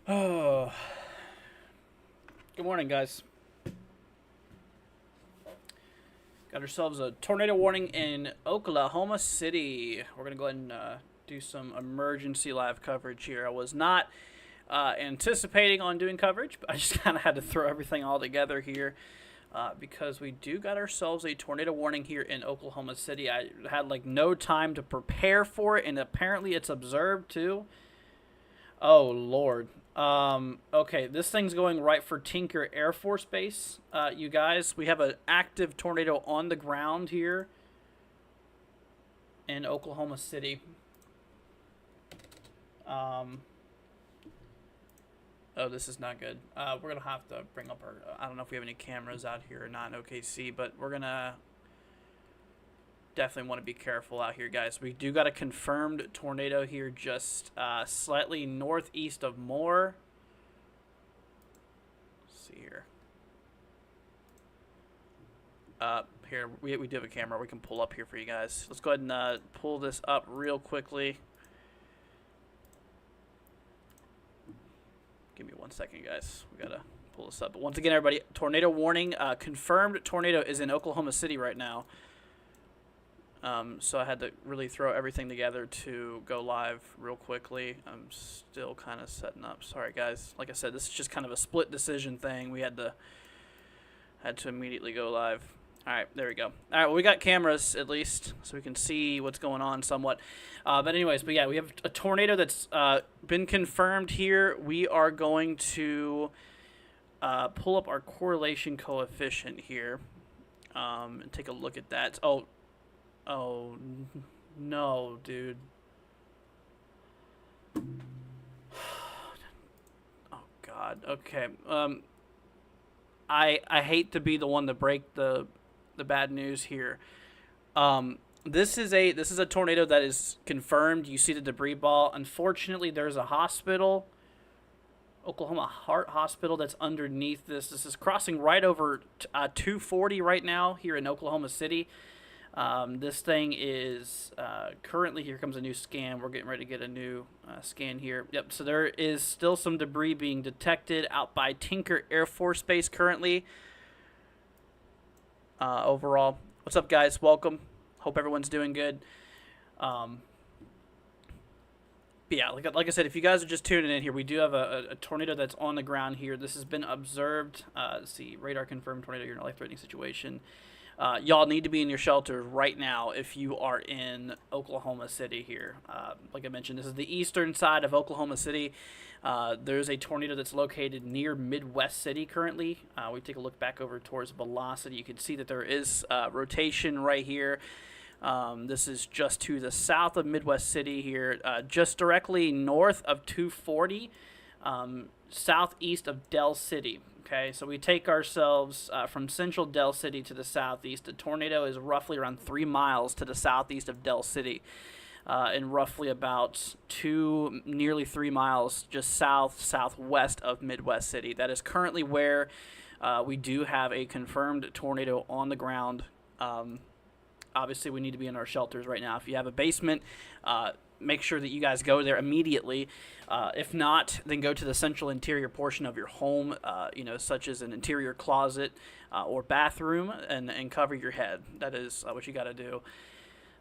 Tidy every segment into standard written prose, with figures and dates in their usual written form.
Oh, good morning, guys. Got ourselves a tornado warning in Oklahoma City. We're gonna go ahead and do some emergency live coverage here. I was not anticipating on doing coverage, but I just kind of had to throw everything all together here because we do got ourselves a tornado warning here in Oklahoma City. I had like no time to prepare for it, and apparently it's observed too. Oh Lord. Okay, this thing's going right for Tinker Air Force Base. You guys, we have an active tornado on the ground here in Oklahoma City. Um, oh, this is not good. We're gonna have to bring up our. I don't know if we have any cameras out here or not in OKC, but we're gonna definitely want to be careful out here, guys. We do got a confirmed tornado here just slightly northeast of Moore. Let's see here. Here, we do have a camera we can pull up here for you guys. Let's go ahead and pull this up real quickly. Give me 1 second, guys. We gotta pull this up. But once again, everybody, tornado warning. Confirmed tornado is in Oklahoma City right now. So I had to really throw everything together to go live real quickly. I'm still kind of setting up. Sorry, guys. Like I said, this is just kind of a split decision thing. We had to immediately go live. All right, there we go. All right, well, we got cameras at least, so we can see what's going on somewhat. But anyways, yeah, we have a tornado that's been confirmed here. We are going to pull up our correlation coefficient here and take a look at that. Oh, no, dude. Oh, God. Okay. I hate to be the one to break the bad news here. This is a tornado that is confirmed. You see the debris ball. Unfortunately, there's a hospital, Oklahoma Heart Hospital, that's underneath this. This is crossing right over 240 right now here in Oklahoma City. This thing is currently, here comes a new scan. We're getting ready to get a new scan here. Yep, so there is still some debris being detected out by Tinker Air Force Base currently. Overall, what's up, guys? Welcome. Hope everyone's doing good. But yeah, like I said, if you guys are just tuning in here, we do have a tornado that's on the ground here. This has been observed. Let's see, radar confirmed tornado. You're in a life-threatening situation. Y'all need to be in your shelters right now if you are in Oklahoma City here. Like I mentioned, this is the eastern side of Oklahoma City. There's a tornado that's located near Midwest City currently. We take a look back over towards Velocity. You can see that there is rotation right here. This is just to the south of Midwest City here, just directly north of 240, southeast of Del City. Okay, so we take ourselves from central Del City to the southeast. The tornado is roughly around 3 miles to the southeast of Del City, and roughly about nearly 3 miles just southwest of Midwest City. That is currently where we do have a confirmed tornado on the ground. Obviously, we need to be in our shelters right now. If you have a basement, make sure that you guys go there immediately. If not, then go to the central interior portion of your home, such as an interior closet or bathroom, and cover your head. That is what you got to do.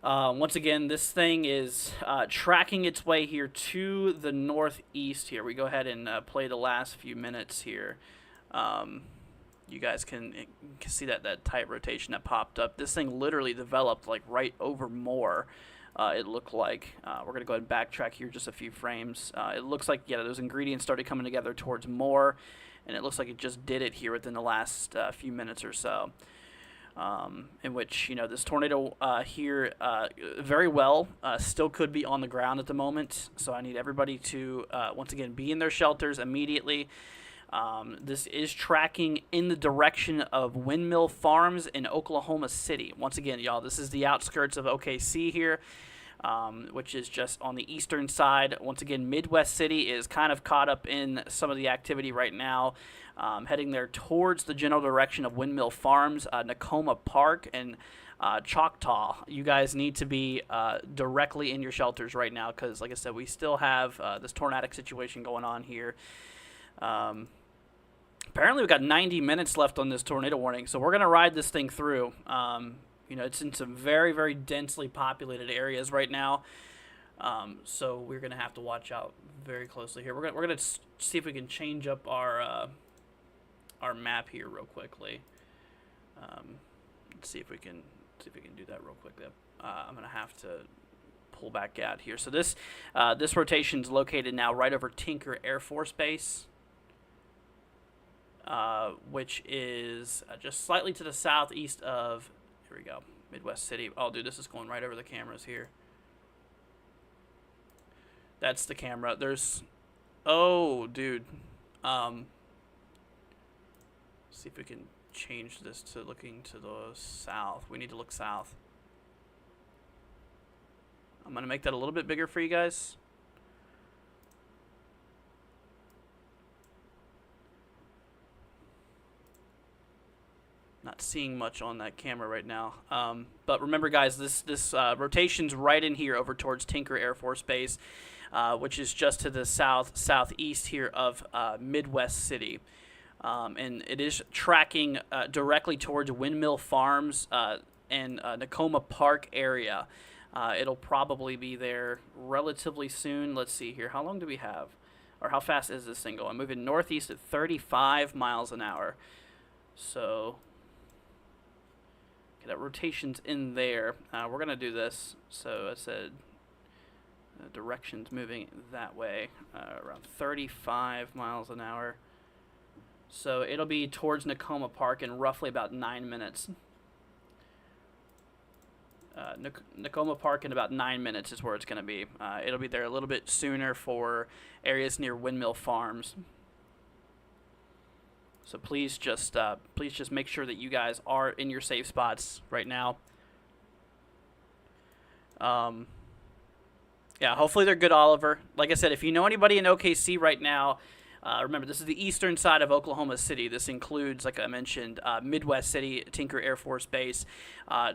Once again, this thing is tracking its way here to the northeast here. We go ahead and play the last few minutes here. You guys can see that tight rotation that popped up. This thing literally developed like right over Moore. It looked like. We're going to go ahead and backtrack here just a few frames. It looks like, yeah, those ingredients started coming together towards Moore, and it looks like it just did it here within the last few minutes or so. In which, this tornado here very well still could be on the ground at the moment. So I need everybody to, once again, be in their shelters immediately. This is tracking in the direction of Windmill Farms in Oklahoma City. Once again, y'all, this is the outskirts of OKC here, which is just on the eastern side. Once again, Midwest City is kind of caught up in some of the activity right now, heading there towards the general direction of Windmill Farms, Nakoma Park, and Choctaw, you guys need to be directly in your shelters right now because, like I said, we still have this tornadic situation going on here. Apparently, we've got 90 minutes left on this tornado warning, so we're going to ride this thing through. It's in some very, very densely populated areas right now, so we're going to have to watch out very closely here. We're going to see if we can change up our map here real quickly. Let's see if we can do that real quick. I'm going to have to pull back out here. So this rotation is located now right over Tinker Air Force Base. Which is just slightly to the southeast of, here we go, Midwest City. Oh, dude, this is going right over the cameras here. That's the camera. There's, oh, dude. See if we can change this to looking to the south. We need to look south. I'm going to make that a little bit bigger for you guys. Not seeing much on that camera right now. But remember, guys, this rotation's right in here over towards Tinker Air Force Base, which is just to the southeast here of Midwest City. And it is tracking directly towards Windmill Farms and Nakoma Park area. It'll probably be there relatively soon. Let's see here. How long do we have? Or how fast is this thing going? Moving northeast at 35 miles an hour. So okay, that rotation's in there. We're going to do this. So I said the direction's moving that way, around 35 miles an hour. So it'll be towards Nakoma Park in roughly about 9 minutes. Nakoma Park in about 9 minutes is where it's going to be. It'll be there a little bit sooner for areas near Windmill Farms. So please just make sure that you guys are in your safe spots right now. Yeah, hopefully they're good, Oliver. Like I said, if you know anybody in OKC right now, remember, this is the eastern side of Oklahoma City. This includes, like I mentioned, Midwest City, Tinker Air Force Base,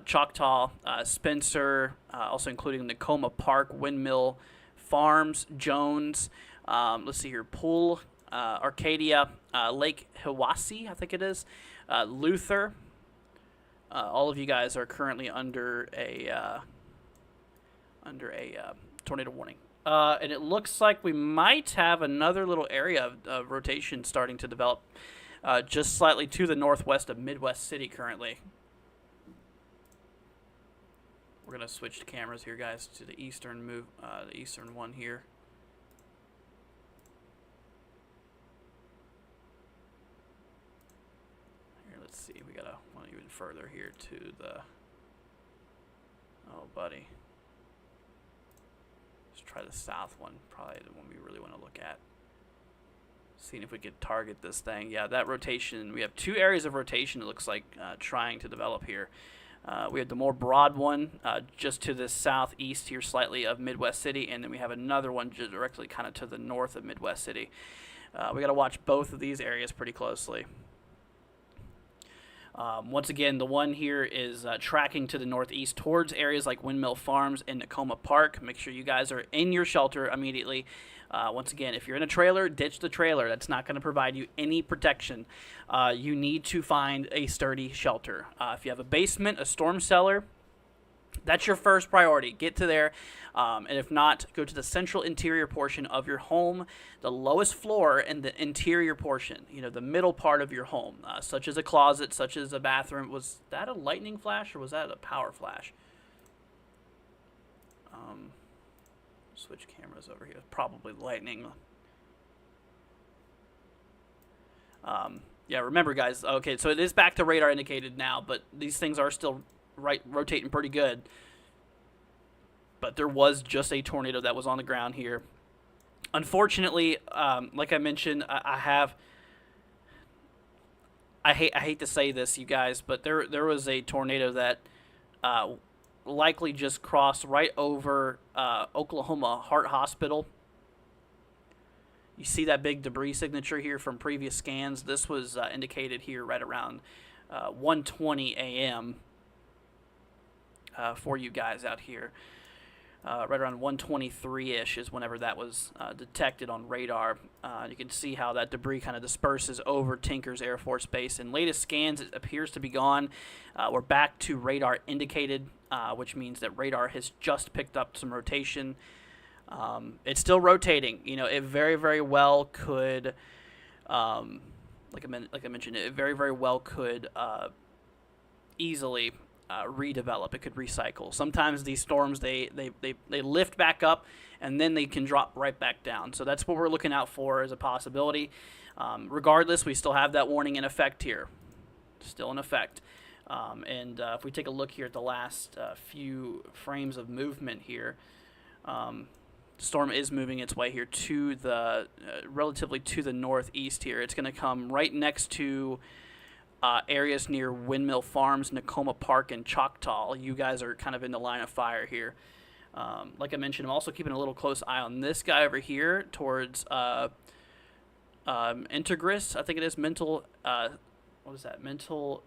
Choctaw, Spencer, also including Nakoma Park, Windmill Farms, Jones, let's see here, Poole, Arcadia, Lake Hiwassee, I think it is, Luther. All of you guys are currently under a tornado warning. And it looks like we might have another little area of rotation starting to develop just slightly to the northwest of Midwest City currently. We're going to switch cameras here, guys, to the eastern the eastern one here. Here, let's see. We got one even further here to the... Oh, buddy. Try the south one, probably the one we really want to look at. Seeing if we could target this thing. Yeah, that rotation, we have two areas of rotation it looks like trying to develop here. We have the more broad one just to the southeast here slightly of Midwest City, and then we have another one just directly kind of to the north of Midwest City. We got to watch both of these areas pretty closely. Once again, the one here is tracking to the northeast towards areas like Windmill Farms and Nakoma Park. Make sure you guys are in your shelter immediately. Once again, if you're in a trailer, ditch the trailer. That's not going to provide you any protection. You need to find a sturdy shelter. If you have a basement, a storm cellar, that's your first priority. Get to there. And if not, go to the central interior portion of your home, the lowest floor and the interior portion, the middle part of your home, such as a closet, such as a bathroom. Was that a lightning flash or was that a power flash? Switch cameras over here. Probably lightning. Yeah, remember, guys. Okay, so it is back to radar indicated now, but these things are still rotating pretty good. But there was just a tornado that was on the ground here. Unfortunately, like I mentioned, I hate to say this, you guys, but there was a tornado that likely just crossed right over Oklahoma Heart Hospital. You see that big debris signature here from previous scans. This was indicated here right around 1:20 a.m. for you guys out here. Right around 123-ish is whenever that was detected on radar. You can see how that debris kind of disperses over Tinker's Air Force Base. In latest scans, it appears to be gone. We're back to radar indicated, which means that radar has just picked up some rotation. It's still rotating. You know, it very, very well could, like I mentioned, it very, very well could easily redevelop. It could recycle. Sometimes these storms, they lift back up and then they can drop right back down. So that's what we're looking out for as a possibility. Regardless, we still have that warning in effect here. Still in effect. And if we take a look here at the last few frames of movement here, the storm is moving its way here to the relatively to the northeast here. It's going to come right next to areas near Windmill Farms, Nakoma Park, and Choctaw. You guys are kind of in the line of fire here. Like I mentioned, I'm also keeping a little close eye on this guy over here towards Integris. I think it is mental. What is that? Mental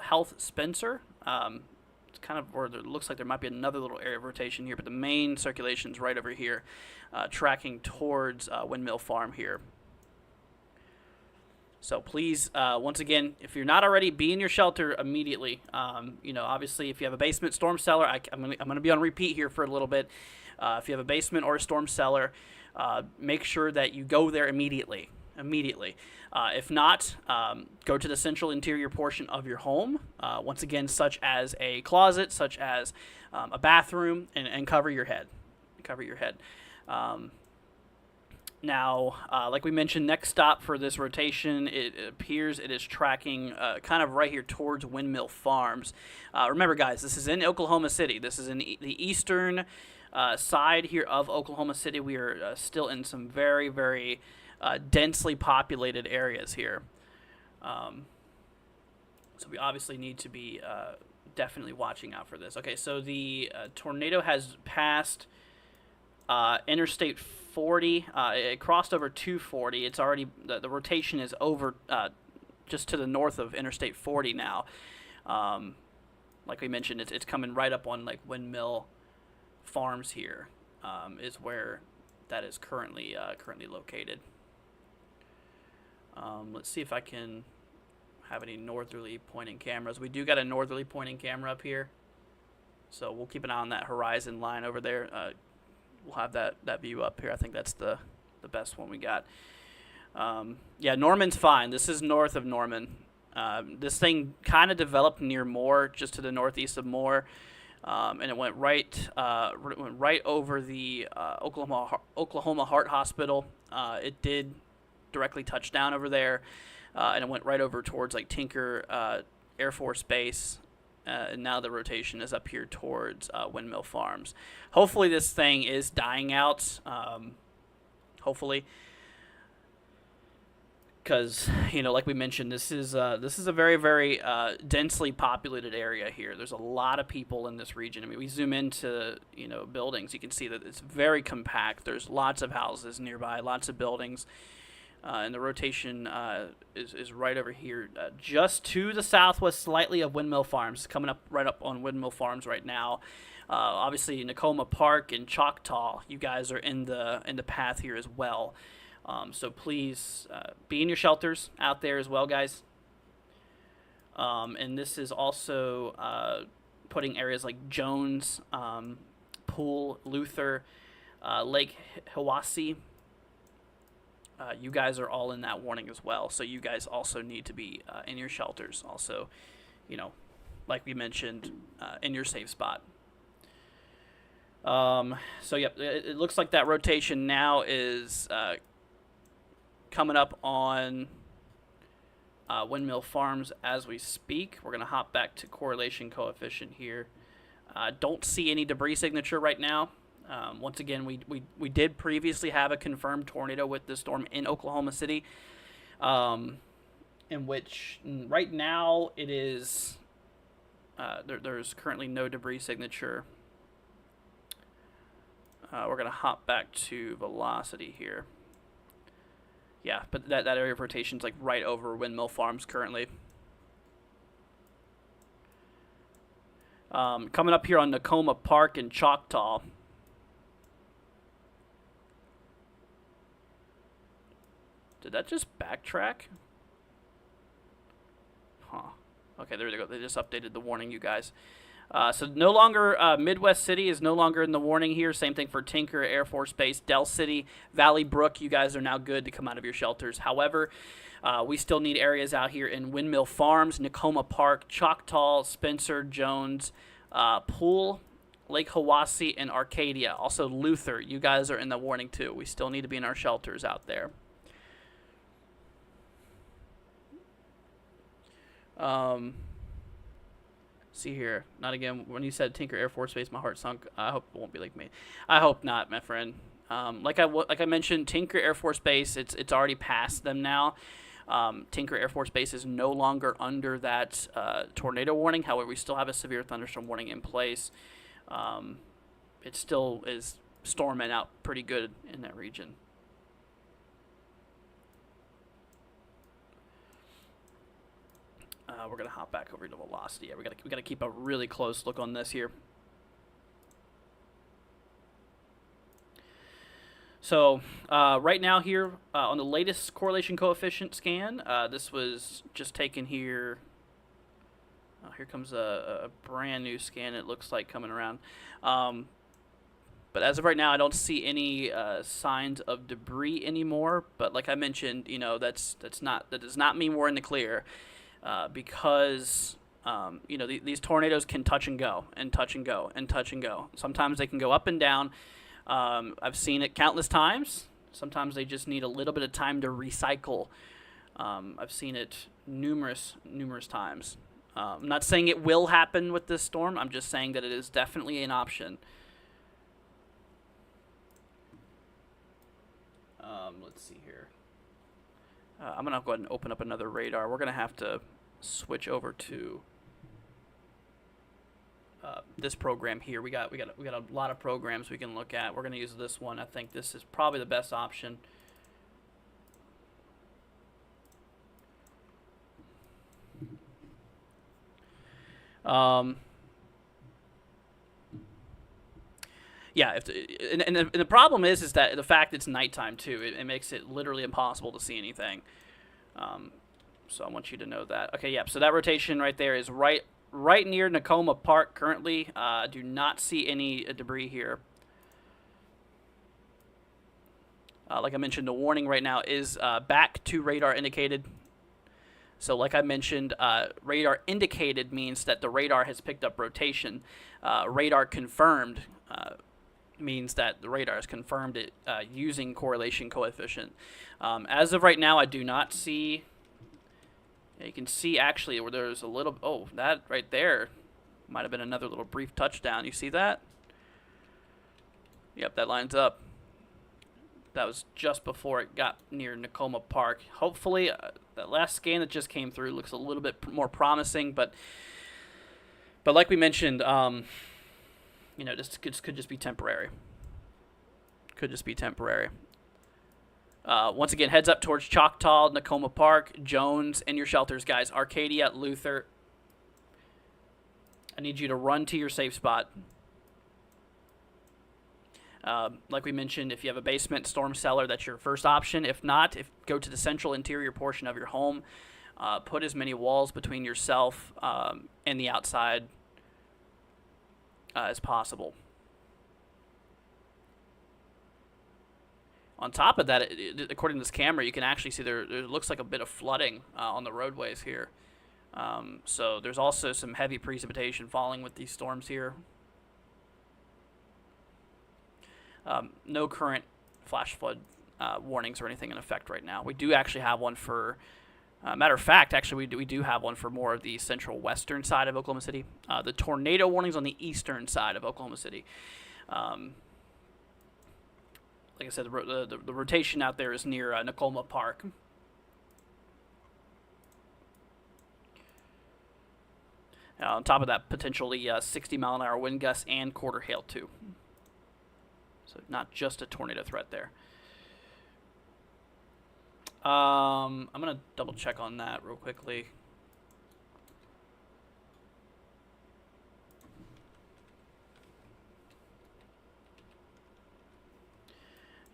Health Spencer. It's kind of where it looks like there might be another little area of rotation here, but the main circulation is right over here, tracking towards Windmill Farm here. So please, once again, if you're not already, be in your shelter immediately. You know, obviously, if you have a basement storm cellar, I'm gonna be on repeat here for a little bit. If you have a basement or a storm cellar, make sure that you go there immediately. If not, go to the central interior portion of your home. Once again, such as a closet, such as a bathroom, and cover your head. Now, like we mentioned, next stop for this rotation, it appears it is tracking kind of right here towards Windmill Farms. Remember, guys, this is in Oklahoma City. This is in the eastern side here of Oklahoma City. We are still in some very, very densely populated areas here. So we obviously need to be definitely watching out for this. Okay, so the tornado has passed Interstate 40. It crossed over 240. It's already the rotation is over just to the north of Interstate 40 now. Like we mentioned, it's coming right up on like Windmill Farms here. Is where that is currently located. Let's see if I can have any northerly pointing cameras. We do got a northerly pointing camera up here, so we'll keep an eye on that horizon line over there. We'll have that view up here. I think that's the best one we got. Yeah, Norman's fine. This is north of Norman. This thing kind of developed near Moore, just to the northeast of Moore, and it went right over the Oklahoma Heart Hospital. It did directly touch down over there, and it went right over towards like Tinker Air Force Base. And now the rotation is up here towards Windmill Farms. Hopefully this thing is dying out. Hopefully, because like we mentioned, this is a very, very densely populated area here. There's a lot of people in this region. I mean, we zoom into buildings, you can see that it's very compact. There's lots of houses nearby, lots of buildings. And the rotation is right over here, just to the southwest slightly of Windmill Farms, coming up right up on Windmill Farms right now. Obviously, Nakoma Park and Choctaw, you guys are in the path here as well. So please be in your shelters out there as well, guys. And this is also putting areas like Jones, Poole, Luther, Lake Hiwassee. You guys are all in that warning as well, so you guys also need to be in your shelters. Also, like we mentioned, in your safe spot. So yep, it looks like that rotation now is coming up on Windmill Farms as we speak. We're gonna hop back to correlation coefficient here. Don't see any debris signature right now. Once again, we did previously have a confirmed tornado with this storm in Oklahoma City, in which right now it is there's currently no debris signature. We're going to hop back to velocity here. Yeah, but that area of rotation is like right over Windmill Farms currently. Coming up here on Nakoma Park in Choctaw. Did that just backtrack? Huh. Okay, there they go. They just updated the warning, you guys. So no longer, Midwest City is no longer in the warning here. Same thing for Tinker Air Force Base, Dell City, Valley Brook. You guys are now good to come out of your shelters. However, we still need areas out here in Windmill Farms, Nakoma Park, Choctaw, Spencer, Jones, Poole, Lake Hawassi, and Arcadia. Also Luther, you guys are in the warning too. We still need to be in our shelters out there. See here. Not again. When you said Tinker Air Force Base, my heart sunk. I hope it won't be like me. I hope not, my friend. Like I mentioned, Tinker Air Force Base, it's already past them now. Tinker Air Force Base is no longer under that tornado warning. However, we still have a severe thunderstorm warning in place. It still is storming out pretty good in that region. We're gonna hop back over to velocity. Yeah, we gotta keep a really close look on this here. So right now here on the latest correlation coefficient scan, this was just taken here. Here comes a brand new scan. It looks like coming around. But as of right now, I don't see any signs of debris anymore. But like I mentioned, you know, that does not mean we're in the clear. Because you know, these tornadoes can touch and go and touch and go and touch and go. Sometimes they can go up and down. I've seen it countless times. Sometimes they just need a little bit of time to recycle. I've seen it numerous times. I'm not saying it will happen with this storm. I'm just saying that it is definitely an option. Let's see here. I'm gonna go ahead and open up another radar. We're gonna have to switch over to this program here. We got a lot of programs we can look at. We're gonna use this one. I think this is probably the best option. Yeah, and the problem is that the fact it's nighttime too. It makes it literally impossible to see anything. So I want you to know that. Okay, yeah. So that rotation right there is right near Nakoma Park currently. Do not see any debris here. Like I mentioned, the warning right now is back to radar indicated. So like I mentioned, radar indicated means that the radar has picked up rotation. Radar confirmed means that the radar has confirmed it using correlation coefficient. As of right now, I do not see. You can see actually where there's a little. Oh, that right there might have been another little brief touchdown. You see that? Yep, that lines up. That was just before it got near Nakoma Park. Hopefully, that last scan that just came through looks a little bit more promising. But like we mentioned, you know, this could just be temporary. Could just be temporary. Once again, heads up towards Choctaw, Nakoma Park, Jones, and your shelters, guys. Arcadia, Luther. I need you to run to your safe spot. Like we mentioned, if you have a basement storm cellar, that's your first option. If not, go to the central interior portion of your home. Put as many walls between yourself and the outside as possible. On top of that, according to this camera, you can actually see there looks like a bit of flooding on the roadways here. So there's also some heavy precipitation falling with these storms here. No current flash flood warnings or anything in effect right now. We do actually have one for, matter of fact, actually we do have one for more of the central western side of Oklahoma City. The tornado warnings on the eastern side of Oklahoma City. Like I said, the rotation out there is near Nakoma Park. On top of that, potentially 60-mile-an-hour wind gusts and quarter hail too. So not just a tornado threat there. I'm going to double check on that real quickly.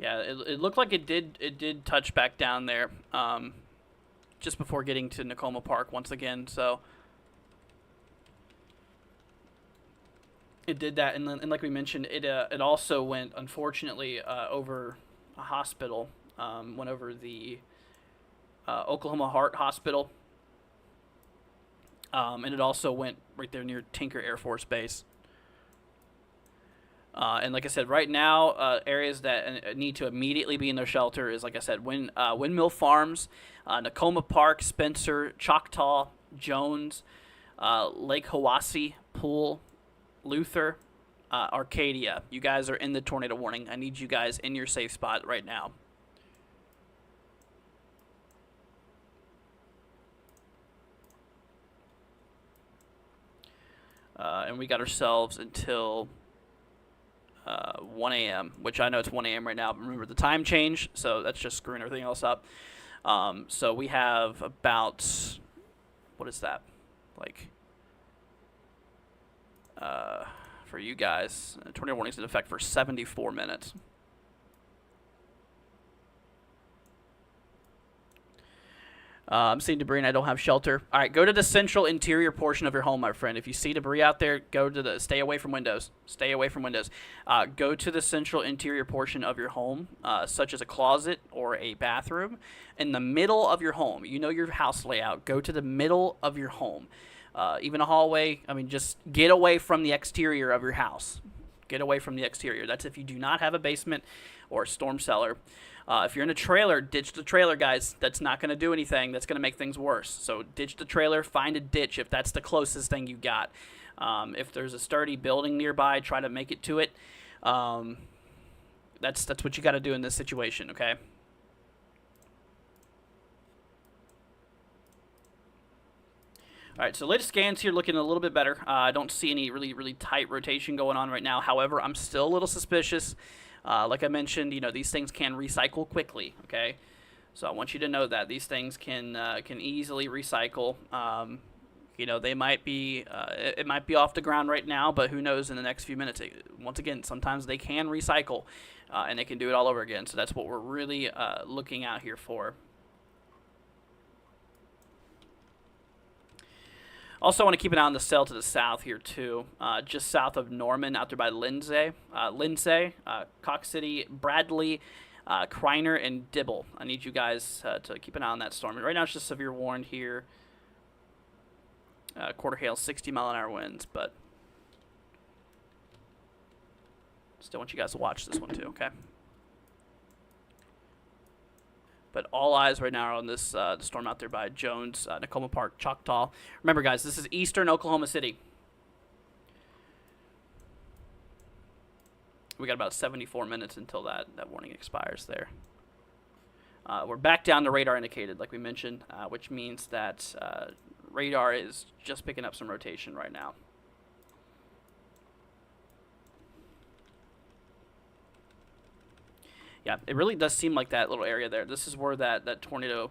Yeah, it looked like it did touch back down there, just before getting to Nakoma Park once again. So it did that, and like we mentioned, it also went, unfortunately, over a hospital. Went over the Oklahoma Heart Hospital, and it also went right there near Tinker Air Force Base. And like I said, right now, areas that need to immediately be in their shelter is, like I said, Windmill Farms, Nakoma Park, Spencer, Choctaw, Jones, Lake Hawassi, Pool, Luther, Arcadia. You guys are in the tornado warning. I need you guys in your safe spot right now. And we got ourselves until 1 a.m., which I know it's 1 a.m. right now, but remember the time change, so that's just screwing everything else up. So we have about, what is that? Like, for you guys, tornado warning's in effect for 74 minutes. I'm seeing debris and I don't have shelter. All right, go to the central interior portion of your home, my friend. If you see debris out there, stay away from windows. Stay away from windows. Go to the central interior portion of your home, such as a closet or a bathroom. In the middle of your home, you know your house layout. Go to the middle of your home. Even a hallway. I mean, just get away from the exterior of your house. Get away from the exterior. That's if you do not have a basement or a storm cellar. If you're in a trailer, ditch the trailer, guys. That's not going to do anything. That's going to make things worse. So ditch the trailer, find a ditch if that's the closest thing you got. If there's a sturdy building nearby, try to make it to it. That's what you got to do in this situation, okay? All right, so latest scans here looking a little bit better. I don't see any really tight rotation going on right now. However, I'm still a little suspicious. Like I mentioned, these things can recycle quickly, okay? So I want you to know that these things can easily recycle. They might be it might be off the ground right now, but who knows in the next few minutes. Once again, sometimes they can recycle, and they can do it all over again. So that's what we're really looking out here for. Also, want to keep an eye on the cell to the south here, too. Just south of Norman, out there by Lindsay, Cox City, Bradley, Kreiner, and Dibble. I need you guys to keep an eye on that storm. And right now, it's just severe warned here. Quarter hail, 60-mile-an-hour winds, but still want you guys to watch this one, too, okay? But all eyes right now are on this the storm out there by Jones, Nakoma Park, Choctaw. Remember, guys, this is eastern Oklahoma City. We got about 74 minutes until that warning expires there. We're back down to radar indicated, like we mentioned, which means that radar is just picking up some rotation right now. Yeah, it really does seem like that little area there. This is where that tornado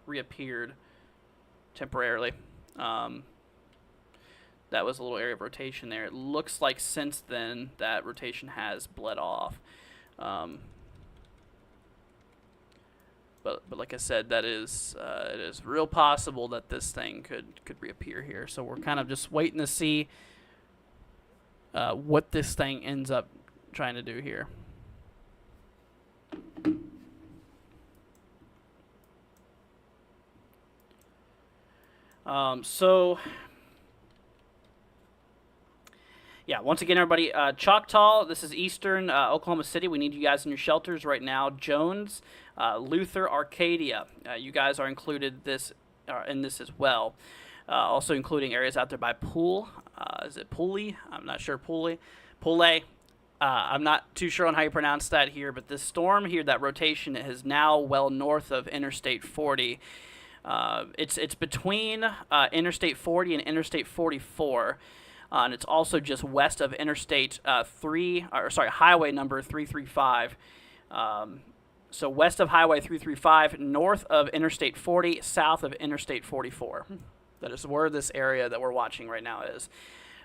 reappeared temporarily. That was a little area of rotation there. It looks like since then that rotation has bled off. But like I said, it is real possible that this thing could reappear here. So we're kind of just waiting to see what this thing ends up trying to do here. Yeah, once again, everybody, Choctaw, this is eastern Oklahoma City. We need you guys in your shelters right now. Jones, Luther, Arcadia, you guys are included in this as well. Also including areas out there by Pool. Is it Pooley? I'm not sure. Pooley. I'm not too sure on how you pronounce that here, but this storm here, that rotation, is now well north of Interstate 40. It's between Interstate 40 and Interstate 44, and it's also just west of Interstate Highway number 335. So west of Highway 335, north of Interstate 40, south of Interstate 44. That is where this area that we're watching right now is.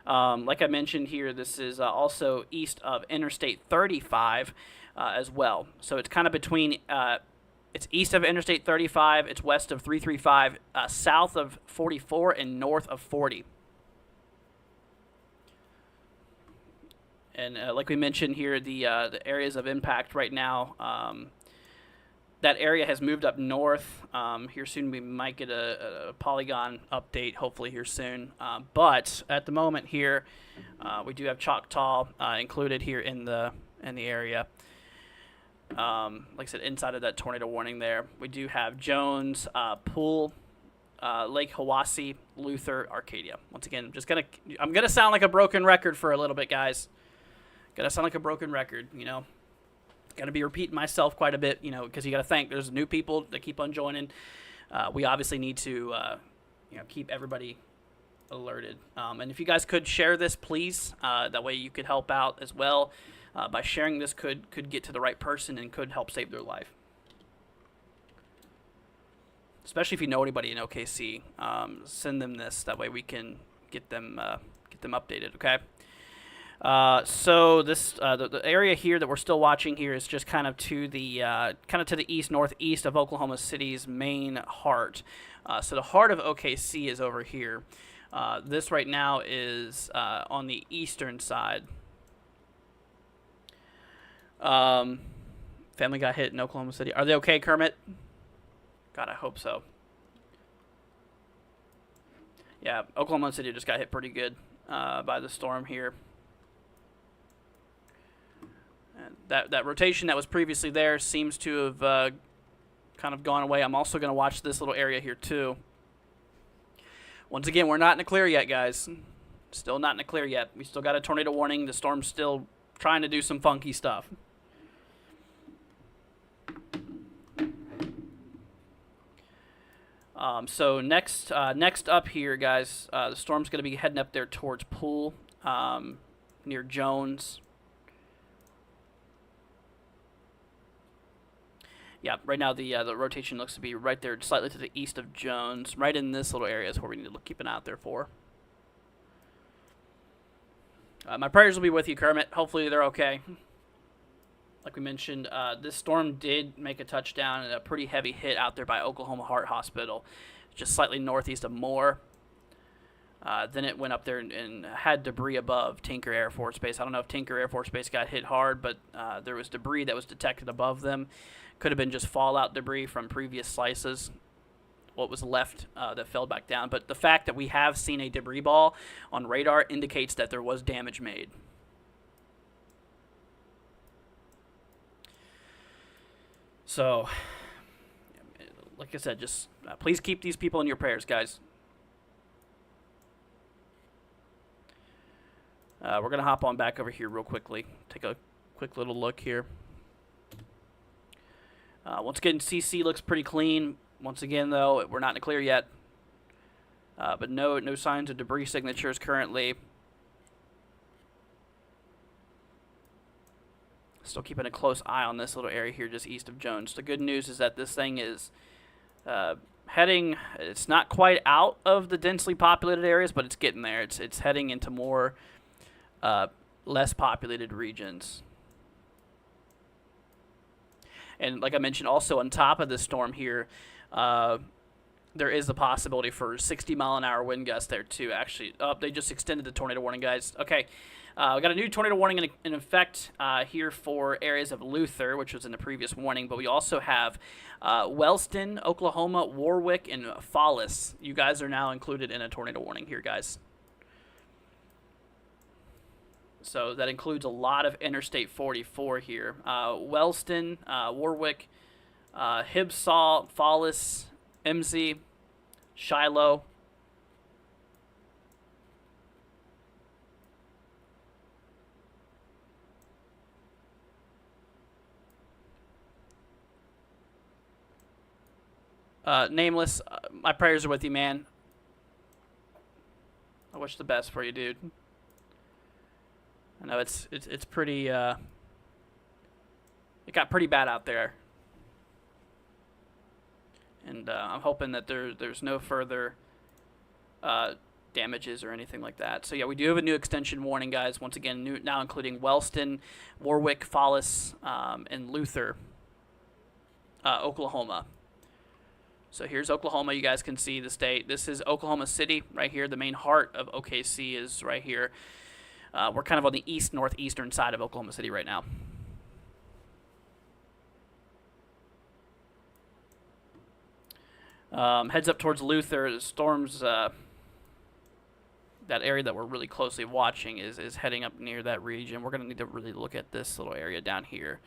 Like I mentioned here, this is also east of Interstate 35 as well. So it's kind of between, it's east of Interstate 35, it's west of 335, south of 44, and north of 40. And like we mentioned here, the areas of impact right now, that area has moved up north. Here soon we might get a polygon update, hopefully here soon. But at the moment here, we do have Choctaw included here in the area. Like I said, inside of that tornado warning there, we do have Jones, Poole, Lake Hawassi, Luther, Arcadia. Once again, I'm gonna sound like a broken record for a little bit, guys. Gonna sound like a broken record, you know. Gonna be repeating myself quite a bit, you know, because you gotta think there's new people that keep on joining. We obviously need to, keep everybody alerted. And if you guys could share this, please, that way you could help out as well. By sharing this, could get to the right person and could help save their life. Especially if you know anybody in OKC, send them this. That way we can get them updated. Okay. So this the area here that we're still watching here is just kind of to the east northeast of Oklahoma City's main heart. So the heart of OKC is over here. This right now is on the eastern side. Family got hit in Oklahoma City. Are they okay, Kermit? God, I hope so. Yeah, Oklahoma City just got hit pretty good by the storm here. And that rotation that was previously there seems to have kind of gone away. I'm also going to watch this little area here too. Once again, we're not in the clear yet, guys. Still not in the clear yet. We still got a tornado warning. The storm's still trying to do some funky stuff. So next up here, guys, the storm's going to be heading up there towards Poole, near Jones. Yeah, right now the rotation looks to be right there, slightly to the east of Jones. Right in this little area is where we need to keep an eye out there for. My prayers will be with you, Kermit. Hopefully they're okay. Like we mentioned, this storm did make a touchdown and a pretty heavy hit out there by Oklahoma Heart Hospital, just slightly northeast of Moore. Then it went up there and had debris above Tinker Air Force Base. I don't know if Tinker Air Force Base got hit hard, but there was debris that was detected above them. Could have been just fallout debris from previous slices, what was left that fell back down. But the fact that we have seen a debris ball on radar indicates that there was damage made. So, like I said, just please keep these people in your prayers, guys. We're going to hop on back over here real quickly. Take a quick little look here. Once again, CC looks pretty clean. Once again, though, we're not in the clear yet. But no signs of debris signatures currently. Still keeping a close eye on this little area here just east of Jones. The good news is that this thing is heading, it's not quite out of the densely populated areas, but it's getting there. It's heading into more less populated regions. And like I mentioned, also on top of this storm here, there is the possibility for 60-mile-an-hour wind gusts there too. Actually, they just extended the tornado warning, guys. Okay, we got a new tornado warning in effect here for areas of Luther, which was in the previous warning. But we also have Wellston, Oklahoma, Warwick, and Fallis. You guys are now included in a tornado warning here, guys. So that includes a lot of Interstate 44 here. Wellston, Warwick, Hibbsaw, Fallis, MZ, Shiloh. Nameless, my prayers are with you, man. I wish the best for you, dude. I know it's pretty, it got pretty bad out there. And I'm hoping that there's no further damages or anything like that. So yeah, we do have a new extension warning, guys. Once again, now including Wellston, Warwick, Fallis, and Luther, Oklahoma. So here's Oklahoma. You guys can see the state. This is Oklahoma City right here. The main heart of OKC is right here. We're kind of on the northeastern side of Oklahoma City right now. Heads up towards Luther. The storms, that area that we're really closely watching is heading up near that region. We're going to need to really look at this little area down here.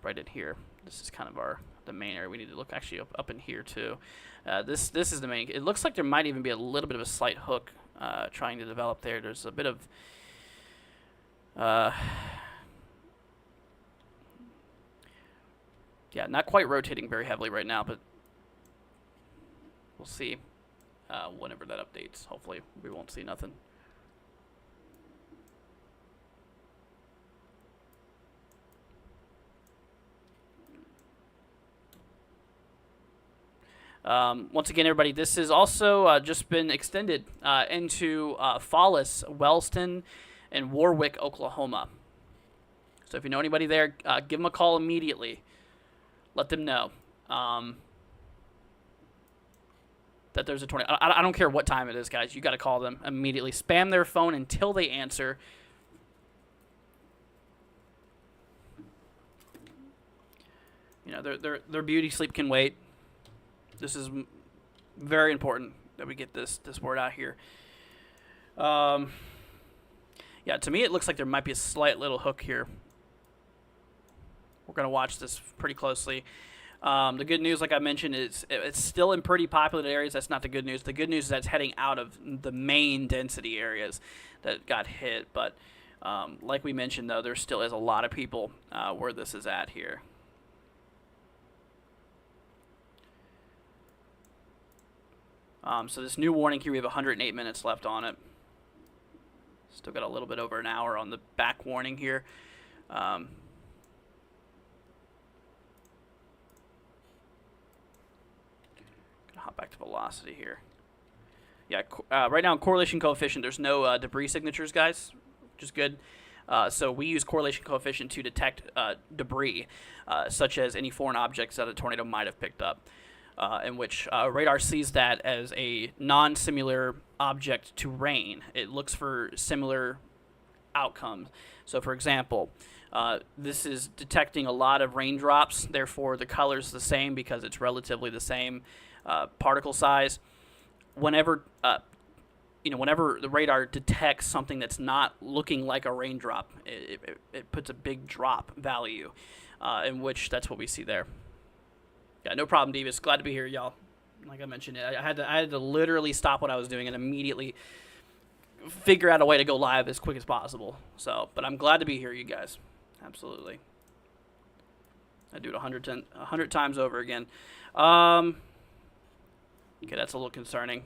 Right in here. This is kind of the main area. We need to look actually up in here too. This is the main. It looks like there might even be a little bit of a slight hook trying to develop there. There's a bit of yeah, not quite rotating very heavily right now, but we'll see whenever that updates. Hopefully we won't see nothing. Once again, everybody, this has also just been extended into Fallis, Wellston, and Warwick, Oklahoma. So if you know anybody there, give them a call immediately. Let them know that there's a tornado. I don't care what time it is, guys. You got to call them immediately. Spam their phone until they answer. You know, their beauty sleep can wait. This is very important that we get this word out here. Yeah, to me it looks like there might be a slight little hook here. We're going to watch this pretty closely. The good news, like I mentioned, is it's still in pretty populated areas. That's not the good news. The good news is that it's heading out of the main density areas that got hit. But like we mentioned, though, there still is a lot of people where this is at here. So this new warning here, we have 108 minutes left on it. Still got a little bit over an hour on the back warning here. Gonna hop back to velocity here. Yeah, right now in correlation coefficient, there's no debris signatures, guys, which is good. So we use correlation coefficient to detect debris, such as any foreign objects that a tornado might have picked up. In which radar sees that as a non-similar object to rain. It looks for similar outcomes. So, for example, this is detecting a lot of raindrops. Therefore, the color's the same because it's relatively the same particle size. Whenever whenever the radar detects something that's not looking like a raindrop, it puts a big drop value, in which that's what we see there. Yeah, no problem, Davis. Glad to be here, y'all. Like I mentioned, I had to literally stop what I was doing and immediately figure out a way to go live as quick as possible. So, but I'm glad to be here, you guys. Absolutely. I do it 100 times over again. Okay, that's a little concerning.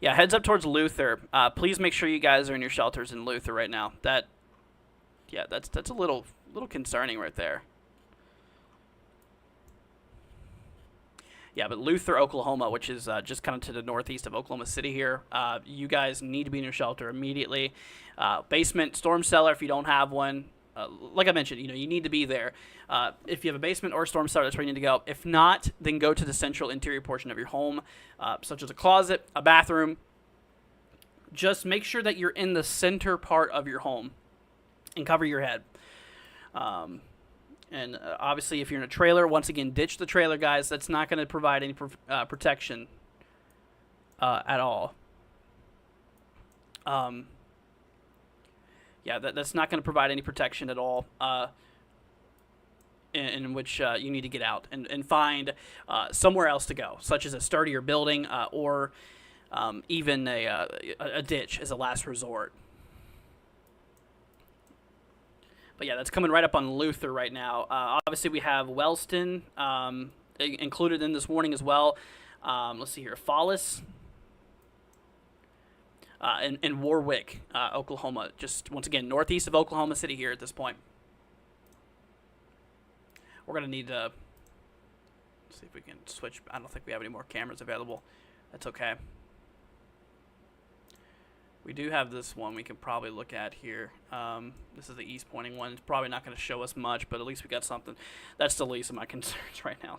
Yeah, heads up towards Luther. Please make sure you guys are in your shelters in Luther right now. That's a little concerning right there. Yeah, but Luther, Oklahoma, which is just kind of to the northeast of Oklahoma City here, you guys need to be in your shelter immediately. Basement, storm cellar if you don't have one. Like I mentioned, you need to be there. If you have a basement or a storm cellar, that's where you need to go. If not, then go to the central interior portion of your home, such as a closet, a bathroom. Just make sure that you're in the center part of your home and cover your head. And obviously, if you're in a trailer, once again, ditch the trailer, guys. That's not going to provide any protection at all. Yeah, that's not going to provide any protection at all, in which you need to get out and find somewhere else to go, such as a sturdier building or even a ditch as a last resort. But yeah, that's coming right up on Luther right now. Obviously, we have Wellston included in this warning as well. Let's see here, Fallis and Warwick, Oklahoma. Just once again, northeast of Oklahoma City here at this point. We're gonna need to see if we can switch. I don't think we have any more cameras available. That's okay. We do have this one we can probably look at here. This is the east pointing one. It's probably not going to show us much, but at least we got something. That's the least of my concerns right now.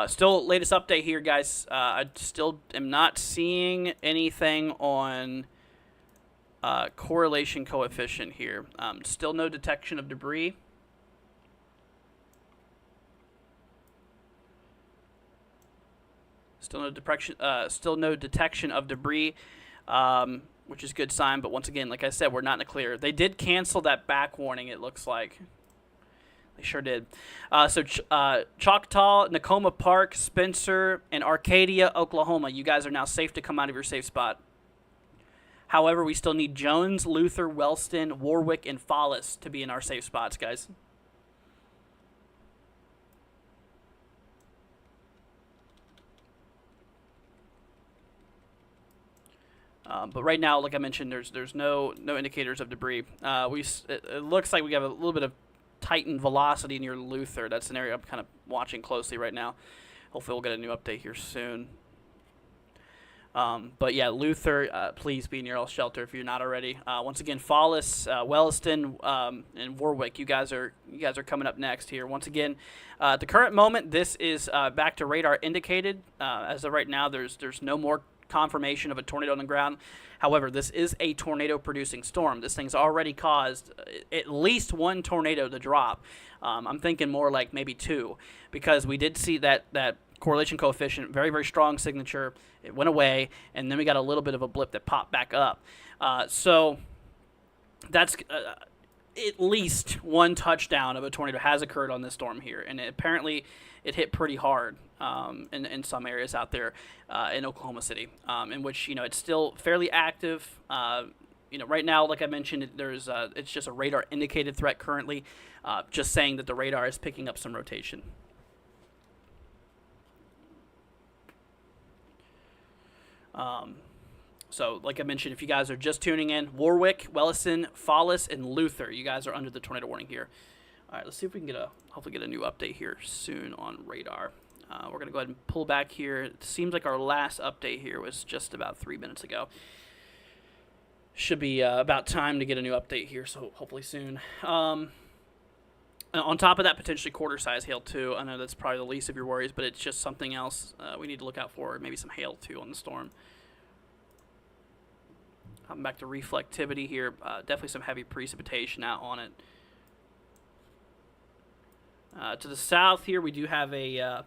Still, latest update here, guys. I still am not seeing anything on correlation coefficient here. Still no detection of debris. Still no detection of debris, which is a good sign. But once again, like I said, we're not in the clear. They did cancel that back warning, it looks like. They sure did. Choctaw, Nakoma Park, Spencer, and Arcadia, Oklahoma. You guys are now safe to come out of your safe spot. However, we still need Jones, Luther, Wellston, Warwick, and Follis to be in our safe spots, guys. But right now, like I mentioned, there's no indicators of debris. It looks like we have a little bit of Titan velocity near Luther. That's an area I'm kind of watching closely right now. Hopefully we'll get a new update here soon. But yeah, Luther, please be near all shelter if you're not already. Once again, Follis, Wellston, and Warwick, you guys are coming up next here. Once again, at the current moment, this is back to radar indicated. As of right now, there's no more confirmation of a tornado on the ground. However, this is a tornado-producing storm. This thing's already caused at least one tornado to drop. I'm thinking more like maybe two, because we did see that correlation coefficient, very, very strong signature. It went away, and then we got a little bit of a blip that popped back up. So that's at least one touchdown of a tornado has occurred on this storm here, and apparently it hit pretty hard in some areas out there in Oklahoma City, in which it's still fairly active. Right now, like I mentioned, it's just a radar indicated threat currently, just saying that the radar is picking up some rotation. So, like I mentioned, if you guys are just tuning in, Warwick, Wellston, Follis, and Luther, you guys are under the tornado warning here. All right, let's see if we can hopefully get a new update here soon on radar. We're going to go ahead and pull back here. It seems like our last update here was just about 3 minutes ago. Should be about time to get a new update here, so hopefully soon. On top of that, potentially quarter-size hail, too. I know that's probably the least of your worries, but it's just something else we need to look out for. Maybe some hail, too, on the storm. Back to reflectivity here. Definitely some heavy precipitation out on it. To the south here, we do have a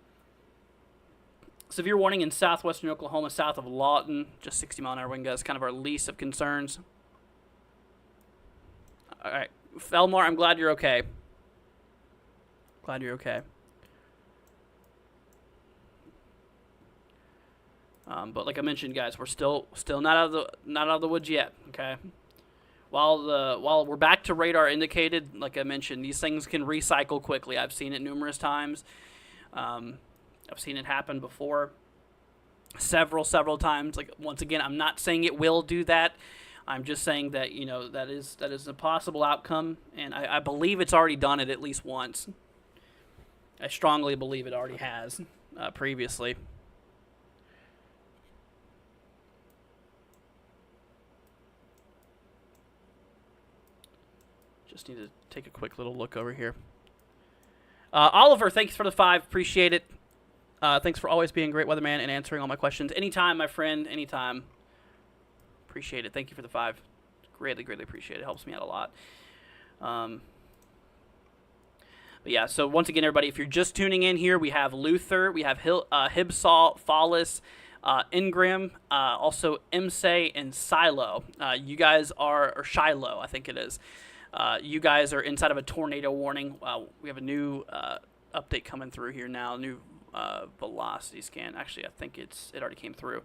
severe warning in southwestern Oklahoma, south of Lawton. Just 60-mile-an-hour wind gusts, kind of our least of concerns. All right, Felmar, I'm glad you're okay. Glad you're okay. But like I mentioned, guys, we're still not out of the woods yet. Okay. While we're back to radar indicated, like I mentioned, these things can recycle quickly. I've seen it numerous times. I've seen it happen before, several times. Like, once again, I'm not saying it will do that. I'm just saying that that is a possible outcome, and I believe it's already done it at least once. I strongly believe it already has previously. Just need to take a quick little look over here. Oliver, thanks for the 5. Appreciate it. Thanks for always being a great weatherman and answering all my questions. Anytime, my friend. Anytime. Appreciate it. Thank you for the 5. Greatly appreciate it. It helps me out a lot. But yeah, so once again, everybody, if you're just tuning in here, we have Luther, we have Hibsall, Follis, Ingram, also Imsay, and Silo. You guys or Shiloh, I think it is. You guys are inside of a tornado warning. We have a new update coming through here now, new velocity scan. Actually, I think it already came through.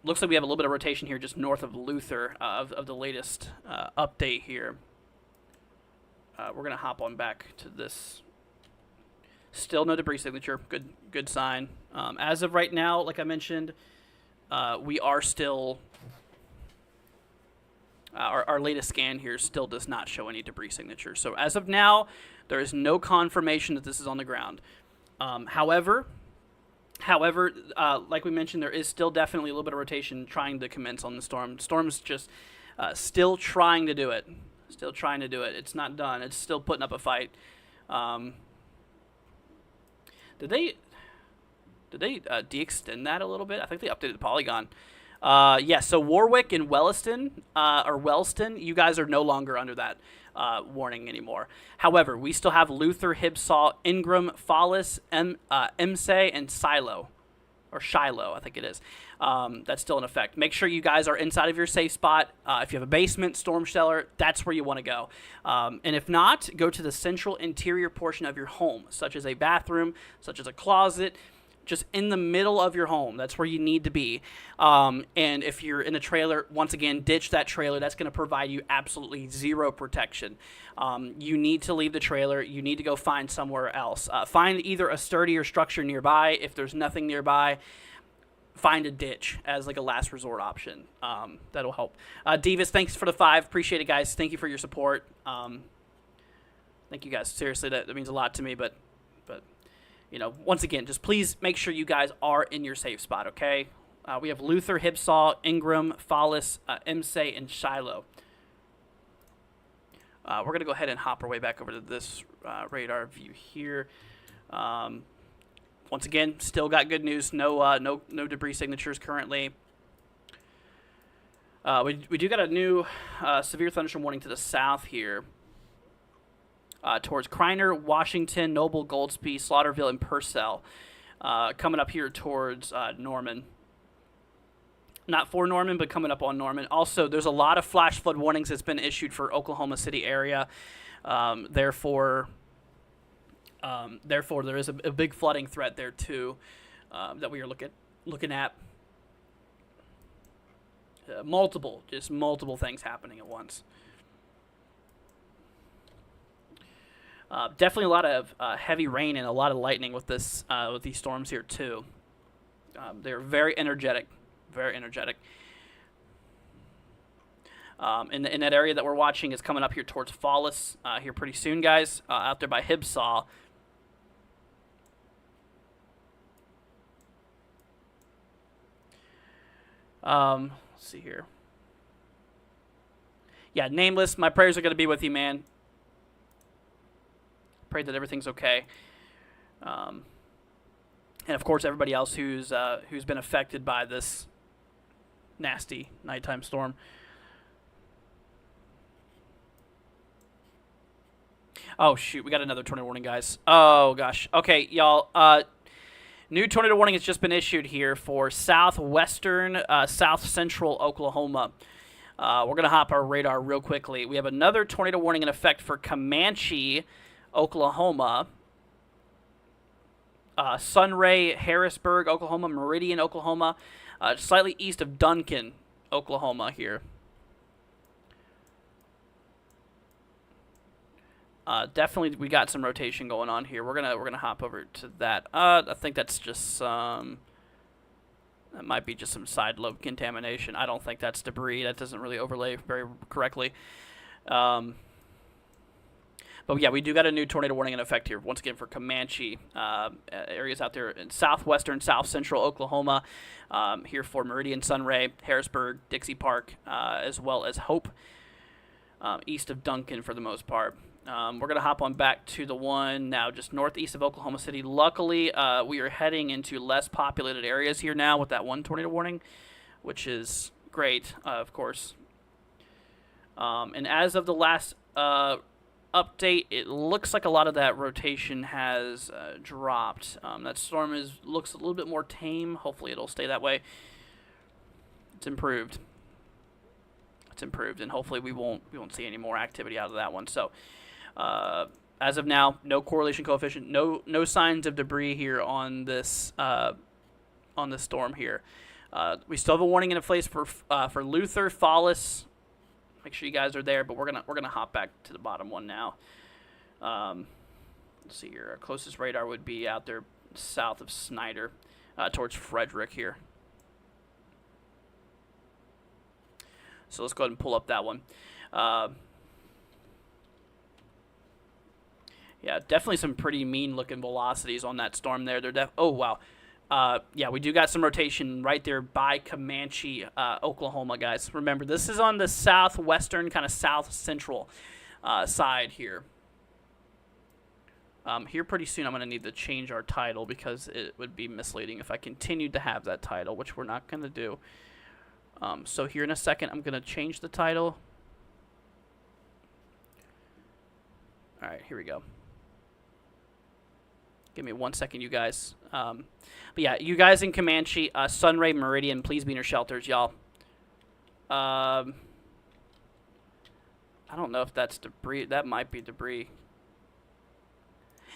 Looks like we have a little bit of rotation here just north of Luther of the latest update here. We're going to hop on back to this. Still no debris signature. Good sign. As of right now, like I mentioned, we are still... Our latest scan here still does not show any debris signature. So as of now, there is no confirmation that this is on the ground. However, However, like we mentioned, there is still definitely a little bit of rotation trying to commence on the storm. Storm's just still trying to do it. Still trying to do it. It's not done. It's still putting up a fight. Um, did they de-extend that a little bit? I think they updated the polygon. Yeah, so Warwick and Wellston, you guys are no longer under that warning anymore. However, we still have Luther, Hibsaw, Ingram, Follis, Imsay, and Shiloh, I think it is. That's still in effect. Make sure you guys are inside of your safe spot. If you have a basement, storm cellar, that's where you want to go. And if not, go to the central interior portion of your home, such as a bathroom, such as a closet, just in the middle of your home. That's where you need to be. And if you're in a trailer, once again, ditch that trailer. That's going to provide you absolutely zero protection. You need to leave the trailer. You need to go find somewhere else. Find either a sturdier structure nearby. If there's nothing nearby, find a ditch as like a last resort option. That'll help. Divas, thanks for the 5. Appreciate it, guys. Thank you for your support. Thank you, guys. Seriously, that means a lot to me, but you know, once again, just please make sure you guys are in your safe spot, okay? We have Luther, Hibsaw, Ingram, Follis, Imsay, and Shiloh. We're going to go ahead and hop our way back over to this radar view here. Once again, still got good news. No debris signatures currently. We do got a new severe thunderstorm warning to the south here. Towards Kreiner, Washington, Noble, Goldsby, Slaughterville, and Purcell. Coming up here towards Norman. Not for Norman, but coming up on Norman. Also, there's a lot of flash flood warnings that's been issued for Oklahoma City area. Therefore, there is a big flooding threat there too that we are looking at. Multiple things happening at once. Definitely a lot of heavy rain and a lot of lightning with this with these storms here too. They're very energetic, very energetic. In that area that we're watching is coming up here towards Follis here pretty soon, guys. Out there by Hibsaw. Let's see here. Yeah, Nameless, my prayers are going to be with you, man. Pray that everything's okay. And of course, everybody else who's been affected by this nasty nighttime storm. Oh, shoot. We got another tornado warning, guys. Oh, gosh. Okay, y'all. New tornado warning has just been issued here for southwestern, south central Oklahoma. We're going to hop our radar real quickly. We have another tornado warning in effect for Comanche, Oklahoma. Sunray, Harrisburg, Oklahoma. Meridian, Oklahoma. Slightly east of Duncan, Oklahoma here. Definitely, we got some rotation going on here. We're gonna hop over to that. I think that's just some. That might be just some side lobe contamination. I don't think that's debris. That doesn't really overlay very correctly. But yeah, we do got a new tornado warning in effect here. Once again for Comanche areas out there in southwestern, south central Oklahoma. Here for Meridian, Sunray, Harrisburg, Dixie Park, as well as Hope, east of Duncan for the most part. We're going to hop on back to the one now just northeast of Oklahoma City. Luckily, we are heading into less populated areas here now with that one tornado warning, which is great, of course. And as of the last update, it looks like a lot of that rotation has dropped. That storm looks a little bit more tame. Hopefully it'll stay that way. It's improved. It's improved, and hopefully we won't see any more activity out of that one. So as of now, no correlation coefficient, no signs of debris here on this storm here. We still have a warning in place for Luther, Follis. Make sure you guys are there, but we're gonna hop back to the bottom one now. Let's see here. Our closest radar would be out there south of Snyder, towards Frederick here. So let's go ahead and pull up that one. Yeah, definitely some pretty mean looking velocities on that storm there. Oh wow. Yeah, we do got some rotation right there by Comanche, Oklahoma, guys. Remember, this is on the southwestern, kind of south central side here. Here pretty soon I'm going to need to change our title because it would be misleading if I continued to have that title, which we're not going to do. So here in a second, I'm going to change the title. All right, here we go. Give me 1 second, you guys. But yeah, you guys in Comanche, Sunray, Meridian, please be in your shelters, y'all. I don't know if that's debris. That might be debris.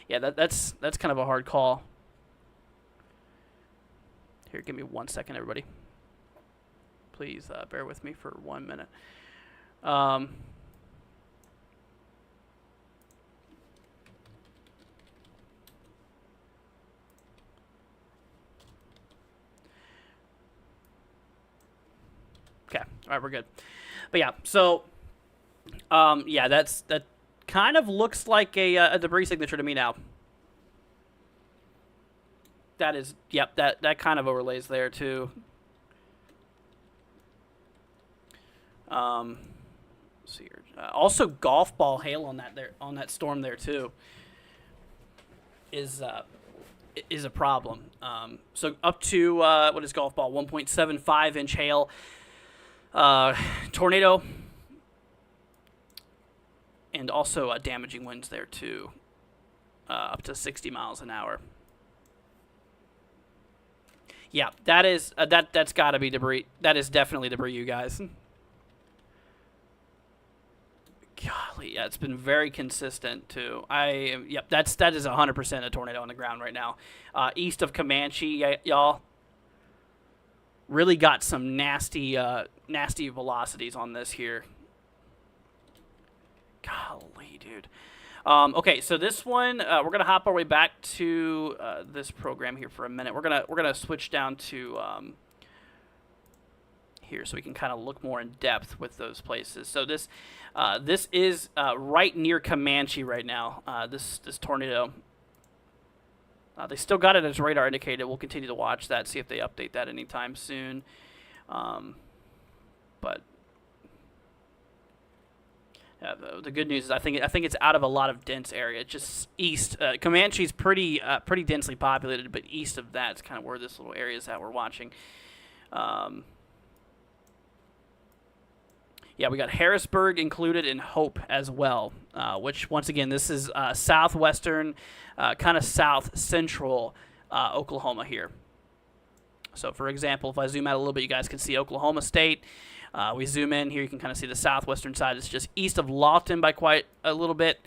Yeah, that's kind of a hard call. Here, give me 1 second, everybody. Please bear with me for 1 minute. Okay, all right, we're good. But yeah, so yeah, that kind of looks like a debris signature to me now. That is, yep, that kind of overlays there too. Let's see here. Also, golf ball hail on that storm there too. Is a problem. So up to what is golf ball? 1.75 inch hail. Tornado. And also damaging winds there too. Up to 60 miles an hour. Yeah, that is that's got to be debris. That is definitely debris, you guys. Golly, yeah, it's been very consistent too. Yep, that is 100% a tornado on the ground right now. East of Comanche, y'all. Really got some nasty velocities on this here. Golly, dude. Okay, so this one we're gonna hop our way back to this program here for a minute. We're gonna switch down to here so we can kind of look more in depth with those places. So this is right near Comanche right now. This tornado. They still got it as radar indicated. We'll continue to watch that, see if they update that anytime soon. But the good news is I think it's out of a lot of dense area. It's just east. Comanche's pretty densely populated, but east of that is kind of where this little area is that we're watching. Yeah, we got Harrisburg included in Hope as well, which, once again, this is southwestern, kind of south-central Oklahoma here. So, for example, if I zoom out a little bit, you guys can see Oklahoma State. We zoom in here, you can kind of see the southwestern side. It's just east of Lawton by quite a little bit.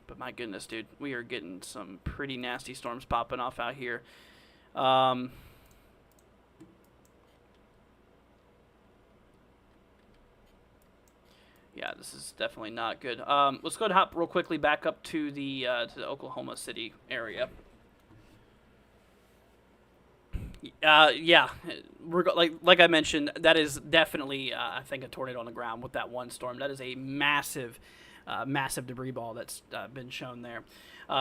But my goodness, dude, we are getting some pretty nasty storms popping off out here. Yeah, this is definitely not good. Let's go ahead and hop real quickly back up to the Oklahoma City area. Yeah, like I mentioned, that is definitely I think a tornado on the ground with that one storm. That is a massive debris ball that's been shown there.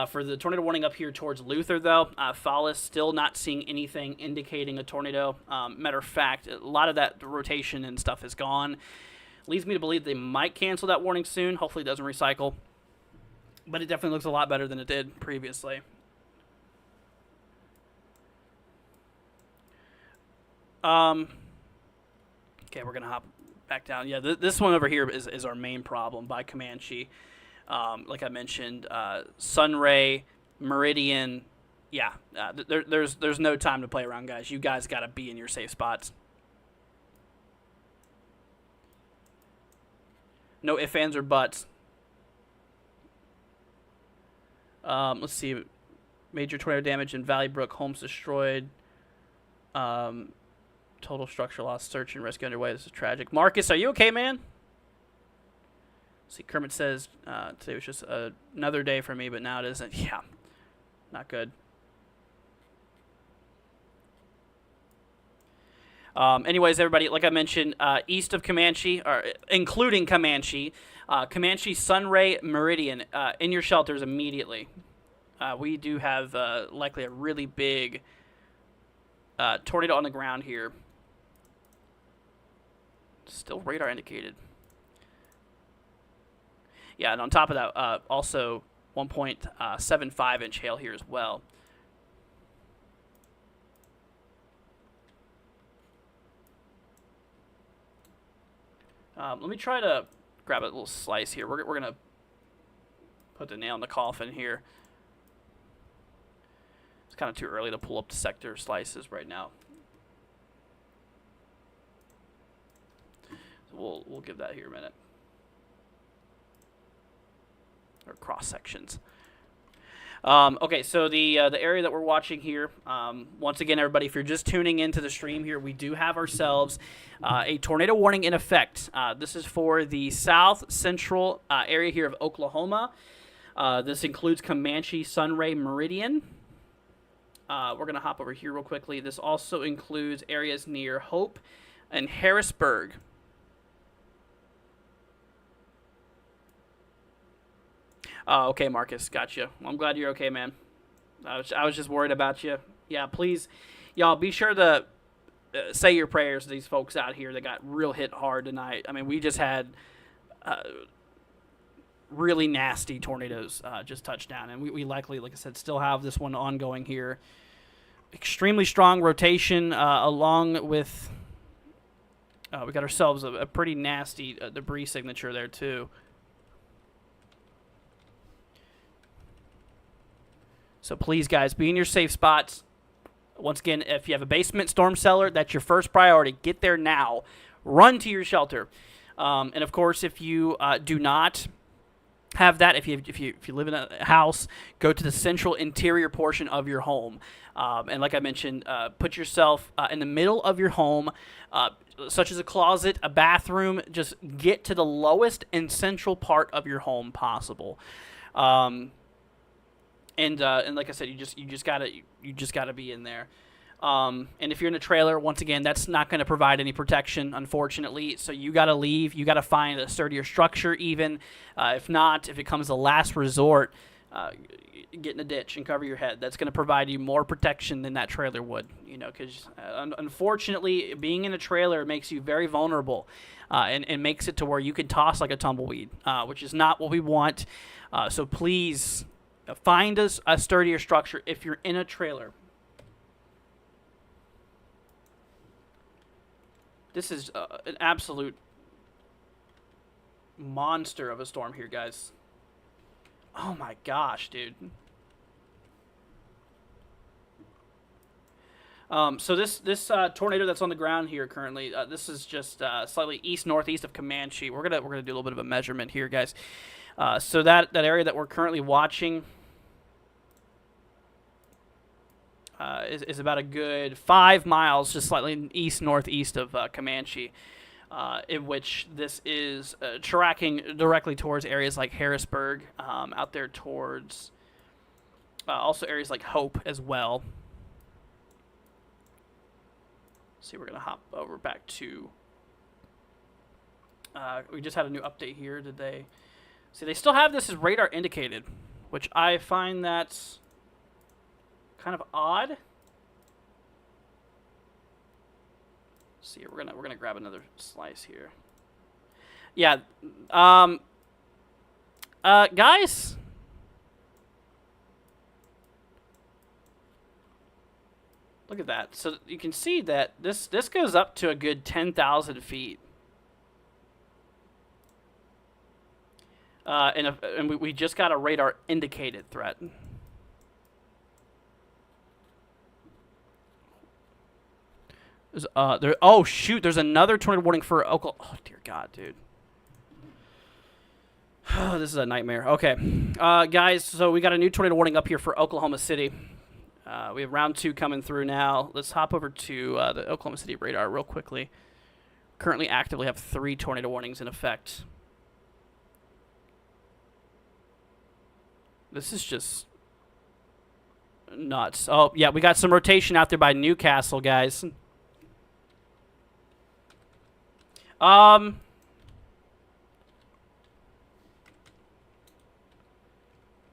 For the tornado warning up here towards Luther, though, Fallis still not seeing anything indicating a tornado. Matter of fact, a lot of that rotation and stuff is gone. Leads me to believe they might cancel that warning soon. Hopefully it doesn't recycle. But it definitely looks a lot better than it did previously. Okay, we're going to hop back down. Yeah, this one over here is our main problem by Comanche. Like I mentioned, Sunray, Meridian. Yeah, there's no time to play around, guys. You guys got to be in your safe spots. No ifs, ands, or buts. Let's see. Major tornado damage in Valley Brook. Homes destroyed. Total structure loss. Search and rescue underway. This is tragic. Marcus, are you okay, man? See, Kermit says today was just another day for me, but now it isn't. Yeah, not good. Anyways, everybody, like I mentioned, east of Comanche, or including Comanche, Comanche, Sunray, Meridian, in your shelters immediately. We do have likely a really big tornado on the ground here. Still radar indicated. Yeah, and on top of that, also 1.75 inch hail here as well. Let me try to grab a little slice here. We're going to put the nail in the coffin here. It's kind of too early to pull up the sector slices right now. So we'll give that here a minute. Or cross sections. Okay, so the area that we're watching here, once again, everybody, if you're just tuning into the stream here, we do have ourselves a tornado warning in effect. This is for the south central area here of Oklahoma. This includes Comanche, Sunray, Meridian. We're going to hop over here real quickly. This also includes areas near Hope and Harrisburg. Oh, okay, Marcus, gotcha. Well, I'm glad you're okay, man. I was just worried about you. Yeah, please, y'all, be sure to say your prayers to these folks out here that got real hit hard tonight. I mean, we just had really nasty tornadoes just touched down, and we likely, like I said, still have this one ongoing here. Extremely strong rotation along with, we got ourselves a pretty nasty debris signature there, too. So please, guys, be in your safe spots. Once again, if you have a basement storm cellar, that's your first priority. Get there now. Run to your shelter. And, of course, if you do not have that, if you live in a house, go to the central interior portion of your home. And like I mentioned, put yourself in the middle of your home, such as a closet, a bathroom. Just get to the lowest and central part of your home possible. And like I said, you just gotta be in there. And if you're in a trailer, once again, that's not going to provide any protection, unfortunately. So you gotta leave. You gotta find a sturdier structure. Even if not, if it comes to last resort, get in a ditch and cover your head. That's going to provide you more protection than that trailer would. You know, because unfortunately, being in a trailer makes you very vulnerable, and makes it to where you can toss like a tumbleweed, which is not what we want. So please. Find us a sturdier structure if you're in a trailer. This is an absolute monster of a storm here, guys. Oh my gosh, dude. So this tornado that's on the ground here currently, this is just slightly east-northeast of Comanche. We're gonna do a little bit of a measurement here, guys. So that area that we're currently watching is about a good 5 miles, just slightly east-northeast of Comanche, in which this is tracking directly towards areas like Harrisburg, out there towards also areas like Hope as well. See, we're going to hop over back to... we just had a new update here. Did they... See, they still have this as radar indicated, which I find that's kind of odd. See, we're gonna grab another slice here. Yeah, guys, look at that. So you can see that this goes up to a good 10,000 feet. And we just got a radar indicated threat. Oh shoot! There's another tornado warning for Oklahoma. Oh dear God, dude. This is a nightmare. Okay, guys. So we got a new tornado warning up here for Oklahoma City. We have round 2 coming through now. Let's hop over to the Oklahoma City radar real quickly. Currently actively have 3 tornado warnings in effect. This is just nuts. Oh, yeah, we got some rotation out there by Newcastle, guys.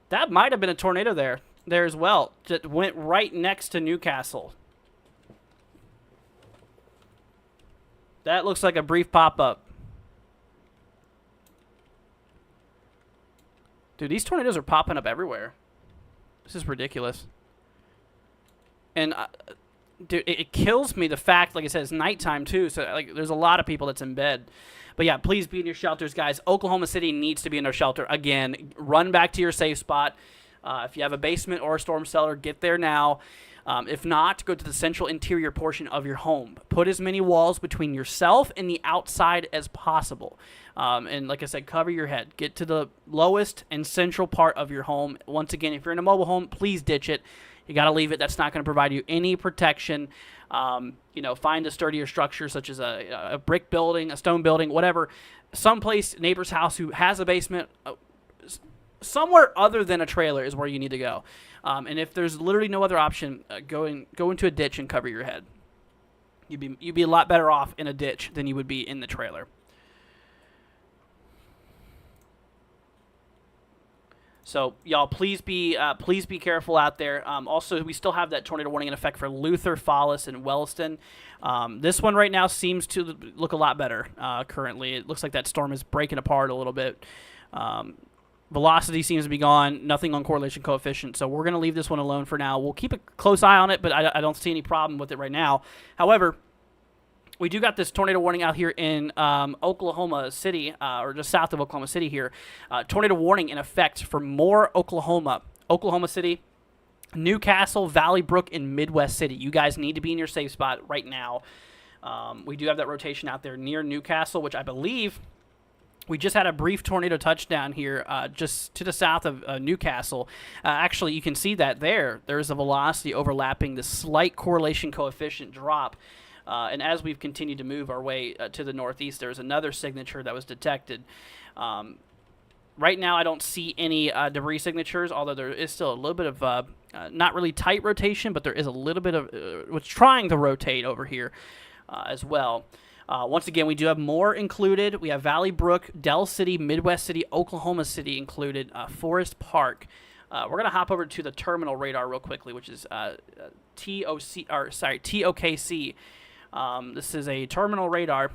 That might have been a tornado there. there as well. Just went right next to Newcastle. That looks like a brief pop-up. Dude, these tornadoes are popping up everywhere. This is ridiculous. And, dude, it kills me the fact, like I said, it's nighttime too, so like there's a lot of people that's in bed. But yeah, please be in your shelters, guys. Oklahoma City needs to be in their shelter. Again, run back to your safe spot. If you have a basement or a storm cellar, get there now. If not, go to the central interior portion of your home. Put as many walls between yourself and the outside as possible. And like I said, cover your head. Get to the lowest and central part of your home. Once again, if you're in a mobile home, please ditch it. You got to leave it. That's not going to provide you any protection. Find a sturdier structure such as a brick building, a stone building, whatever. Someplace, neighbor's house who has a basement, somewhere other than a trailer is where you need to go. And if there's literally no other option, go into a ditch and cover your head. You'd be a lot better off in a ditch than you would be in the trailer. So, y'all, please be careful out there. Also, we still have that tornado warning in effect for Luther, Fallis, and Wellston. This one right now seems to look a lot better currently. It looks like that storm is breaking apart a little bit. Velocity seems to be gone. Nothing on correlation coefficient. So we're going to leave this one alone for now. We'll keep a close eye on it, but I don't see any problem with it right now. However, we do got this tornado warning out here in Oklahoma City, or just south of Oklahoma City here. Tornado warning in effect for more Oklahoma City, Newcastle, Valley Brook, and Midwest City. You guys need to be in your safe spot right now. We do have that rotation out there near Newcastle, which I believe we just had a brief tornado touchdown here just to the south of Newcastle. Actually, you can see that there's a velocity overlapping the slight correlation coefficient drop. And as we've continued to move our way to the northeast, there's another signature that was detected. Right now, I don't see any debris signatures, although there is still a little bit of not really tight rotation, but there is a little bit of what's trying to rotate over here as well. Once again, we do have more included. We have Valley Brook, Del City, Midwest City, Oklahoma City included, Forest Park. We're going to hop over to the terminal radar real quickly, which is TOKC. This is a terminal radar.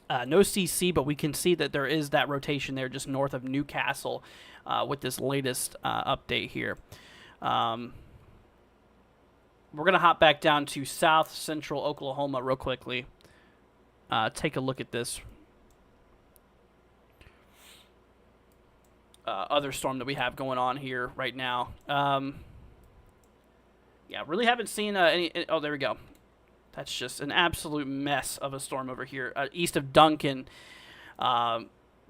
No CC, but we can see that there is that rotation there just north of Newcastle with this latest update here. We're going to hop back down to south central Oklahoma real quickly. Take a look at this other storm that we have going on here right now. Yeah, really haven't seen any... Oh, there we go. That's just an absolute mess of a storm over here. East of Duncan.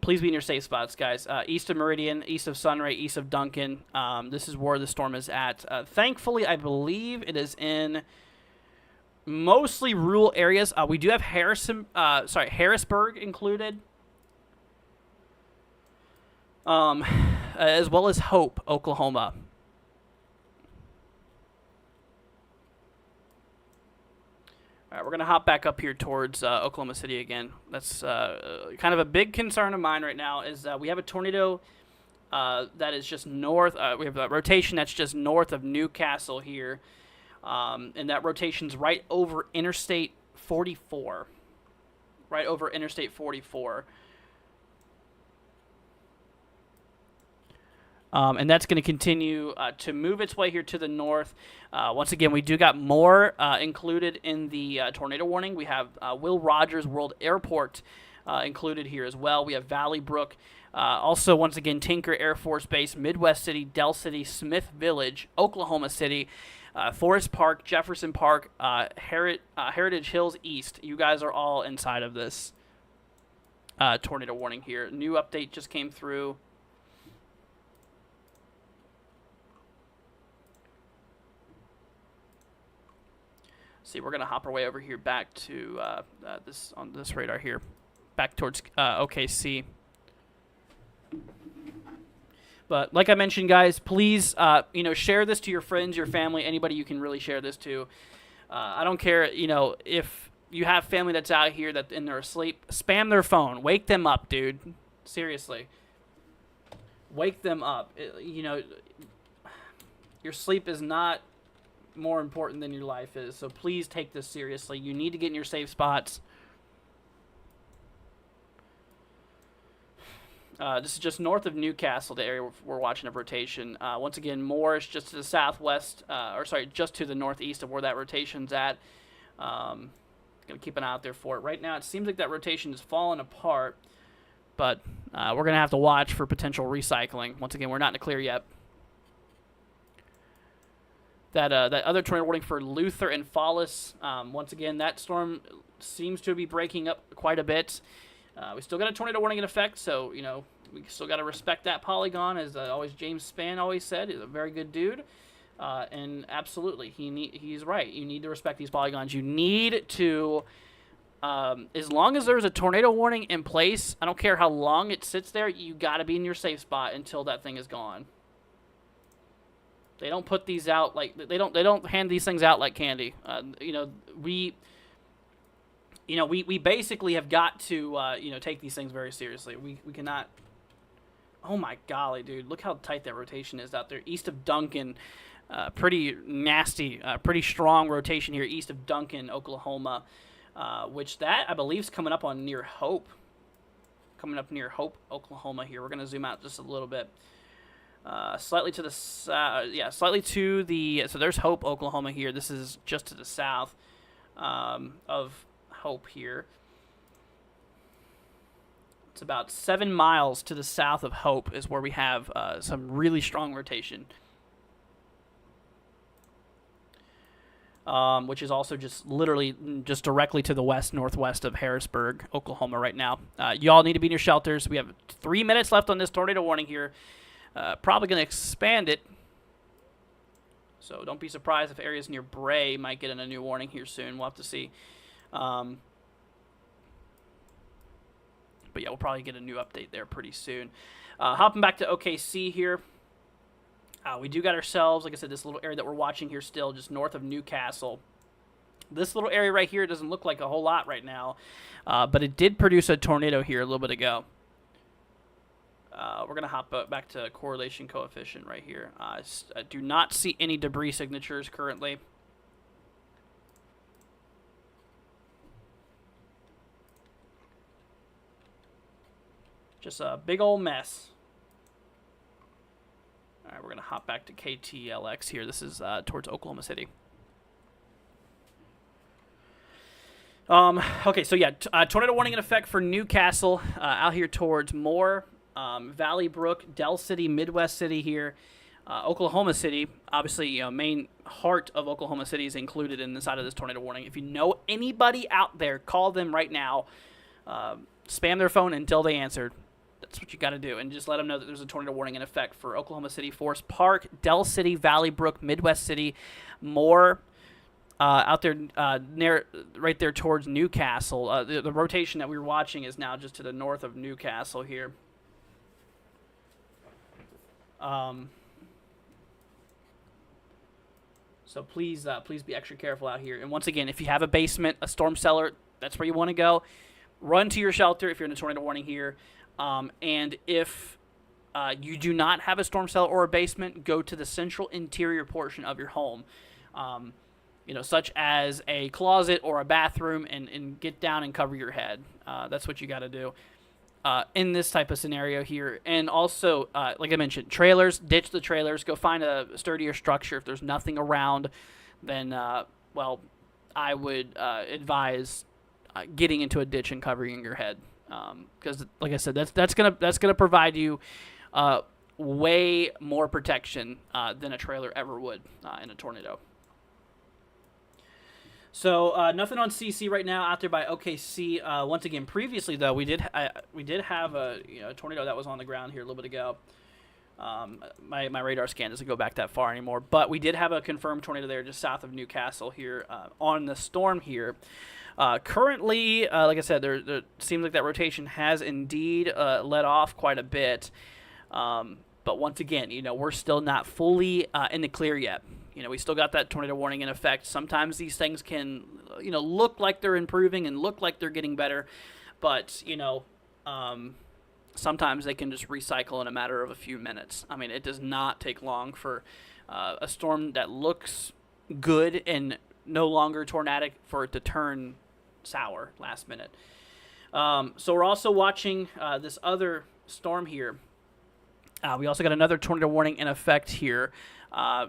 Please be in your safe spots, guys. East of Meridian, east of Sunray, east of Duncan. This is where the storm is at. Thankfully, I believe it is in mostly rural areas. We do have Harrisburg included. As well as Hope, Oklahoma. All right, we're going to hop back up here towards Oklahoma City again. That's kind of a big concern of mine right now is we have a tornado that is just north. We have a rotation that's just north of Newcastle here. And that rotation's right over Interstate 44. Right over Interstate 44. And that's going to continue to move its way here to the north. Once again, we do got more included in the tornado warning. We have Will Rogers World Airport included here as well. We have Valley Brook. Also, once again, Tinker Air Force Base, Midwest City, Del City, Smith Village, Oklahoma City, Forest Park, Jefferson Park, Heritage Hills East. You guys are all inside of this tornado warning here. New update just came through. See, we're gonna hop our way over here back to this on this radar here, back towards OKC. But like I mentioned, guys, please share this to your friends, your family, anybody you can really share this to. I don't care, if you have family that's out here and they're asleep, spam their phone, wake them up, dude. Seriously, wake them up. Your sleep is not more important than your life is. So please take this seriously. You need to get in your safe spots. This is just north of Newcastle, the area we're watching a rotation. Once again, Moorish just to the southwest, just to the northeast of where that rotation's at. Gonna keep an eye out there for it. Right now, it seems like that rotation is falling apart, but we're gonna have to watch for potential recycling. Once again, we're not in the clear yet. That other tornado warning for Luther and Fallis. Once again, that storm seems to be breaking up quite a bit. We still got a tornado warning in effect, so we still got to respect that polygon, as always James Spann always said. He's a very good dude, and absolutely he's right. You need to respect these polygons. You need to, as long as there's a tornado warning in place, I don't care how long it sits there. You got to be in your safe spot until that thing is gone. They don't put these out like they don't hand these things out like candy. We basically have got to take these things very seriously. We cannot. Oh my golly, dude! Look how tight that rotation is out there east of Duncan. Pretty nasty, pretty strong rotation here east of Duncan, Oklahoma. Which that I believe is coming up on near Hope. Coming up near Hope, Oklahoma. Here we're gonna zoom out just a little bit. Slightly to the slightly to the. So there's Hope, Oklahoma here. This is just to the south of Hope here. It's about 7 miles to the south of Hope is where we have some really strong rotation. Which is also just literally just directly to the northwest of Harrisburg, Oklahoma right now. Y'all need to be in your shelters. We have 3 minutes left on this tornado warning here. Probably going to expand it. So don't be surprised if areas near Bray might get in a new warning here soon. We'll have to see. But yeah, we'll probably get a new update there pretty soon. Hopping back to OKC here. We do got ourselves, like I said, this little area that we're watching here still, just north of Newcastle. This little area right here doesn't look like a whole lot right now, but it did produce a tornado here a little bit ago. We're going to hop back to correlation coefficient right here. I do not see any debris signatures currently. Just a big old mess. All right, we're going to hop back to KTLX here. This is towards Oklahoma City. Okay, so yeah, tornado warning in effect for Newcastle out here towards Moore, Valley Brook, Del City, Midwest City here. Oklahoma City, obviously, main heart of Oklahoma City is included in the side of this tornado warning. If you know anybody out there, call them right now. Spam their phone until they answer. That's what you got to do, and just let them know that there's a tornado warning in effect for Oklahoma City, Forest Park, Del City, Valley Brook, Midwest City, Moore, out there right there towards Newcastle. The rotation that we were watching is now just to the north of Newcastle here. So please be extra careful out here. And once again, if you have a basement, a storm cellar, that's where you want to go. Run to your shelter if you're in a tornado warning here. And if you do not have a storm cellar or a basement, go to the central interior portion of your home, such as a closet or a bathroom, and get down and cover your head. That's what you got to do in this type of scenario here. And also, like I mentioned, trailers, ditch the trailers. Go find a sturdier structure. If there's nothing around, then, I would advise getting into a ditch and covering your head. Because, like I said, that's gonna provide you way more protection than a trailer ever would in a tornado. So nothing on CC right now out there by OKC. Once again, previously though, we did have a tornado that was on the ground here a little bit ago. My radar scan doesn't go back that far anymore, but we did have a confirmed tornado there just south of Newcastle here on the storm here. Currently, like I said, there seems like that rotation has indeed let off quite a bit. But once again, we're still not fully in the clear yet. We still got that tornado warning in effect. Sometimes these things can, look like they're improving and look like they're getting better. But, sometimes they can just recycle in a matter of a few minutes. I mean, it does not take long for a storm that looks good and no longer tornadic for it to turn sour last minute. So we're also watching this other storm here. We also got another tornado warning in effect here.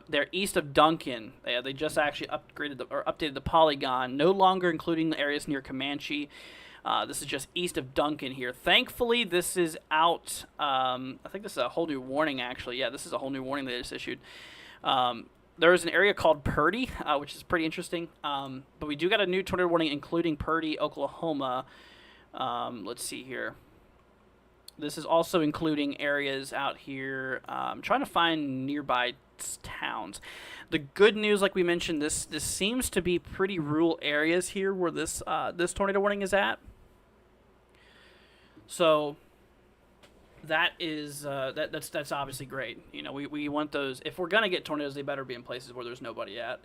They're east of Duncan. They just actually updated the polygon, no longer including the areas near Comanche. This is just east of Duncan here. Thankfully, this is out. I think this is a whole new warning, actually. Yeah, this is a whole new warning they just issued. There is an area called Purdy, which is pretty interesting. But we do got a new tornado warning, including Purdy, Oklahoma. Let's see here. This is also including areas out here. I'm trying to find nearby towns. The good news, like we mentioned, this seems to be pretty rural areas here where this tornado warning is at. So that is that's obviously great. You know, we want those. If we're gonna get tornadoes, they better be in places where there's nobody at.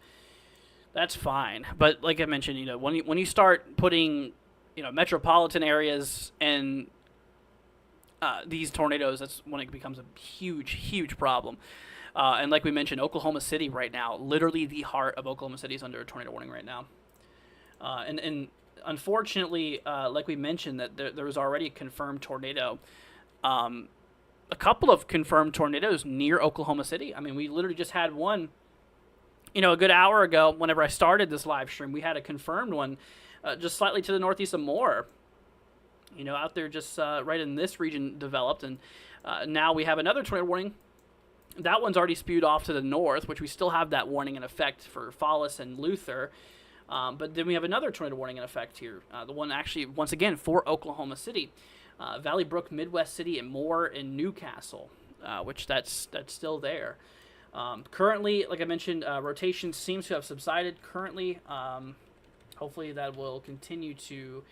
That's fine. But like I mentioned, you know, when you start putting, you know, metropolitan areas and these tornadoes, that's when it becomes a huge problem. And like we mentioned, Oklahoma City right now, literally the heart of Oklahoma City is under a tornado warning right now. And unfortunately, like we mentioned, that there was already a confirmed tornado. A couple of confirmed tornadoes near Oklahoma City. I mean, we literally just had one, you know, a good hour ago whenever I started this live stream. We had a confirmed one just slightly to the northeast of Moore. You know, out there just right in this region developed. And now we have another tornado warning. That one's already spewed off to the north, which we still have that warning in effect for Fallis and Luther. But then we have another tornado warning in effect here. The one actually, once again, for Oklahoma City. Valley Brook, Midwest City, and Moore and Newcastle, which that's still there. Currently, like I mentioned, rotation seems to have subsided currently. Hopefully that will continue to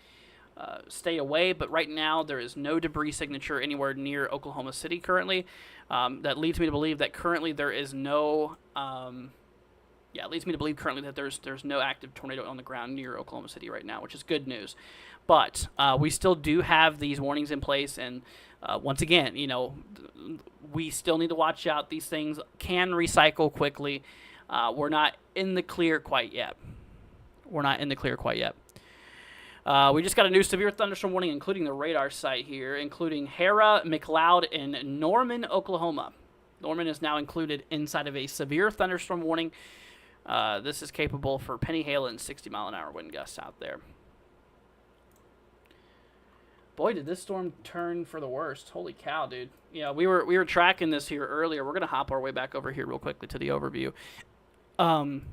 stay away, but right now there is no debris signature anywhere near Oklahoma City currently. That leads me to believe that currently there is no it leads me to believe currently that there's no active tornado on the ground near Oklahoma City right now, which is good news. But we still do have these warnings in place, and once again, you know, we still need to watch out. These things can recycle quickly. We're not in the clear quite yet. We just got a new severe thunderstorm warning, including the radar site here, including Hera, McLeod, and Norman, Oklahoma. Norman is now included inside of a severe thunderstorm warning. This is capable for penny hail and 60-mile-an-hour wind gusts out there. Boy, did this storm turn for the worst. Holy cow, dude. Yeah, we were tracking this here earlier. We're going to hop our way back over here real quickly to the overview. And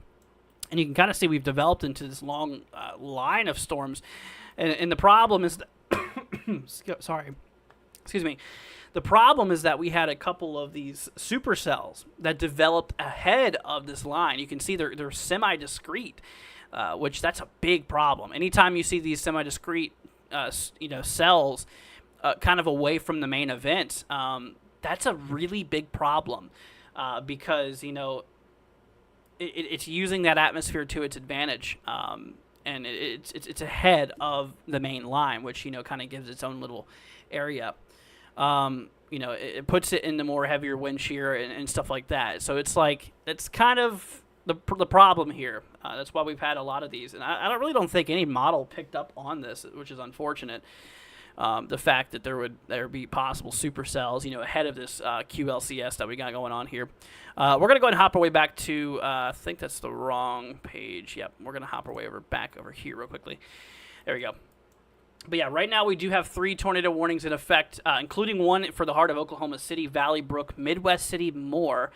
you can kind of see we've developed into this long line of storms. And the problem is that sorry. Excuse me. The problem is that we had a couple of these supercells that developed ahead of this line. You can see they're semi-discrete, which that's a big problem. Anytime you see these semi-discrete cells kind of away from the main event, that's a really big problem because, you know, it's using that atmosphere to its advantage, and it's ahead of the main line, which, you know, kind of gives its own little area. You know, it puts it in the more heavier wind shear and stuff like that. So it's like, it's kind of the problem here. That's why we've had a lot of these, and I really don't think any model picked up on this, which is unfortunate. The fact that there would be possible supercells, you know, ahead of this QLCS that we got going on here. We're going to go ahead and hop our way back to, I think that's the wrong page. Yep, we're going to hop our way back over here real quickly. There we go. But yeah, right now we do have 3 tornado warnings in effect, including one for the heart of Oklahoma City, Valley Brook, Midwest City, Moore,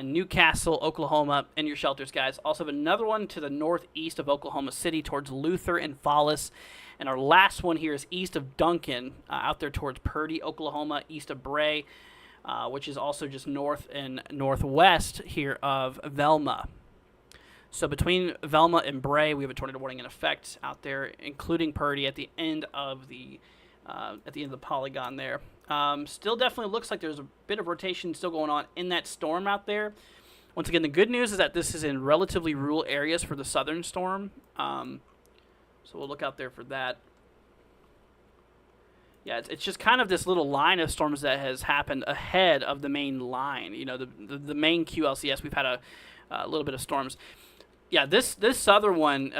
Newcastle, Oklahoma, and your shelters, guys. Also have another one to the northeast of Oklahoma City towards Luther and Fallis. And our last one here is east of Duncan, out there towards Purdy, Oklahoma, east of Bray, which is also just north and northwest here of Velma. So between Velma and Bray, we have a tornado warning in effect out there, including Purdy at the end of the polygon there. Still definitely looks like there's a bit of rotation still going on in that storm out there. Once again, the good news is that this is in relatively rural areas for the southern storm. So we'll look out there for that. Yeah, it's just kind of this little line of storms that has happened ahead of the main line. You know, the main QLCS, we've had a little bit of storms. Yeah, this southern one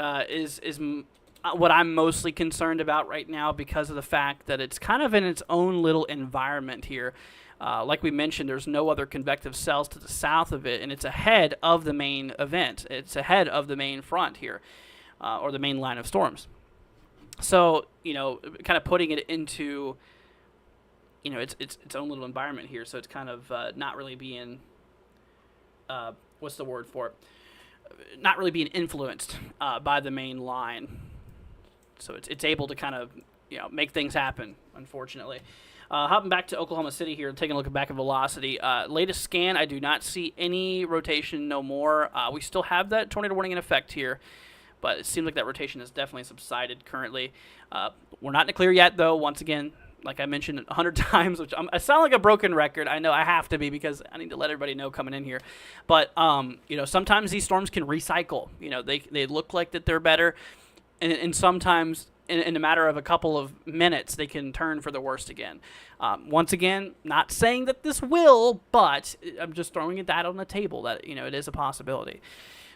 what I'm mostly concerned about right now because of the fact that it's kind of in its own little environment here. Like we mentioned, there's no other convective cells to the south of it, and it's ahead of the main event. It's ahead of the main front here, or the main line of storms. So, kind of putting it into, its own little environment here. So it's kind of not really being, what's the word for it? Not really being influenced by the main line. So it's able to kind of, make things happen, unfortunately. Hopping back to Oklahoma City here, taking a look back at velocity. Latest scan, I do not see any rotation no more. We still have that tornado warning in effect here, but it seems like that rotation has definitely subsided currently. We're not in the clear yet, though. Once again, like I mentioned 100 times, which I sound like a broken record. I know I have to be because I need to let everybody know coming in here. But, sometimes these storms can recycle. They look like that they're better, and sometimes in a matter of a couple of minutes, they can turn for the worst again. Once again, not saying that this will, but I'm just throwing that on the table that, it is a possibility.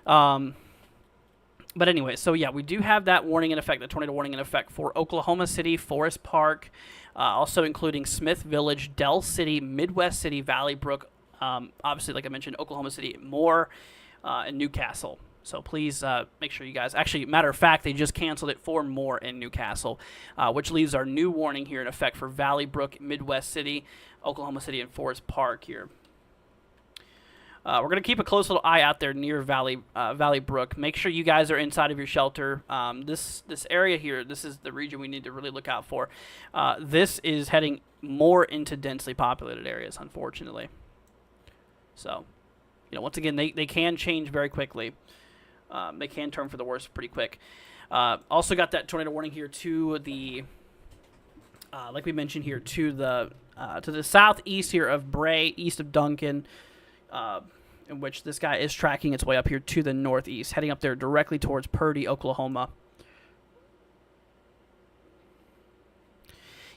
But anyway, so yeah, we do have that warning in effect, the tornado warning in effect for Oklahoma City, Forest Park, also including Smith Village, Dell City, Midwest City, Valley Brook, obviously, like I mentioned, Oklahoma City, Moore, and Newcastle. So please make sure you guys, actually, matter of fact, they just canceled it for Moore in Newcastle, which leaves our new warning here in effect for Valley Brook, Midwest City, Oklahoma City, and Forest Park here. We're going to keep a close little eye out there near Valley Brook. Make sure you guys are inside of your shelter. This area here, this is the region we need to really look out for. This is heading more into densely populated areas, unfortunately. So, once again, they can change very quickly. They can turn for the worst pretty quick. Also got that tornado warning here to the, like we mentioned here, to the southeast here of Bray, east of Duncan, in which this guy is tracking its way up here to the northeast, heading up there directly towards Purdy, Oklahoma.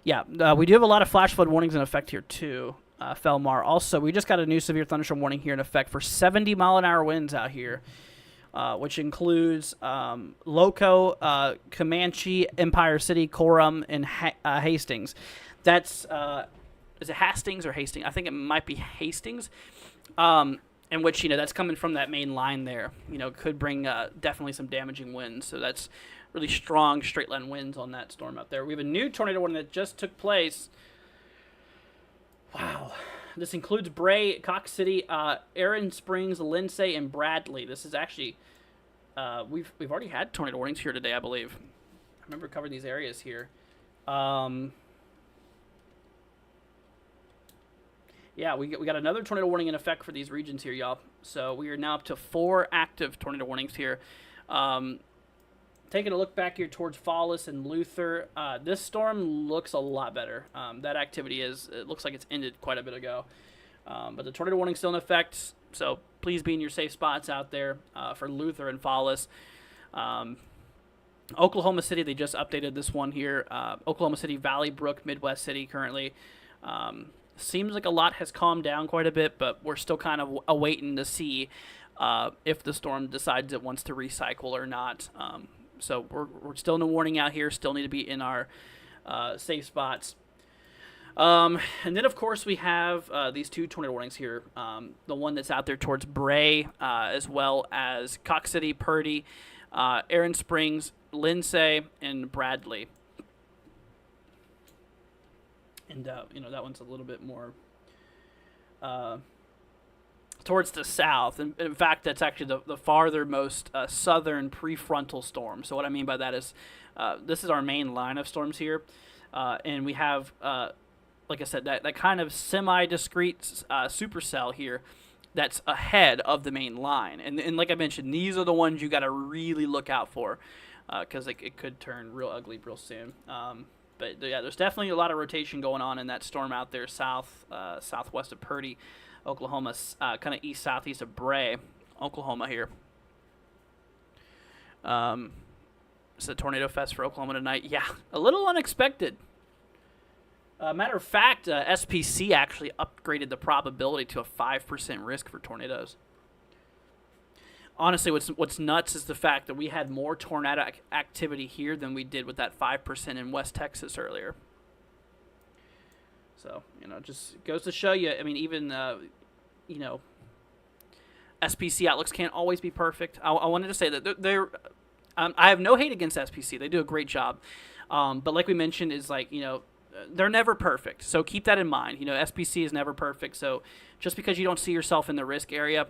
Yeah, we do have a lot of flash flood warnings in effect here too, Felmar. Also, we just got a new severe thunderstorm warning here in effect for 70-mile-an-hour winds out here, which includes Loco, Comanche, Empire City, Coram, and Hastings. That's, is it Hastings or Hastings? I think it might be Hastings. In which, that's coming from that main line there, could bring definitely some damaging winds. So that's really strong straight line winds on that storm out there. We have a new tornado warning that just took place. Wow. This includes Bray, Cox City, Aaron Springs, Lindsay, and Bradley. This is actually, we've already had tornado warnings here today, I believe. I remember covering these areas here. Yeah, we got another tornado warning in effect for these regions here, y'all. So we are now up to 4 active tornado warnings here. Taking a look back here towards Fallis and Luther, this storm looks a lot better. That activity it looks like it's ended quite a bit ago. But the tornado warning's still in effect, so please be in your safe spots out there for Luther and Fallis. Oklahoma City, they just updated this one here. Oklahoma City, Valley Brook, Midwest City currently. Seems like a lot has calmed down quite a bit, but we're still kind of awaiting to see if the storm decides it wants to recycle or not. So we're still in a warning out here, still need to be in our safe spots. And then, of course, we have these 2 tornado warnings here. The one that's out there towards Bray, as well as Cox City, Purdy, Aaron Springs, Lindsay, and Bradley. And, that one's a little bit more towards the south. And in fact, that's actually the farthermost southern prefrontal storm. So what I mean by that is this is our main line of storms here. And we have, like I said, that kind of semi-discrete supercell here that's ahead of the main line. And like I mentioned, these are the ones you got to really look out for because it could turn real ugly real soon. But yeah, there's definitely a lot of rotation going on in that storm out there southwest of Purdy, Oklahoma, kind of southeast of Bray, Oklahoma here. It's a tornado fest for Oklahoma tonight. Yeah, a little unexpected. Matter of fact, SPC actually upgraded the probability to a 5% risk for tornadoes. Honestly, what's nuts is the fact that we had more tornado activity here than we did with that 5% in West Texas earlier. So, just goes to show you, I mean, even, SPC outlooks can't always be perfect. I wanted to say that they're I have no hate against SPC. They do a great job. But like we mentioned, is like, they're never perfect. So keep that in mind. SPC is never perfect. So just because you don't see yourself in the risk area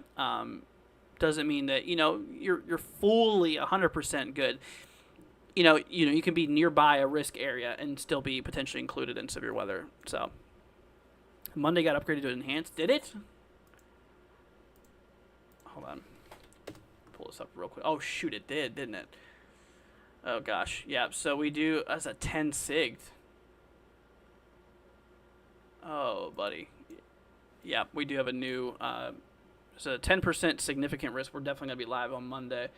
doesn't mean that, you're fully 100% good. You can be nearby a risk area and still be potentially included in severe weather. So Monday got upgraded to enhanced. Did it? Hold on. Pull this up real quick. Oh, shoot, it did, didn't it? Oh, gosh. Yeah, so we do, that's a 10 sigged. Oh, buddy. Yeah, we do have a new, so 10% significant risk. We're definitely going to be live on Monday.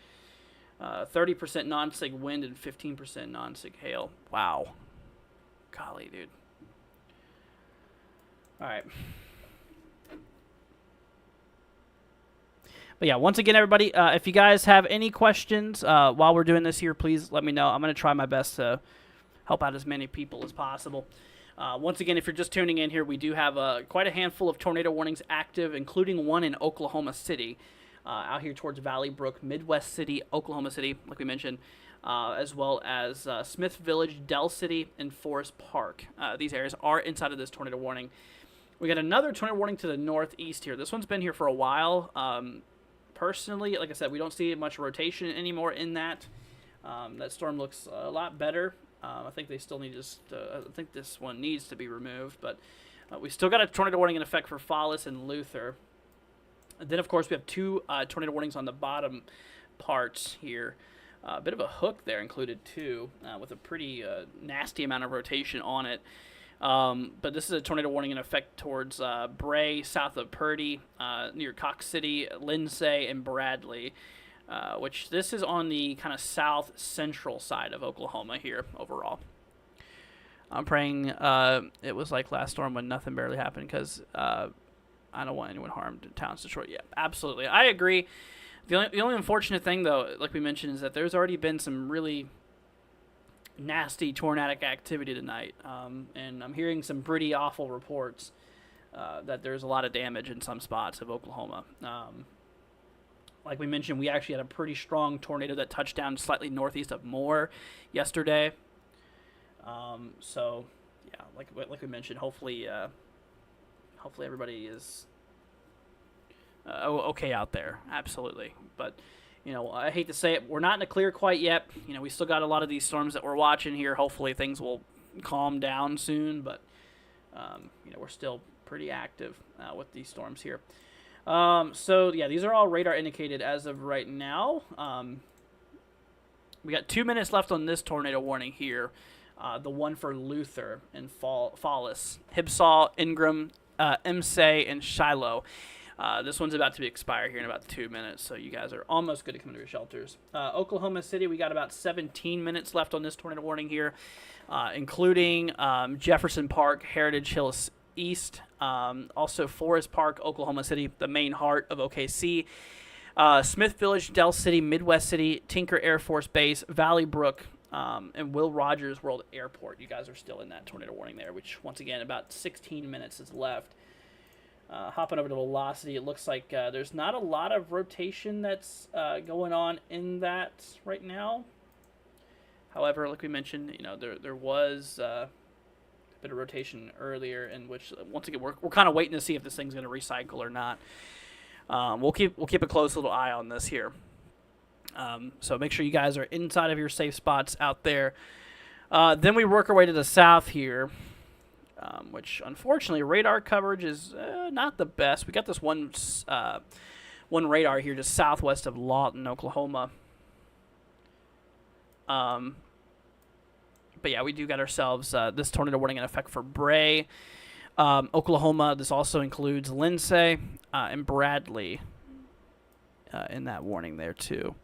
30% non-sig wind and 15% non-sig hail. Wow. Golly, dude. All right. But yeah, once again, everybody, if you guys have any questions while we're doing this here, please let me know. I'm going to try my best to help out as many people as possible. Once again, if you're just tuning in here, we do have quite a handful of tornado warnings active, including one in Oklahoma City, out here towards Valley Brook, Midwest City, Oklahoma City, like we mentioned, as well as Smith Village, Dell City, and Forest Park. These areas are inside of this tornado warning. We got another tornado warning to the northeast here. This one's been here for a while. Personally, like I said, we don't see much rotation anymore in that. That storm looks a lot better. I think they still need I think this one needs to be removed, but we still got a tornado warning in effect for Fallis and Luther. And then, of course, we have two tornado warnings on the bottom parts here. A bit of a hook there included, too, with a pretty nasty amount of rotation on it. But this is a tornado warning in effect towards Bray, south of Purdy, near Cox City, Lindsay, and Bradley, which this is on the kind of south-central side of Oklahoma here overall. I'm praying it was like last storm when nothing barely happened because I don't want anyone harmed in towns destroyed. Yeah, absolutely. I agree. The only unfortunate thing, though, like we mentioned, is that there's already been some really nasty tornadic activity tonight, and I'm hearing some pretty awful reports that there's a lot of damage in some spots of Oklahoma. Like we mentioned, we actually had a pretty strong tornado that touched down slightly northeast of Moore yesterday. So yeah, like we mentioned, hopefully everybody is okay out there. Absolutely, but. I hate to say it, we're not in the clear quite yet. We still got a lot of these storms that we're watching here. Hopefully things will calm down soon, but, we're still pretty active with these storms here. So, yeah, these are all radar indicated as of right now. We got 2 minutes left on this tornado warning here. The one for Luther and Fallis, Hibsaw, Ingram, Imsay, and Shiloh. This one's about to be expired here in about 2 minutes, so you guys are almost good to come into your shelters. Oklahoma City, we got about 17 minutes left on this tornado warning here, including Jefferson Park, Heritage Hills East, also Forest Park, Oklahoma City, the main heart of OKC, Smith Village, Dell City, Midwest City, Tinker Air Force Base, Valley Brook, and Will Rogers World Airport. You guys are still in that tornado warning there, which, once again, about 16 minutes is left. Hopping over to Velocity, it looks like there's not a lot of rotation that's going on in that right now. However, like we mentioned, there was a bit of rotation earlier, in which once again we're kind of waiting to see if this thing's going to recycle or not. We'll keep a close little eye on this here. So make sure you guys are inside of your safe spots out there. Then we work our way to the south here. Which, unfortunately, radar coverage is not the best. We got this one radar here just southwest of Lawton, Oklahoma. But, yeah, we do got ourselves this tornado warning in effect for Bray, Oklahoma. This also includes Lindsay and Bradley in that warning there, too.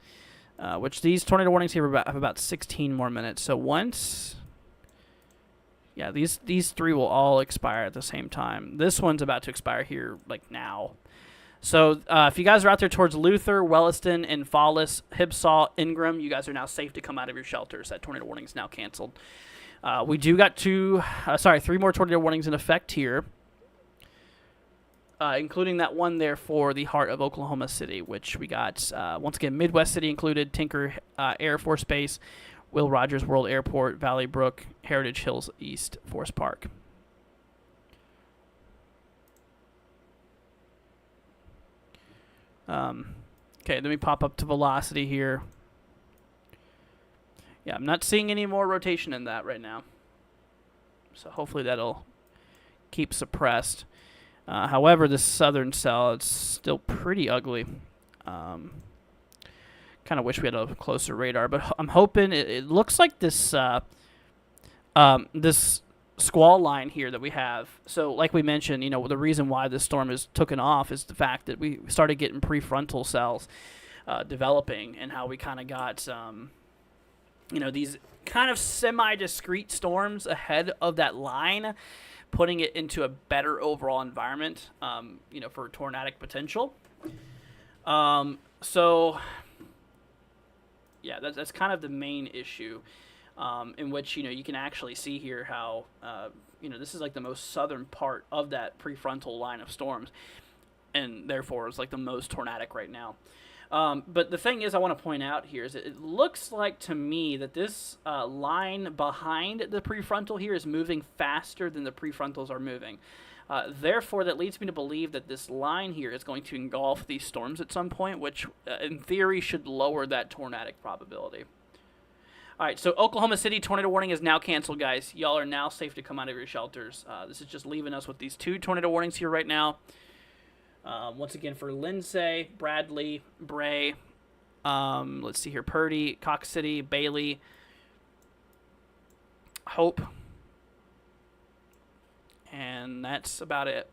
Which these tornado warnings here have about 16 more minutes. So once... Yeah, these three will all expire at the same time. This one's about to expire here, like now. So if you guys are out there towards Luther, Welliston, and Fallis, Hibsaw, Ingram, you guys are now safe to come out of your shelters. That tornado warning is now canceled. We do got three more tornado warnings in effect here, including that one there for the heart of Oklahoma City, which we got, once again, Midwest City included, Tinker Air Force Base, Will Rogers World Airport, Valley Brook, Heritage Hills East, Forest Park. Okay, let me pop up to velocity here. Yeah, I'm not seeing any more rotation in that right now. So hopefully that'll keep suppressed. However, this southern cell, it's still pretty ugly. Kind of wish we had a closer radar, but I'm hoping it looks like this this squall line here that we have. So like we mentioned, the reason why this storm is taken off is the fact that we started getting prefrontal cells developing, and how we kind of got these kind of semi-discrete storms ahead of that line, putting it into a better overall environment for tornadic potential. So yeah, that's kind of the main issue, in which you can actually see here how this is like the most southern part of that prefrontal line of storms, and therefore it's like the most tornadic right now. But the thing is, I want to point out here is it looks like to me that this line behind the prefrontal here is moving faster than the prefrontals are moving. Therefore, that leads me to believe that this line here is going to engulf these storms at some point, which in theory should lower that tornadic probability. All right, so Oklahoma City tornado warning is now canceled, guys. Y'all are now safe to come out of your shelters. This is just leaving us with these 2 tornado warnings here right now. Once again, for Lindsay, Bradley, Bray, let's see here, Purdy, Cox City, Bailey, Hope, and that's about it.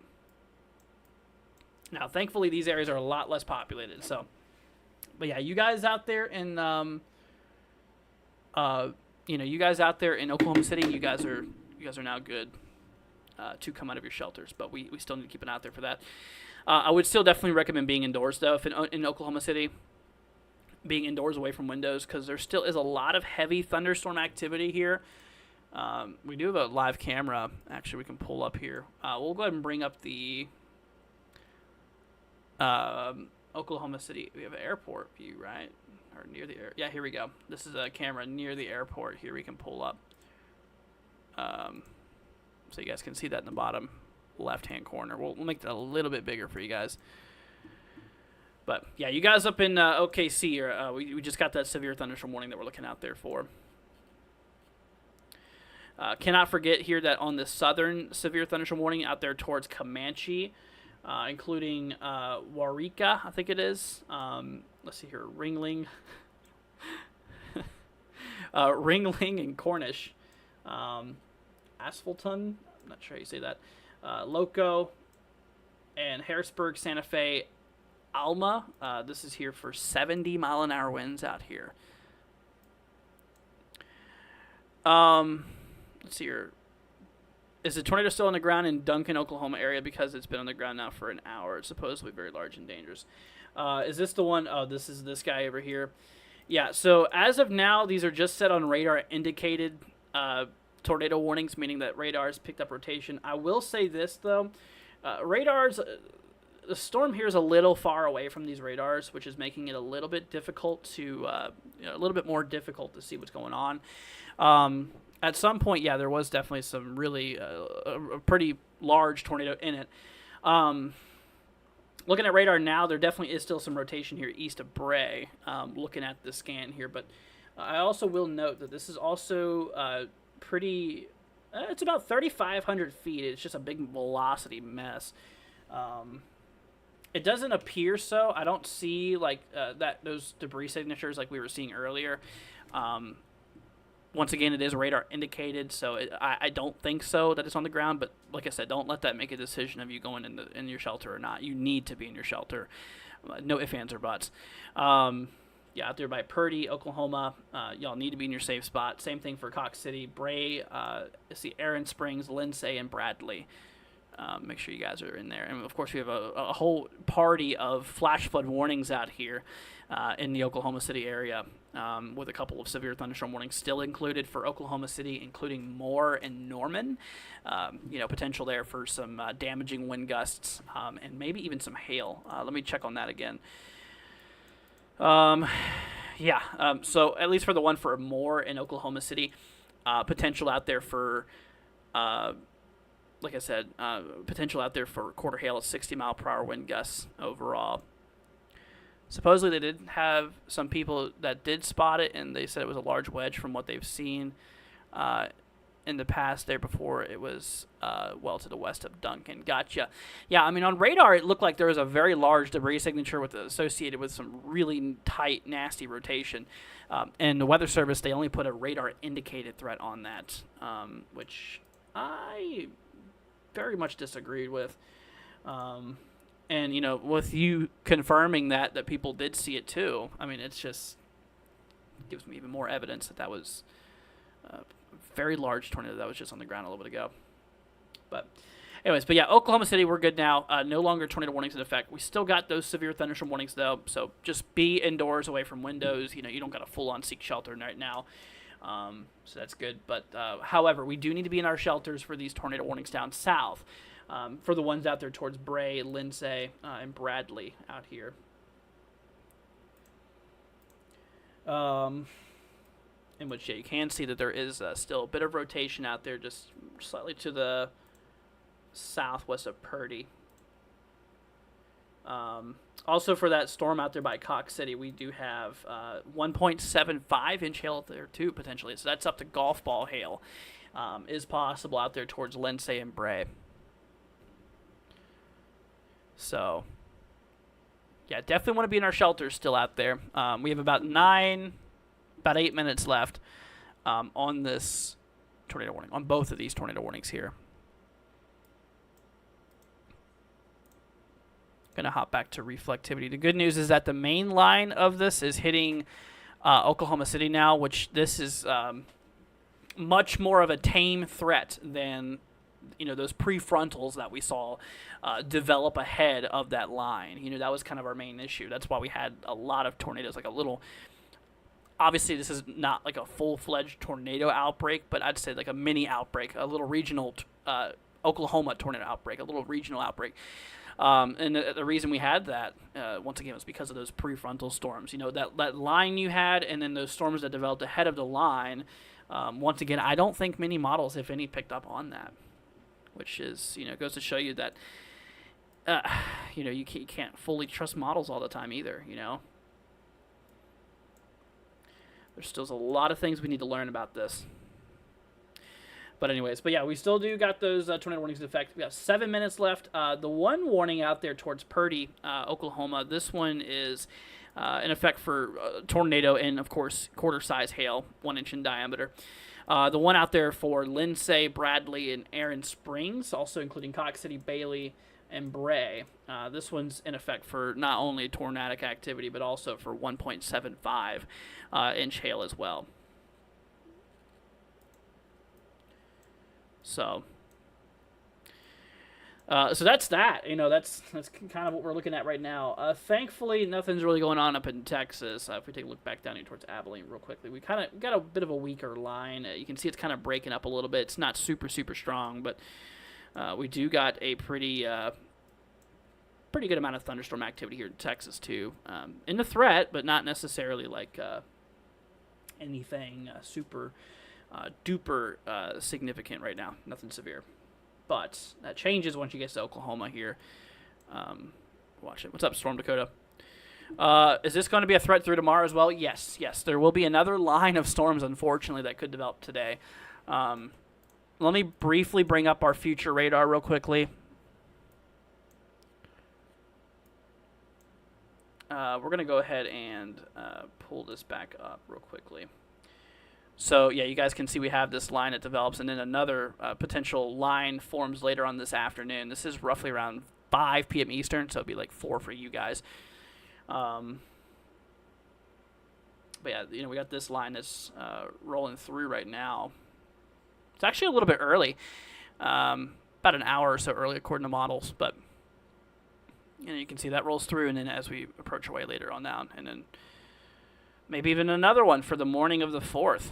Now, thankfully, these areas are a lot less populated. So, but yeah, you guys out there in, you guys out there in Oklahoma City, you guys are now good to come out of your shelters. But we still need to keep an eye out there for that. I would still definitely recommend being indoors, though, if in Oklahoma City, being indoors away from windows, because there still is a lot of heavy thunderstorm activity here. We do have a live camera. Actually, we can pull up here. We'll go ahead and bring up the Oklahoma City. We have an airport view, right? Or near the air. Yeah, here we go. This is a camera near the airport. Here we can pull up. So you guys can see that in the bottom left-hand corner. We'll make that a little bit bigger for you guys. But, yeah, you guys up in OKC, we just got that severe thunderstorm warning that we're looking out there for. Cannot forget here that on the southern severe thunderstorm warning out there towards Comanche, including Waurika, I think it is. Let's see here, Ringling. Ringling and Cornish. Asphalton, I'm not sure how you say that. Loco and Harrisburg, Santa Fe, Alma. This is here for 70-mile-an-hour winds out here. Let's see here. Is the tornado still on the ground in Duncan, Oklahoma area? Because it's been on the ground now for an hour. It's supposedly very large and dangerous. Is this the one? Oh, this is this guy over here. Yeah, so as of now, these are just set on radar indicated tornado warnings, meaning that radars picked up rotation. I will say this, though. Radars, the storm here is a little far away from these radars, which is making it a little bit difficult to, a little bit more difficult to see what's going on. At some point, yeah, there was definitely some really, a pretty large tornado in it. Looking at radar now, there definitely is still some rotation here east of Bray, looking at the scan here. But I also will note that this is also pretty, it's about 3,500 feet. It's just a big velocity mess. It doesn't appear so. I don't see like those debris signatures like we were seeing earlier. Once again, it is radar indicated, so I don't think so that it's on the ground. But like I said, don't let that make a decision of you going in your shelter or not. You need to be in your shelter. No ifs, ands, or buts. yeah, out there by Purdy, Oklahoma. Y'all need to be in your safe spot. Same thing for Cox City, Bray, see Aaron Springs, Lindsay, and Bradley. Make sure you guys are in there. And, of course, we have a whole party of flash flood warnings out here in the Oklahoma City area, with a couple of severe thunderstorm warnings still included for Oklahoma City, including Moore and Norman. Potential there for some damaging wind gusts and maybe even some hail. Let me check on that again. So at least for the one for Moore in Oklahoma City, potential out there for... like I said, potential out there for quarter hail at 60-mile-per-hour wind gusts overall. Supposedly they did have some people that did spot it, and they said it was a large wedge from what they've seen in the past there before it was well to the west of Duncan. Gotcha. Yeah, I mean, on radar it looked like there was a very large debris signature associated with some really tight, nasty rotation. And the Weather Service, they only put a radar-indicated threat on that, which I... very much disagreed with, and with you confirming that people did see it too. I mean, it's just gives me even more evidence that was a very large tornado that was just on the ground a little bit ago. But yeah, Oklahoma City, we're good now. No longer tornado warnings in effect. We still got those severe thunderstorm warnings though, so just be indoors, away from windows. You don't got a full-on seek shelter right now. So that's good. But, however, we do need to be in our shelters for these tornado warnings down south, for the ones out there towards Bray, Lindsay, and Bradley out here. In which, yeah, you can see that there is still a bit of rotation out there, just slightly to the southwest of Purdy. Also, for that storm out there by Cox City, we do have 1.75 inch hail there too, potentially. So that's up to golf ball hail is possible out there towards Lindsay and Bray. So, yeah, definitely want to be in our shelters still out there. We have about 8 minutes left on this tornado warning, on both of these tornado warnings here. Going to hop back to reflectivity. The good news is that the main line of this is hitting Oklahoma City now, which this is much more of a tame threat than those prefrontals that we saw develop ahead of that line. That was kind of our main issue. That's why we had a lot of tornadoes, like a little. Obviously, this is not like a full-fledged tornado outbreak, but I'd say like a mini outbreak, a little regional Oklahoma tornado outbreak, a little regional outbreak. And the reason we had that, once again, was because of those prefrontal storms. That line you had, and then those storms that developed ahead of the line. Once again, I don't think many models, if any, picked up on that, which is, goes to show you that, you can't fully trust models all the time either, There's still a lot of things we need to learn about this. But anyways, yeah, we still do got those tornado warnings in effect. We have 7 minutes left. The one warning out there towards Purdy, Oklahoma, this one is in effect for tornado and, of course, quarter-size hail, 1 inch in diameter. The one out there for Lindsay, Bradley, and Aaron Springs, also including Cox City, Bailey, and Bray. This one's in effect for not only tornadic activity, but also for 1.75 inch hail as well. So that's that. That's kind of what we're looking at right now. Thankfully, nothing's really going on up in Texas. If we take a look back down here towards Abilene real quickly, we kind of got a bit of a weaker line. You can see it's kind of breaking up a little bit. It's not super strong, but we do got a pretty good amount of thunderstorm activity here in Texas too. In the threat, but not necessarily like anything super duper significant right now. Nothing severe. But that changes once you get to Oklahoma here. Watch it. What's up, Storm Dakota? Is this going to be a threat through tomorrow as well? Yes. There will be another line of storms, unfortunately, that could develop today. Let me briefly bring up our future radar real quickly. We're going to go ahead and pull this back up real quickly. So, yeah, you guys can see we have this line that develops, and then another potential line forms later on this afternoon. This is roughly around 5 p.m. Eastern, so it'll be like 4 for you guys. But yeah, we got this line that's rolling through right now. It's actually a little bit early, about an hour or so early according to models. But you can see that rolls through, and then as we approach our way later on down, and then maybe even another one for the morning of the 4th.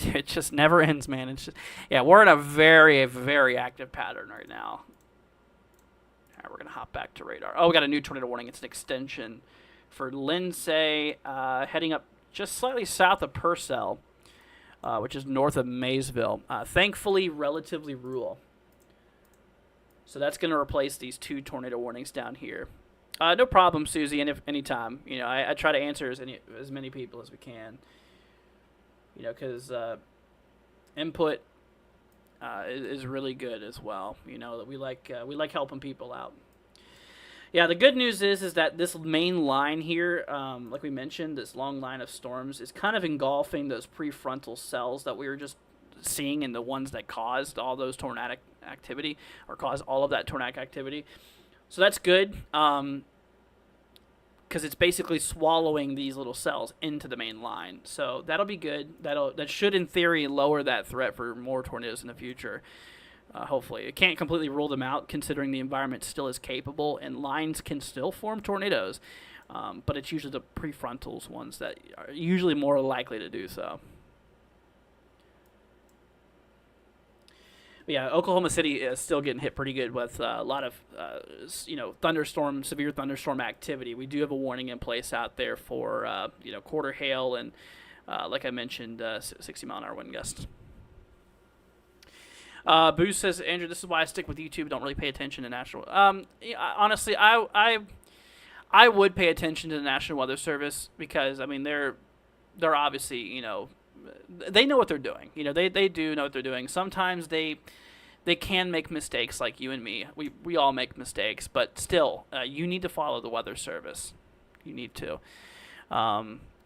It just never ends, man. It's just, yeah, we're in a very, very active pattern right now. All right, we're going to hop back to radar. Oh, we got a new tornado warning. It's an extension for Lindsay, heading up just slightly south of Purcell, which is north of Maysville. Thankfully, relatively rural. So that's going to replace these 2 tornado warnings down here. No problem, Susie, anytime. I try to answer as many people as we can. Because input is really good as well. That we like helping people out. Yeah, the good news is that this main line here, like we mentioned, this long line of storms is kind of engulfing those prefrontal cells that we were just seeing, and the ones that caused all those tornadic activity, or caused all of that tornadic activity. So that's good. Because it's basically swallowing these little cells into the main line. So that'll be good. That should, in theory, lower that threat for more tornadoes in the future. Hopefully. It can't completely rule them out, considering the environment still is capable, and lines can still form tornadoes. But it's usually the prefrontals ones that are usually more likely to do so. But yeah, Oklahoma City is still getting hit pretty good with a lot of, severe thunderstorm activity. We do have a warning in place out there for, quarter hail and, like I mentioned, 60-mile-an-hour wind gusts. Booze says, Andrew, this is why I stick with YouTube. Don't really pay attention to national. Honestly, I would pay attention to the National Weather Service because they're obviously they know what they're doing. They do know what they're doing. Sometimes they can make mistakes, like you and me. We all make mistakes, but still, you need to follow the Weather Service. You need to.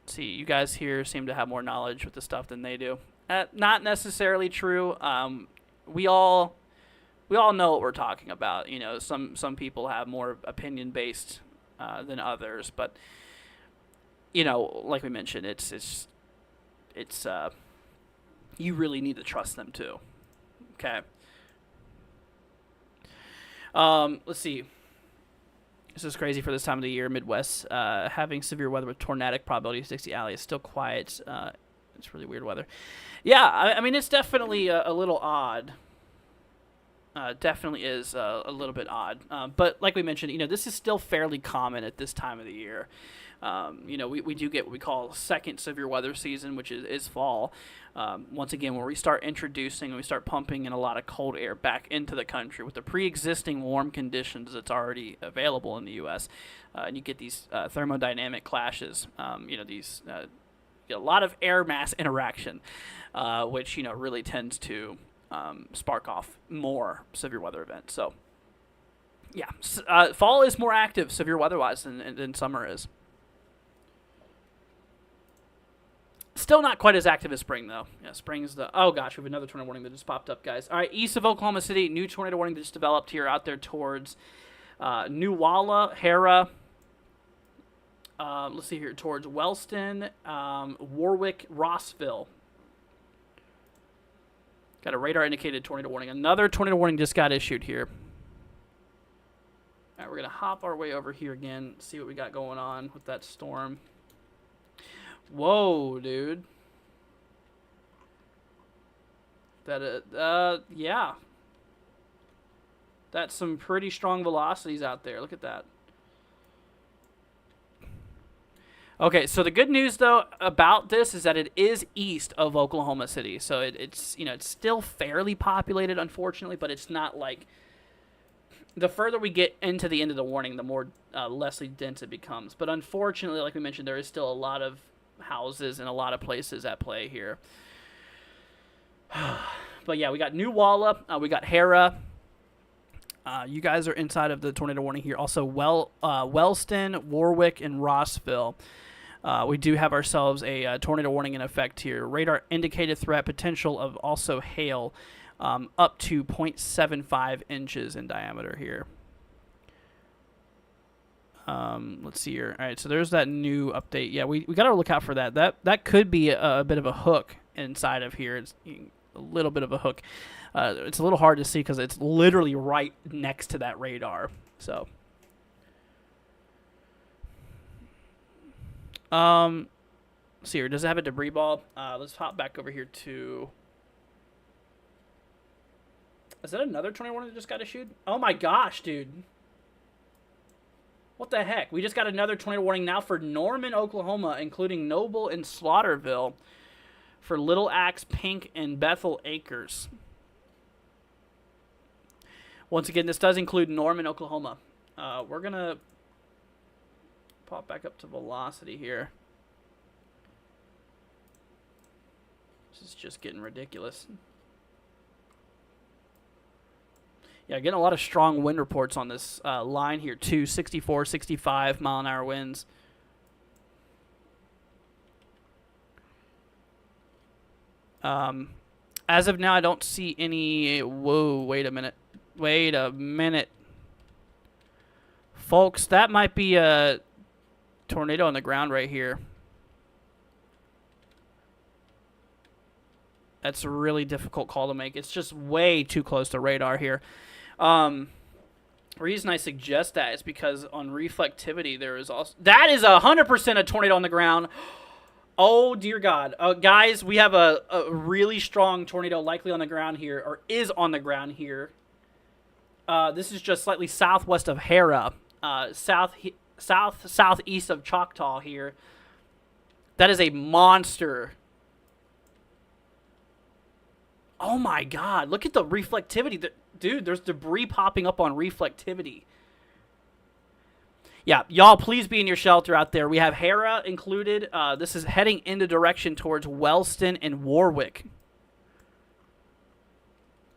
See, you guys here seem to have more knowledge with the stuff than they do. Not necessarily true. We all know what we're talking about. Some people have more opinion based than others, but like we mentioned, it's you really need to trust them too. Okay. Let's see. This is crazy for this time of the year. Midwest having severe weather with tornadic probability 60 alley is still quiet. It's really weird weather. Yeah, it's definitely a little odd. Definitely is a little bit odd. But like we mentioned, this is still fairly common at this time of the year. We do get what we call second severe weather season, which is fall. Once again, where we start introducing and we start pumping in a lot of cold air back into the country with the pre-existing warm conditions that's already available in the U.S. And you get these thermodynamic clashes. These a lot of air mass interaction, which really tends to spark off more severe weather events. So, yeah, fall is more active severe weather-wise than summer is. Still not quite as active as spring, though. Yeah, spring's oh gosh, we have another tornado warning that just popped up, guys. All right, east of Oklahoma City, new tornado warning that just developed here out there towards Newcastle, Hera. Let's see here, towards Wellston, Warwick, Rossville. Got a radar indicated tornado warning. Another tornado warning just got issued here. All right, we're going to hop our way over here again, see what we got going on with that storm. Whoa, dude. Yeah. That's some pretty strong velocities out there. Look at that. Okay, so the good news, though, about this is that it is east of Oklahoma City. So it's still fairly populated, unfortunately, but it's not like... The further we get into the end of the warning, the more lessly dense it becomes. But unfortunately, like we mentioned, there is still a lot of houses and a lot of places at play here. But yeah, we got New Walla, we got Hera. You guys are inside of the tornado warning here. Also, Wellston, Warwick, and Rossville. We do have ourselves a tornado warning in effect here. Radar indicated threat potential of also hail up to 0.75 inches in diameter here. Let's see here. All right, so there's that new update. Yeah, we got to look out for that. That could be a bit of a hook inside of here. It's a little bit of a hook. It's a little hard to see because it's literally right next to that radar. So, let's see here. Does it have a debris ball? Let's hop back over here to. Is that another tornado warning that just got issued? Oh my gosh, dude. What the heck? We just got another tornado warning now for Norman, Oklahoma, including Noble and Slaughterville, for Little Axe, Pink, and Bethel Acres. Once again, this does include Norman, Oklahoma. We're going to pop back up to velocity here. This is just getting ridiculous. Yeah, getting a lot of strong wind reports on this line here, too. 64, 65 mile-an-hour winds. As of now, I don't see any... Whoa, wait a minute. Wait a minute. Folks, that might be a tornado on the ground right here. That's a really difficult call to make. It's just way too close to radar here. Reason I suggest that is because on reflectivity there is also... That is 100% a tornado on the ground. Oh, dear God. Guys, we have a really strong tornado likely on the ground here, or is on the ground here. This is just slightly southwest of Hera, southeast of Choctaw here. That is a monster. Oh, my God. Look at the reflectivity. Dude, there's debris popping up on reflectivity. Yeah, y'all, please be in your shelter out there. We have Hera included. This is heading in the direction towards Wellston and Warwick.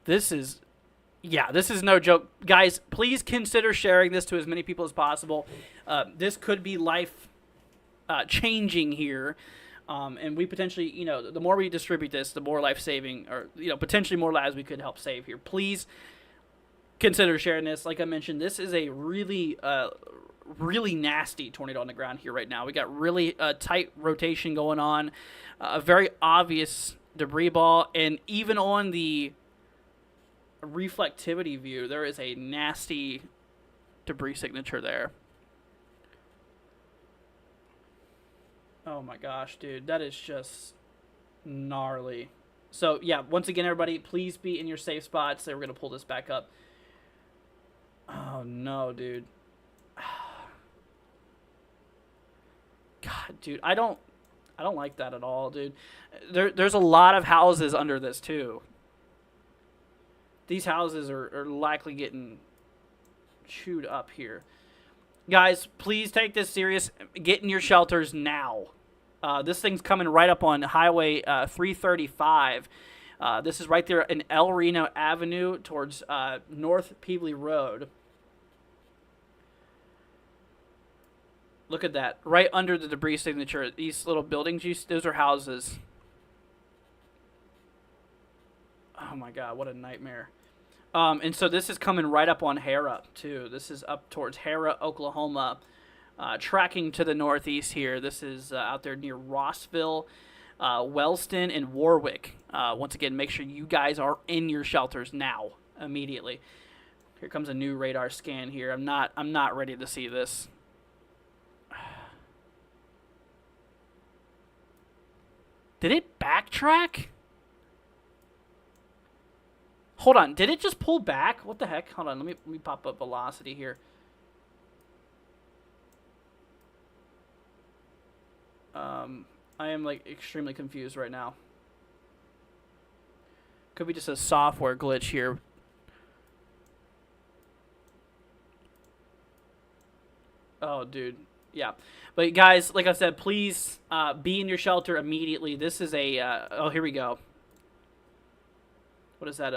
This is no joke. Guys, please consider sharing this to as many people as possible. This could be life-changing here. And we potentially, the more we distribute this, the more life-saving, or, potentially more lives we could help save here. Please consider sharing this. Like I mentioned, this is a really, really nasty tornado on the ground here right now. We got really tight rotation going on, a very obvious debris ball, and even on the reflectivity view, there is a nasty debris signature there. Oh my gosh, dude. That is just gnarly. So, yeah, once again, everybody, please be in your safe spots. We're going to pull this back up. Oh, no, dude. God, dude, I don't like that at all, dude. There's a lot of houses under this, too. These houses are likely getting chewed up here. Guys, please take this serious. Get in your shelters now. This thing's coming right up on Highway 335. This is right there in El Reno Avenue towards North Peebly Road. Look at that. Right under the debris signature. These little buildings, those are houses. Oh my God, what a nightmare. And so this is coming right up on Hera, too. This is up towards Hera, Oklahoma, tracking to the northeast here. This is out there near Rossville, Wellston, and Warwick. Once again, make sure you guys are in your shelters now, immediately. Here comes a new radar scan here. I'm not ready to see this. Did it backtrack? Hold on, did it just pull back? What the heck? Hold on, let me pop up velocity here. I am extremely confused right now. Could be just a software glitch here. Oh, dude. Yeah. But guys, like I said, please be in your shelter immediately. This is a oh, here we go. What is that?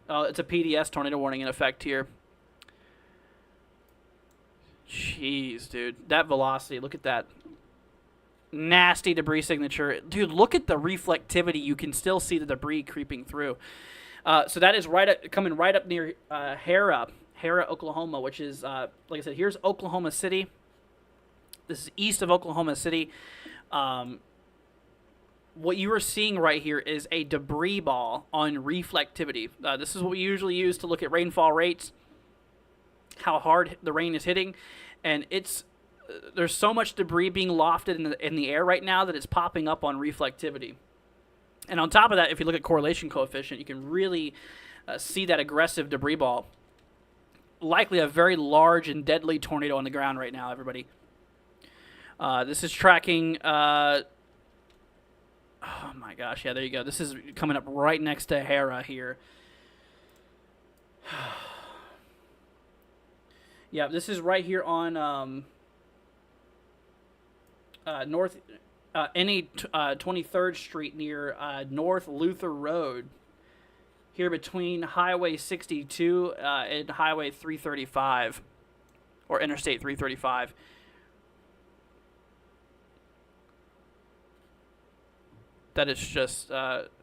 Oh, it's a PDS tornado warning in effect here. Jeez, dude. That velocity, look at that. Nasty debris signature. Dude, look at the reflectivity. You can still see the debris creeping through. So that is coming right up near Hera, Oklahoma, which is, like I said, here's Oklahoma City. This is east of Oklahoma City. What you are seeing right here is a debris ball on reflectivity. This is what we usually use to look at rainfall rates, how hard the rain is hitting, and there's so much debris being lofted in the air right now that it's popping up on reflectivity. And on top of that, if you look at correlation coefficient, you can really see that aggressive debris ball. Likely a very large and deadly tornado on the ground right now, everybody. This is tracking... oh my gosh, yeah, there you go. This is coming up right next to Hera here. Yeah, this is right here on North NE 23rd Street near North Luther Road. Here between Highway 62 and Highway 335, or Interstate 335. That is just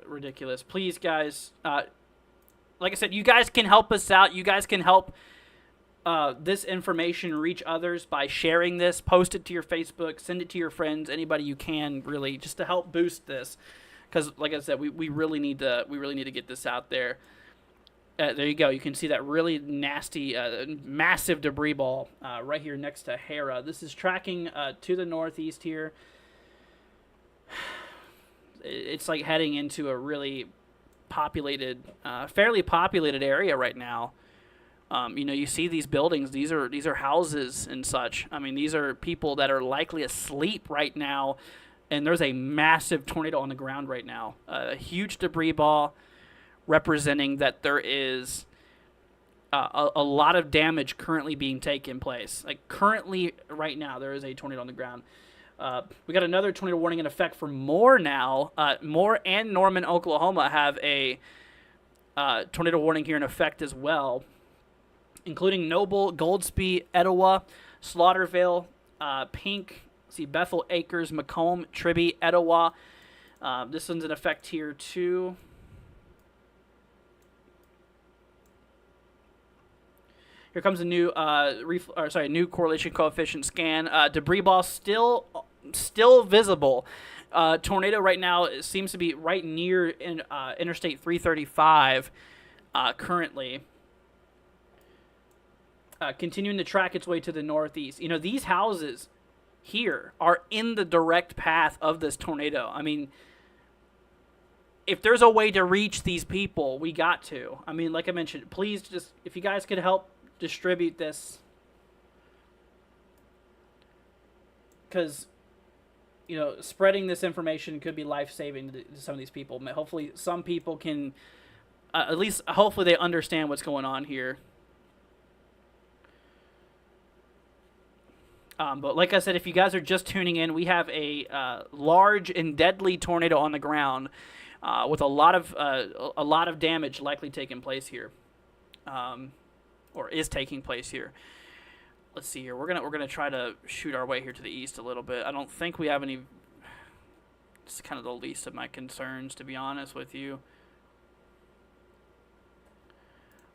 ridiculous. Please, guys, like I said, you guys can help us out. You guys can help this information reach others by sharing this. Post it to your Facebook. Send it to your friends. Anybody you can, really, just to help boost this. Because, like I said, we really need to get this out there. There you go. You can see that really nasty, massive debris ball right here next to Hera. This is tracking to the northeast here. It's like heading into a really populated, fairly populated area right now. You see these buildings. These are houses and such. I mean, these are people that are likely asleep right now. And there's a massive tornado on the ground right now. A huge debris ball representing that there is a lot of damage currently being taken place. Like currently, right now, there is a tornado on the ground. We got another tornado warning in effect for Moore now. Moore and Norman, Oklahoma have a tornado warning here in effect as well, including Noble, Goldsby, Etowah, Slaughterville, Pink, Bethel Acres, Macomb, Tribby, Etowah. This one's in effect here too. Here comes a new new correlation coefficient scan. Debris ball still visible. Tornado right now seems to be right near Interstate 335 currently. Continuing to track its way to the northeast. These houses here are in the direct path of this tornado. I mean, if there's a way to reach these people, we got to. I mean, like I mentioned, please just, if you guys could help distribute this, because spreading this information could be life-saving to some of these people. Hopefully some people can at least hopefully they understand what's going on here. But like I said, if you guys are just tuning in, we have a large and deadly tornado on the ground with a lot of damage likely taking place here, or is taking place here. Let's see here. We're gonna try to shoot our way here to the east a little bit. I don't think we have any. It's kind of the least of my concerns, to be honest with you.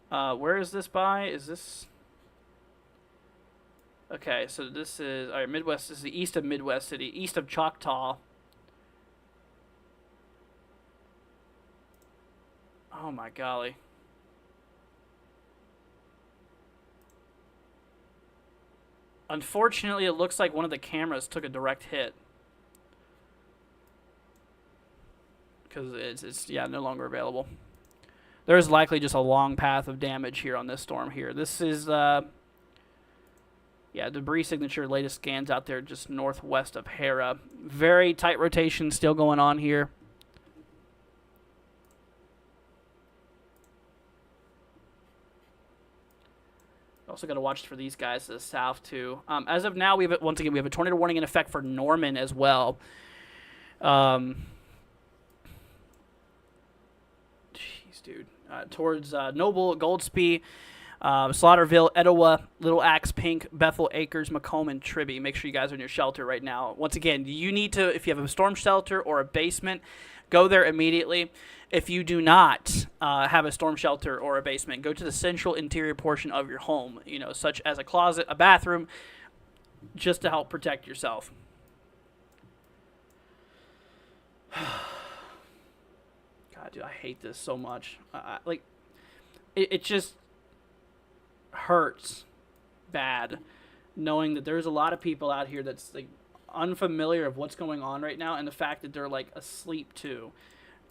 Where is this by? Is this? Okay, so this is all right. Midwest. This is the east of Midwest City, east of Choctaw. Oh my golly. Unfortunately, it looks like one of the cameras took a direct hit. Because it's no longer available. There's likely just a long path of damage here on this storm here. This is, debris signature, latest scans out there just northwest of Hera. Very tight rotation still going on here. Also got to watch for these guys to the south too. As of now, we have a tornado warning in effect for Norman as well. Jeez, dude. Towards Noble, Goldsby, Slaughterville, Etowah, Little Axe, Pink, Bethel Acres, Macomb, and Tribby. Make sure you guys are in your shelter right now. Once again, you need to, if you have a storm shelter or a basement, go there immediately. If you do not have a storm shelter or a basement, go to the central interior portion of your home, such as a closet, a bathroom. just to help protect yourself. God, dude, I hate this so much. It just hurts bad knowing that there's a lot of people out here that's like unfamiliar of what's going on right now, and the fact that they're like asleep too.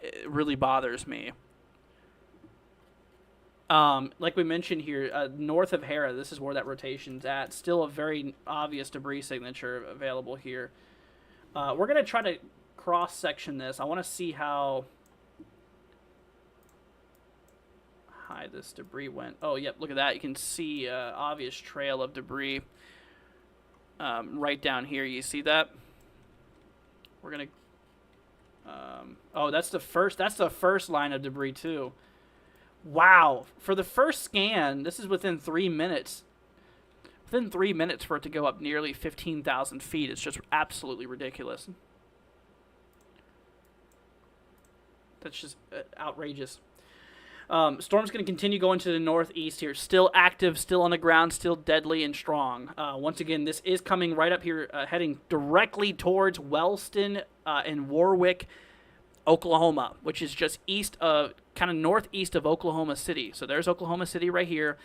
It really bothers me. Like we mentioned here, north of Hera, this is where that rotation's at. Still a very obvious debris signature available here. We're going to try to cross-section this. I want to see how high this debris went. Oh, yep, look at that. You can see obvious trail of debris right down here. You see that? We're going to... oh, that's the first line of debris, too. Wow. For the first scan, this is within 3 minutes. Within 3 minutes for it to go up nearly 15,000 feet. It's just absolutely ridiculous. That's just outrageous. Storm's going to continue going to the northeast here. Still active, still on the ground, still deadly and strong. Once again, this is coming right up here, heading directly towards Wellston and Warwick, Oklahoma, which is just east of, kind of northeast of Oklahoma City. So there's Oklahoma City right here.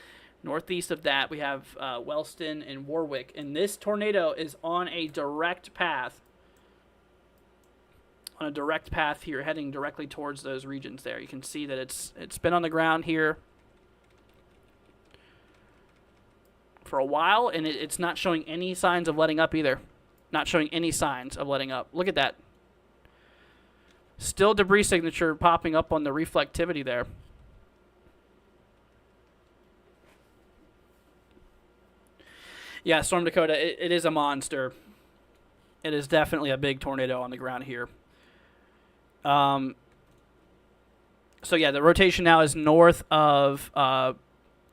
Northeast of that, we have Wellston and Warwick. And this tornado is on a direct path. On a direct path here, heading directly towards those regions there. You can see that it's been on the ground here for a while, and it's not showing any signs of letting up either. Not showing any signs of letting up. Look at that. Still debris signature popping up on the reflectivity there. Yeah, Storm Dakota, it is a monster. It is definitely a big tornado on the ground here. So yeah, the rotation now is north of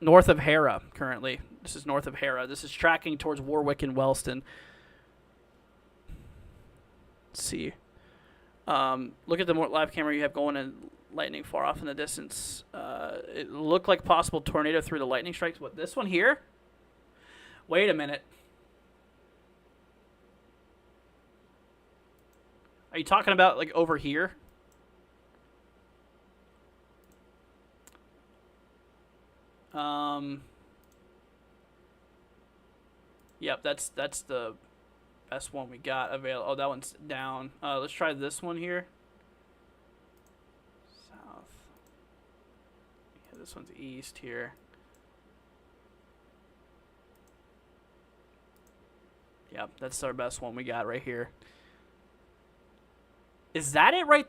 Hera currently. This is north of Hera. This is tracking towards Warwick and Wellston. Let's see. Look at the live camera you have going and lightning far off in the distance. It looked like possible tornado through the lightning strikes. What, this one here? Wait a minute. Are you talking about like over here? Yep, that's the best one we got available. Oh, that one's down. Let's try this one here. South. Yeah, this one's east here. Yep, that's our best one we got right here. Is that it right?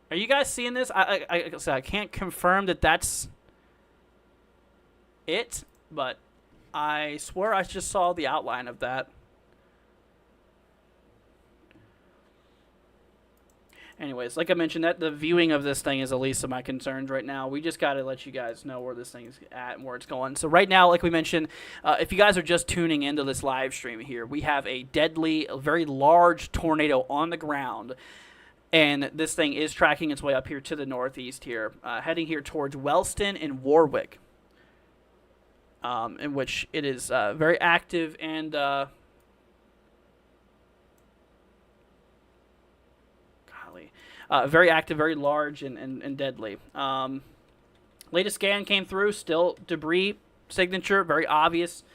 Are you guys seeing this? I can't confirm that that's it, but I swear I just saw the outline of that. Anyways, like I mentioned, that the viewing of this thing is the least of my concerns right now. We just got to let you guys know where this thing's at and where it's going. So right now, like we mentioned, if you guys are just tuning into this live stream here, we have a deadly, very large tornado on the ground. And this thing is tracking its way up here to the northeast here, heading here towards Wellston and Warwick, in which it is very active and... very active, very large, and deadly. Latest scan came through, still debris signature, very obvious.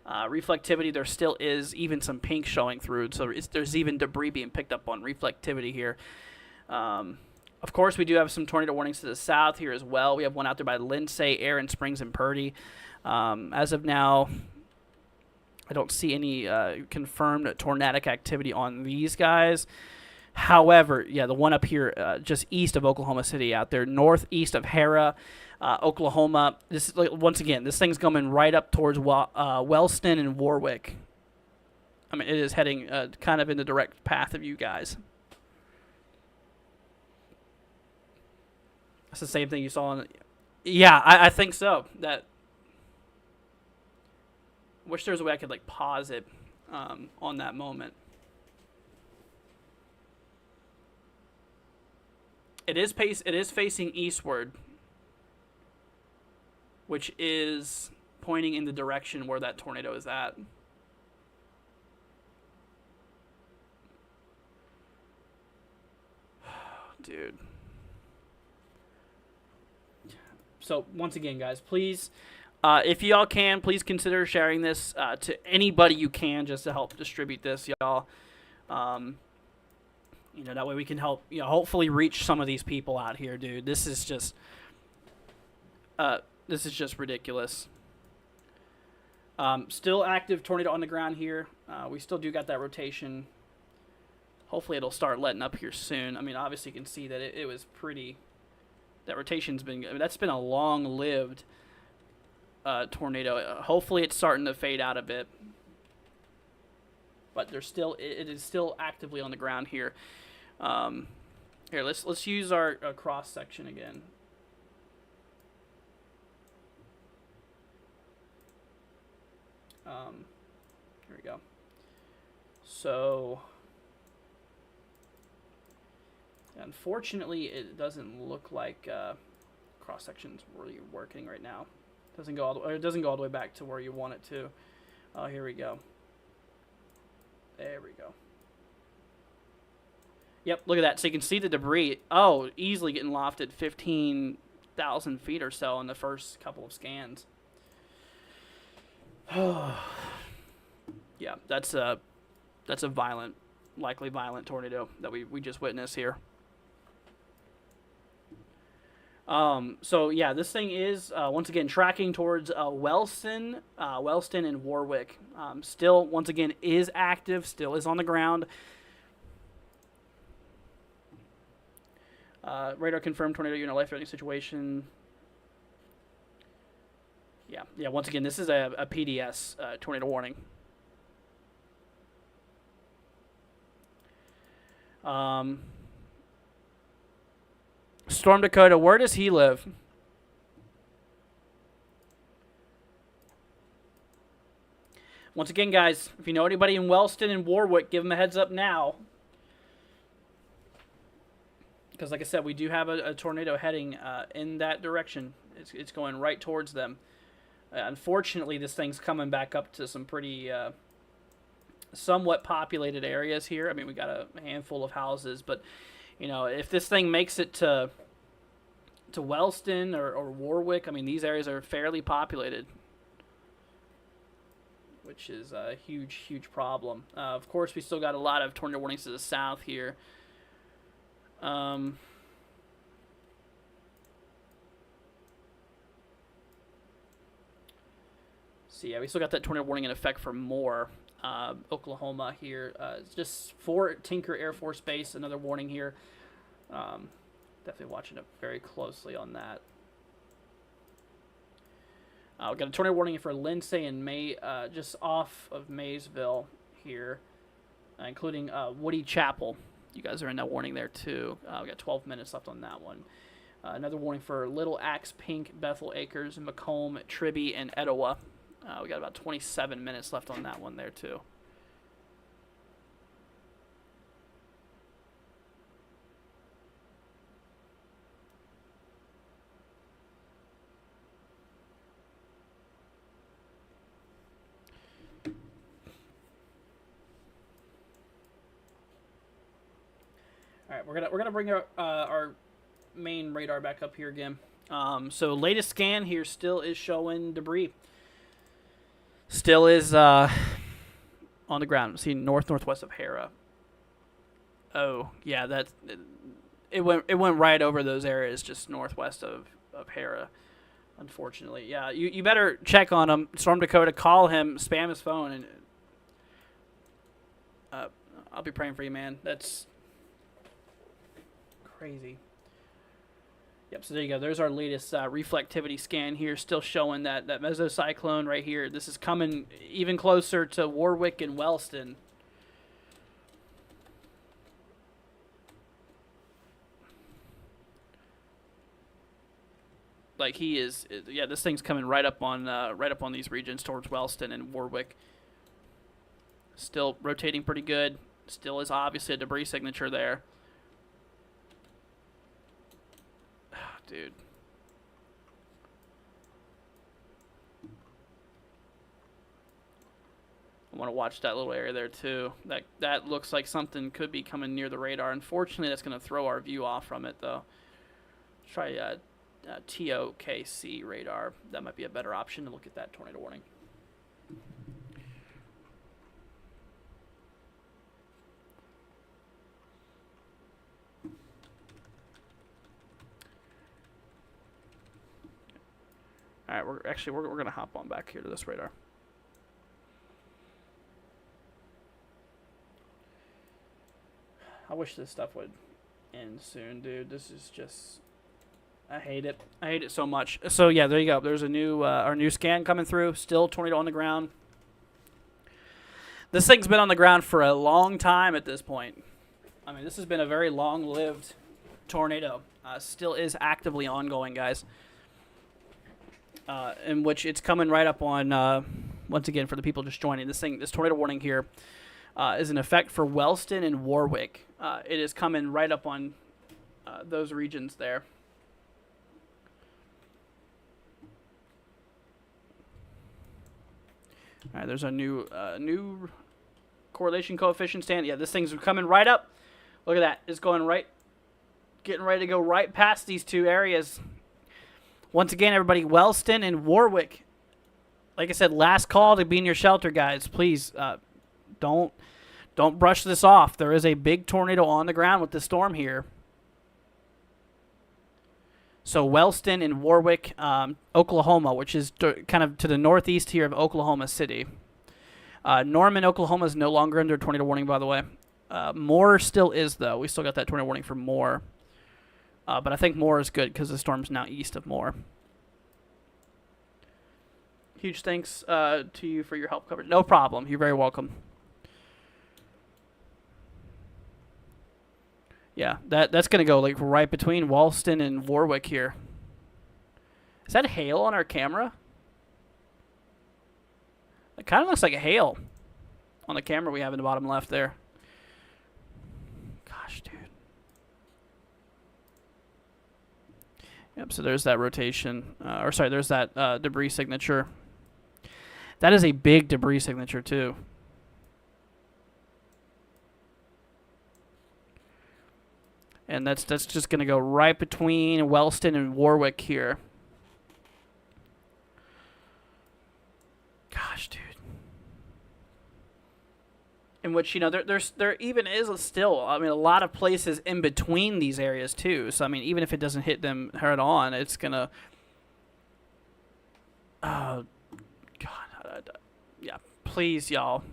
Reflectivity, there still is even some pink showing through, so there's even debris being picked up on reflectivity here. Of course, we do have some tornado warnings to the south here as well. We have one out there by Lindsay, Aaron, Springs, and Purdy. As of now, I don't see any confirmed tornadic activity on these guys. However, yeah, the one up here just east of Oklahoma City out there, northeast of Hera, Oklahoma. This is, once again, this thing's coming right up towards Wellston and Warwick. I mean, it is heading kind of in the direct path of you guys. That's the same thing you saw in... Yeah, I think so. That... Wish there was a way I could, like, pause it on that moment. It is facing eastward, which is pointing in the direction where that tornado is at. Dude. So once again, guys, please, if y'all can, please consider sharing this to anybody you can, just to help distribute this, y'all. You know, that way we can help, you know, hopefully reach some of these people out here, dude. This is just ridiculous. Still active tornado on the ground here. We still do got that rotation. Hopefully it'll start letting up here soon. I mean, obviously you can see that it was pretty. That rotation's been. I mean, that's been a long-lived tornado. Hopefully it's starting to fade out a bit. But there's still. It is still actively on the ground here. Here, let's use our cross section again. Here we go. So, unfortunately, it doesn't look like cross section's really working right now. It doesn't go all the way back to where you want it to. Oh, here we go. There we go. Yep, look at that. So you can see the debris. Oh, easily getting lofted 15,000 feet or so in the first couple of scans. Yeah, that's a violent, likely violent tornado that we just witnessed here. So yeah, this thing is once again tracking towards Wellston and Warwick. Still, once again, is active. Still is on the ground. Radar confirmed tornado unit life-threatening situation. Yeah. Once again, this is a PDS tornado warning. Storm Dakota, where does he live? Once again, guys, if you know anybody in Wellston and Warwick, give them a heads up now. Because, like I said, we do have a tornado heading in that direction. It's going right towards them. Unfortunately, this thing's coming back up to some pretty somewhat populated areas here. I mean, we got a handful of houses, but you know, if this thing makes it to Wellston or Warwick, I mean, these areas are fairly populated, which is a huge problem. Of course, we still got a lot of tornado warnings to the south here. So yeah, we still got that tornado warning in effect for Moore, Oklahoma here. Just for Tinker Air Force Base, another warning here. Definitely watching it very closely on that. We got a tornado warning for Lindsay and May, just off of Maysville here, including Woody Chapel. You guys are in that warning there too. We got 12 minutes left on that one. Another warning for Little Axe, Pink, Bethel Acres, Macomb, Tribby, and Etowah. We got about 27 minutes left on that one there too. All right, we're gonna bring our main radar back up here again. So latest scan here still is showing debris. Still is on the ground. See northwest of Hera. Oh yeah, it went right over those areas just northwest of Hera. Unfortunately, yeah. You better check on him. Storm Dakota, call him, spam his phone, and I'll be praying for you, man. That's crazy. Yep, so there you go. There's our latest reflectivity scan here, still showing that mesocyclone right here. This is coming even closer to Warwick and Wellston. Like he is, yeah. This thing's coming right up on these regions towards Wellston and Warwick. Still rotating pretty good. Still is obviously a debris signature there. Dude. want to watch that little area there too. That looks like something could be coming near the radar. Unfortunately, that's going to throw our view off from it though. Let's try TOKC radar. That might be a better option to look at that tornado warning. All right, we're going to hop on back here to this radar. I wish this stuff would end soon, dude. This is just, I hate it. I hate it so much. So yeah, there you go. There's a new our new scan coming through. Still tornado on the ground. This thing's been on the ground for a long time at this point. I mean, this has been a very long-lived tornado. Still is actively ongoing, guys. In which it's coming right up on, once again, for the people just joining, this tornado warning here is in effect for Wellston and Warwick. It is coming right up on those regions there. All right, there's a new correlation coefficient stand. Yeah, this thing's coming right up. Look at that. It's going right, getting ready to go right past these two areas. Once again, everybody, Wellston and Warwick. Like I said, last call to be in your shelter, guys. Please don't brush this off. There is a big tornado on the ground with the storm here. So Wellston and Warwick, Oklahoma, which is kind of to the northeast here of Oklahoma City. Norman, Oklahoma is no longer under tornado warning, by the way. Moore still is, though. We still got that tornado warning for Moore. But I think Moore is good because the storm's now east of Moore. Huge thanks to you for your help coverage. No problem. You're very welcome. Yeah, that's going to go like right between Wellston and Warwick here. Is that hail on our camera? It kind of looks like a hail on the camera we have in the bottom left there. Gosh, dude. Yep, so there's that rotation. There's that debris signature. That is a big debris signature, too. And that's just going to go right between Wellston and Warwick here. Gosh, dude. In which, you know, there even is still, I mean, a lot of places in between these areas, too. So, I mean, even if it doesn't hit them head on, it's going to... Oh, God. Yeah, please, y'all.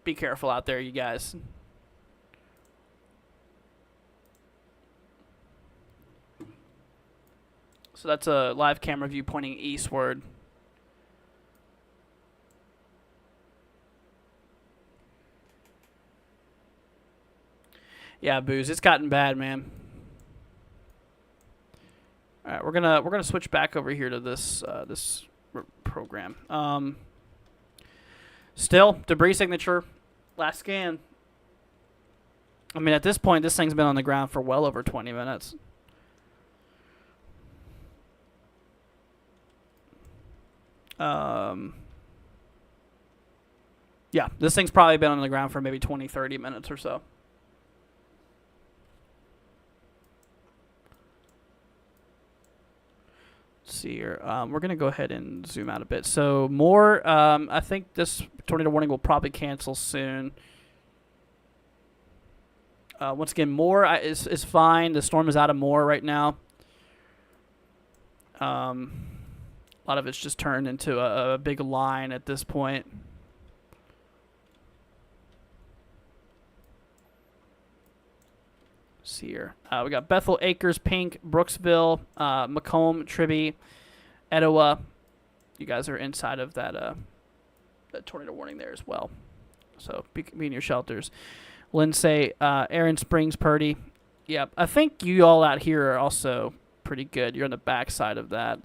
Be careful out there, you guys. So that's a live camera view pointing eastward. Yeah, Booze, it's gotten bad, man. All right, we're gonna switch back over here to this this program. Still, debris signature, last scan. I mean, at this point, this thing's been on the ground for well over 20 minutes. Yeah, this thing's probably been on the ground for maybe 20, 30 minutes or so. Let's see here. We're going to go ahead and zoom out a bit. So Moore, I think this tornado warning will probably cancel soon. Once again, Moore is fine. The storm is out of Moore right now. A lot of it's just turned into a big line at this point. Let's see here. We got Bethel, Acres, Pink, Brooksville, Macomb, Tribby, Etowah. You guys are inside of that tornado warning there as well. So be in your shelters. Lindsay, Aaron Springs, Purdy. Yep, I think you all out here are also pretty good. You're on the back side of that.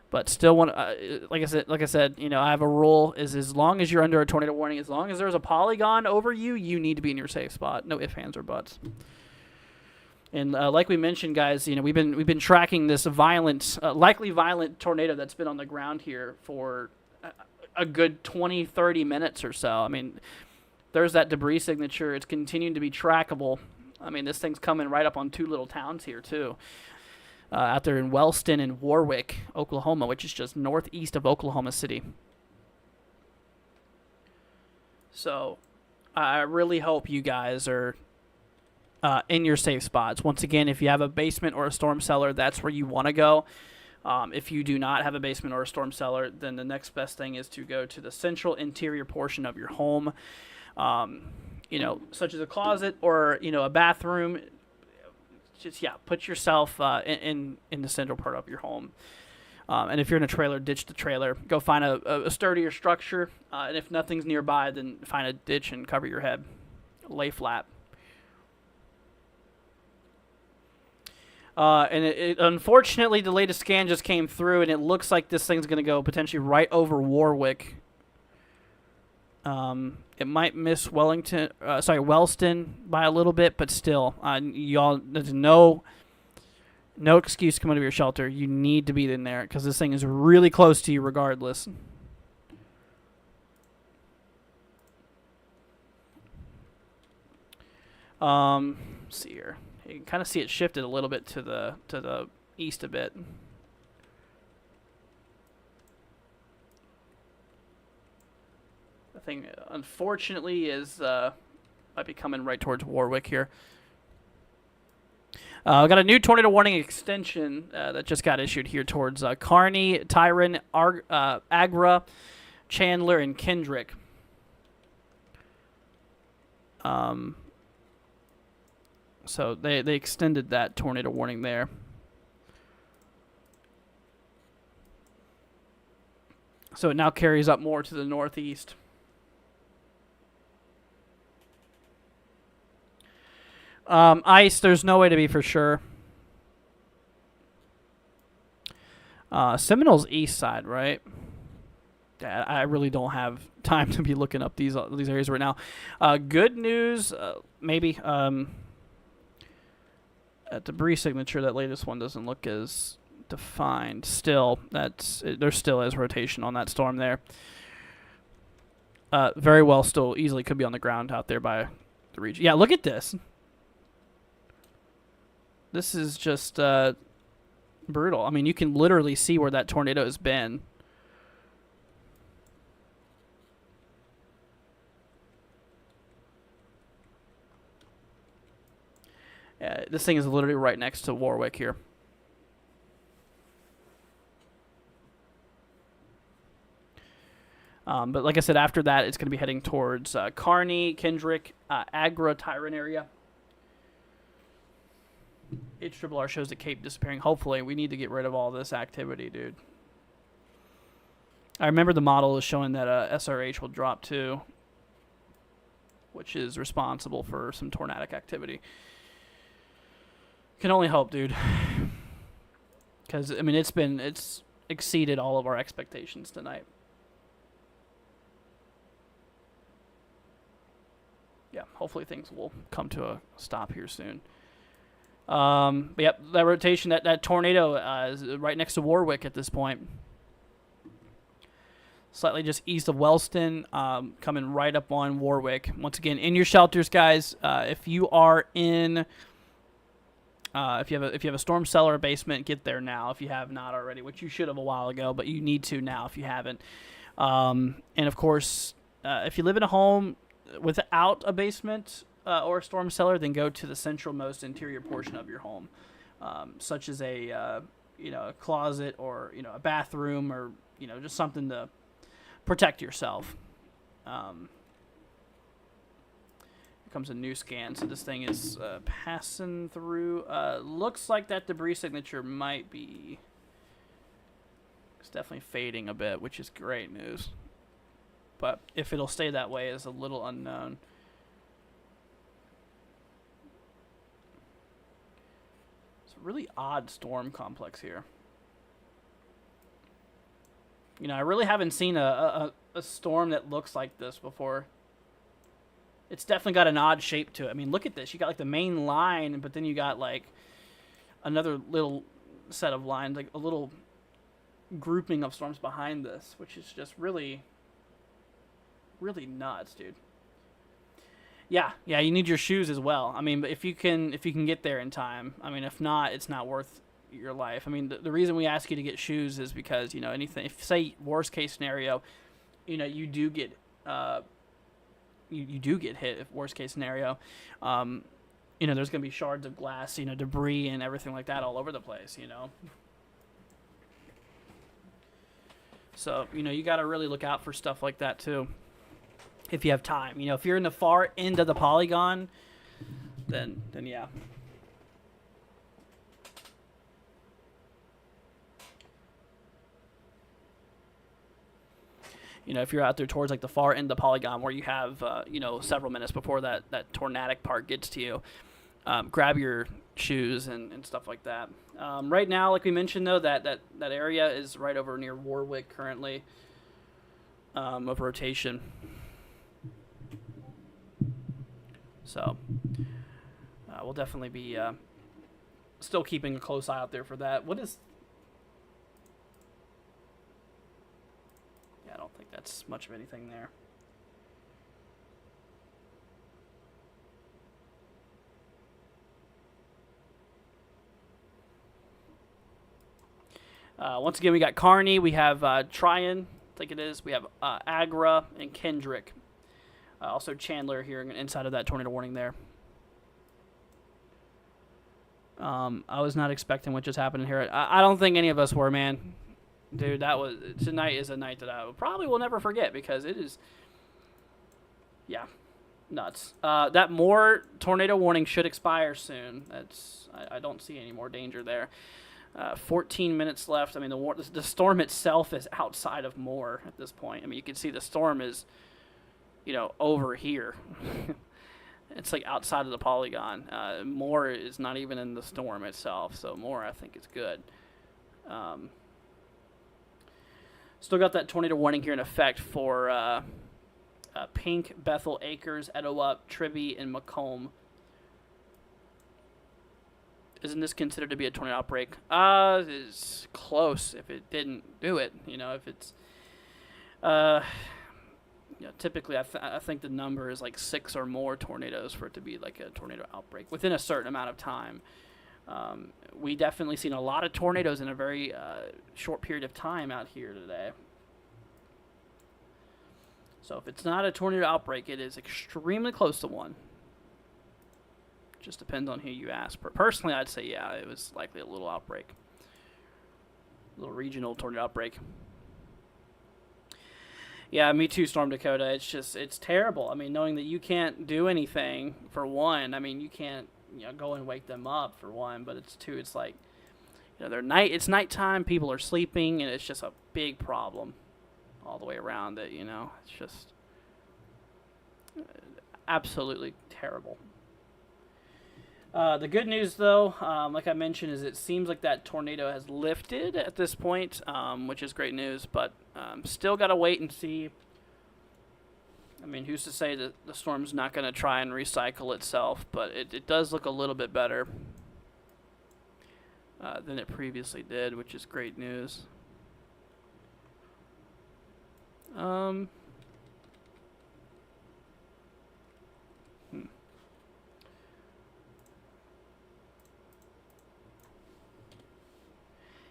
But still, like I said, you know, I have a rule: is as long as you're under a tornado warning, as long as there's a polygon over you, you need to be in your safe spot. No ifs, ands, or buts. And like we mentioned, guys, we've been tracking this violent, likely violent tornado that's been on the ground here for a good 20, 30 minutes or so. I mean, there's that debris signature. It's continuing to be trackable. I mean, this thing's coming right up on two little towns here too, out there in Wellston and Warwick, Oklahoma, which is just northeast of Oklahoma City. So I really hope you guys are in your safe spots. Once again, if you have a basement or a storm cellar, that's where you want to go. If you do not have a basement or a storm cellar, then the next best thing is to go to the central interior portion of your home, such as a closet or, a bathroom. Just, put yourself in the central part of your home. And if you're in a trailer, ditch the trailer. Go find a sturdier structure. And if nothing's nearby, then find a ditch and cover your head. Lay flat. And it unfortunately, the latest scan just came through, and it looks like this thing's going to go potentially right over Warwick. It might miss Wellston by a little bit, but still, y'all, there's no excuse to come out of your shelter. You need to be in there because this thing is really close to you regardless. Let's see here. You can kind of see it shifted a little bit to the east a bit. The thing, unfortunately, might be coming right towards Warwick here. We got a new tornado warning extension that just got issued here towards Kearney, Tyrone, Agra, Chandler, and Kendrick. So they extended that tornado warning there. So it now carries up more to the northeast. Ice, there's no way to be for sure. Seminole's east side, right? Yeah, I really don't have time to be looking up these areas right now. Good news, maybe. Debris signature, that latest one doesn't look as defined. Still, there still is rotation on that storm there. Very well, still easily could be on the ground out there by the region. Yeah, look at this. This is just brutal. I mean, you can literally see where that tornado has been. This thing is literally right next to Warwick here. But like I said, after that, it's going to be heading towards Kearney, Kendrick, Agra, Tyrone area. HRRR shows the Cape disappearing. Hopefully, we need to get rid of all this activity, dude. I remember the model is showing that SRH will drop too, which is responsible for some tornadic activity. Can only hope, dude. Because, I mean, it's exceeded all of our expectations tonight. Yeah, hopefully things will come to a stop here soon. But yep, that rotation, that tornado is right next to Warwick at this point. Slightly just east of Wellston, coming right up on Warwick. Once again, in your shelters, guys. If you are in, if you have a storm cellar or basement, get there now. If you have not already, which you should have a while ago, but you need to now if you haven't. And of course, if you live in a home without a basement or a storm cellar, then go to the centralmost interior portion of your home, such as a closet or a bathroom or just something to protect yourself. Here comes a new scan, so this thing is passing through. Looks like that debris signature might be. It's definitely fading a bit, which is great news. But if it'll stay that way is a little unknown. It's a really odd storm complex here. I really haven't seen a storm that looks like this before. It's definitely got an odd shape to it. I mean, look at this. You got like the main line, but then you got like another little set of lines, like a little grouping of storms behind this, which is just really, really nuts, dude. Yeah, yeah, you need your shoes as well. I mean, but if you can get there in time. I mean, if not, it's not worth your life. I mean, the reason we ask you to get shoes is because anything. If say worst case scenario, you do get you do get hit. If worst case scenario, there's gonna be shards of glass, debris and everything like that all over the place. So you got to really look out for stuff like that too. If you have time, if you're in the far end of the polygon, then yeah. If you're out there towards like the far end of the polygon where you have several minutes before that tornadic part gets to you, grab your shoes and stuff like that. Right now, like we mentioned though, that area is right over near Warwick currently, of rotation. So we'll definitely be still keeping a close eye out there for that. What is... Yeah, I don't think that's much of anything there. Once again, we got Carney. We have Tryon, I think it is. We have Agra and Kendrick. Also Chandler here inside of that tornado warning there. I was not expecting what just happened here. I don't think any of us were, man. Dude, tonight is a night that I probably will never forget because it is, yeah, nuts. That more tornado warning should expire soon. I don't see any more danger there. 14 minutes left. I mean, the storm itself is outside of Moore at this point. I mean, you can see the storm is, over here. It's like outside of the polygon. Moore is not even in the storm itself, so Moore I think is good. Still got that tornado warning here in effect for Pink, Bethel, Acres, Etowah, Trivy, and Macomb. Isn't this considered to be a tornado outbreak? It's close if it didn't do it. If it's... typically I think the number is like 6 or more tornadoes for it to be like a tornado outbreak within a certain amount of time. We definitely seen a lot of tornadoes in a very short period of time out here today. So if it's not a tornado outbreak, it is extremely close to one. Just depends on who you ask. Personally, I'd say, yeah, it was likely a little outbreak. A little regional tornado outbreak. Yeah, me too, Storm Dakota. It's terrible. I mean, knowing that you can't do anything, for one. I mean, you can't, go and wake them up, for one. But it's two, it's like, it's nighttime, people are sleeping, and it's just a big problem all the way around it, It's just absolutely terrible. The good news, though, like I mentioned, is it seems like that tornado has lifted at this point, which is great news, but still got to wait and see. I mean, who's to say that the storm's not going to try and recycle itself, but it does look a little bit better than it previously did, which is great news.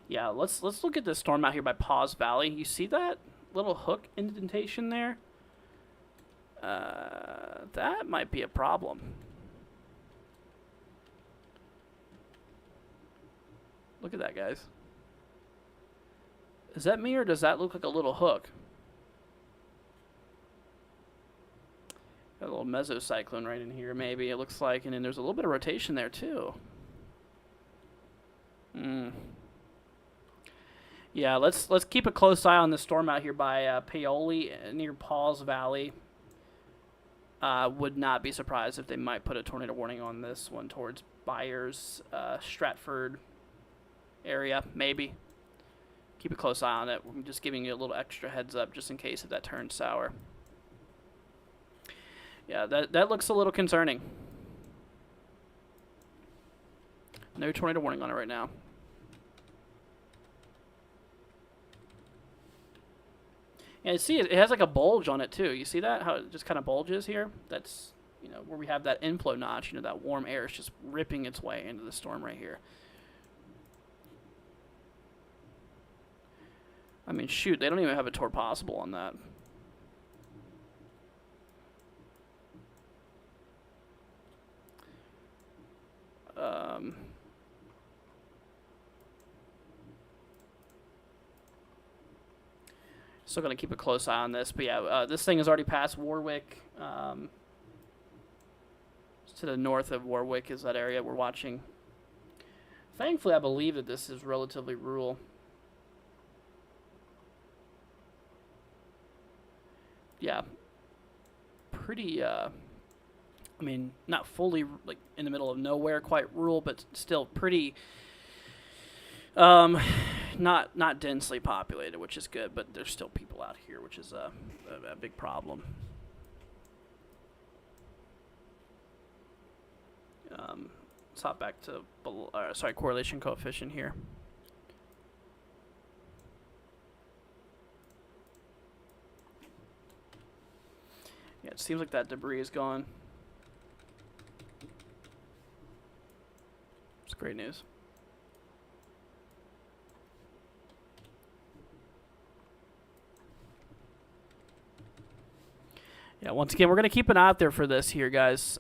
Yeah, let's look at this storm out here by Paws Valley. You see that little hook indentation there? That might be a problem. Look at that, guys. Is that me or does that look like a little hook? Got a little mesocyclone right in here, maybe, it looks like. And then there's a little bit of rotation there, too. Yeah, let's keep a close eye on this storm out here by Paoli near Paws Valley. Would not be surprised if they might put a tornado warning on this one towards Byers, Stratford area, maybe. Keep a close eye on it. I'm just giving you a little extra heads up just in case if that turns sour. Yeah, that looks a little concerning. No tornado warning on it right now. Yeah, you see, it has like a bulge on it too. You see that? How it just kind of bulges here? That's, you know, where we have that inflow notch. You know, that warm air is just ripping its way into the storm right here. I mean, shoot, they don't even have a tour possible on that. Still going to keep a close eye on this. But yeah, this thing has already passed Warwick. To the north of Warwick is that area we're watching. Thankfully, I believe that this is relatively rural. Yeah. Pretty, I mean, not fully, like, in the middle of nowhere, quite rural, but still pretty, not densely populated, which is good, but there's still people out here, which is a big problem. Let's hop back to, correlation coefficient here. Yeah, it seems like that debris is gone. It's great news. Yeah, once again, we're going to keep an eye out there for this here, guys.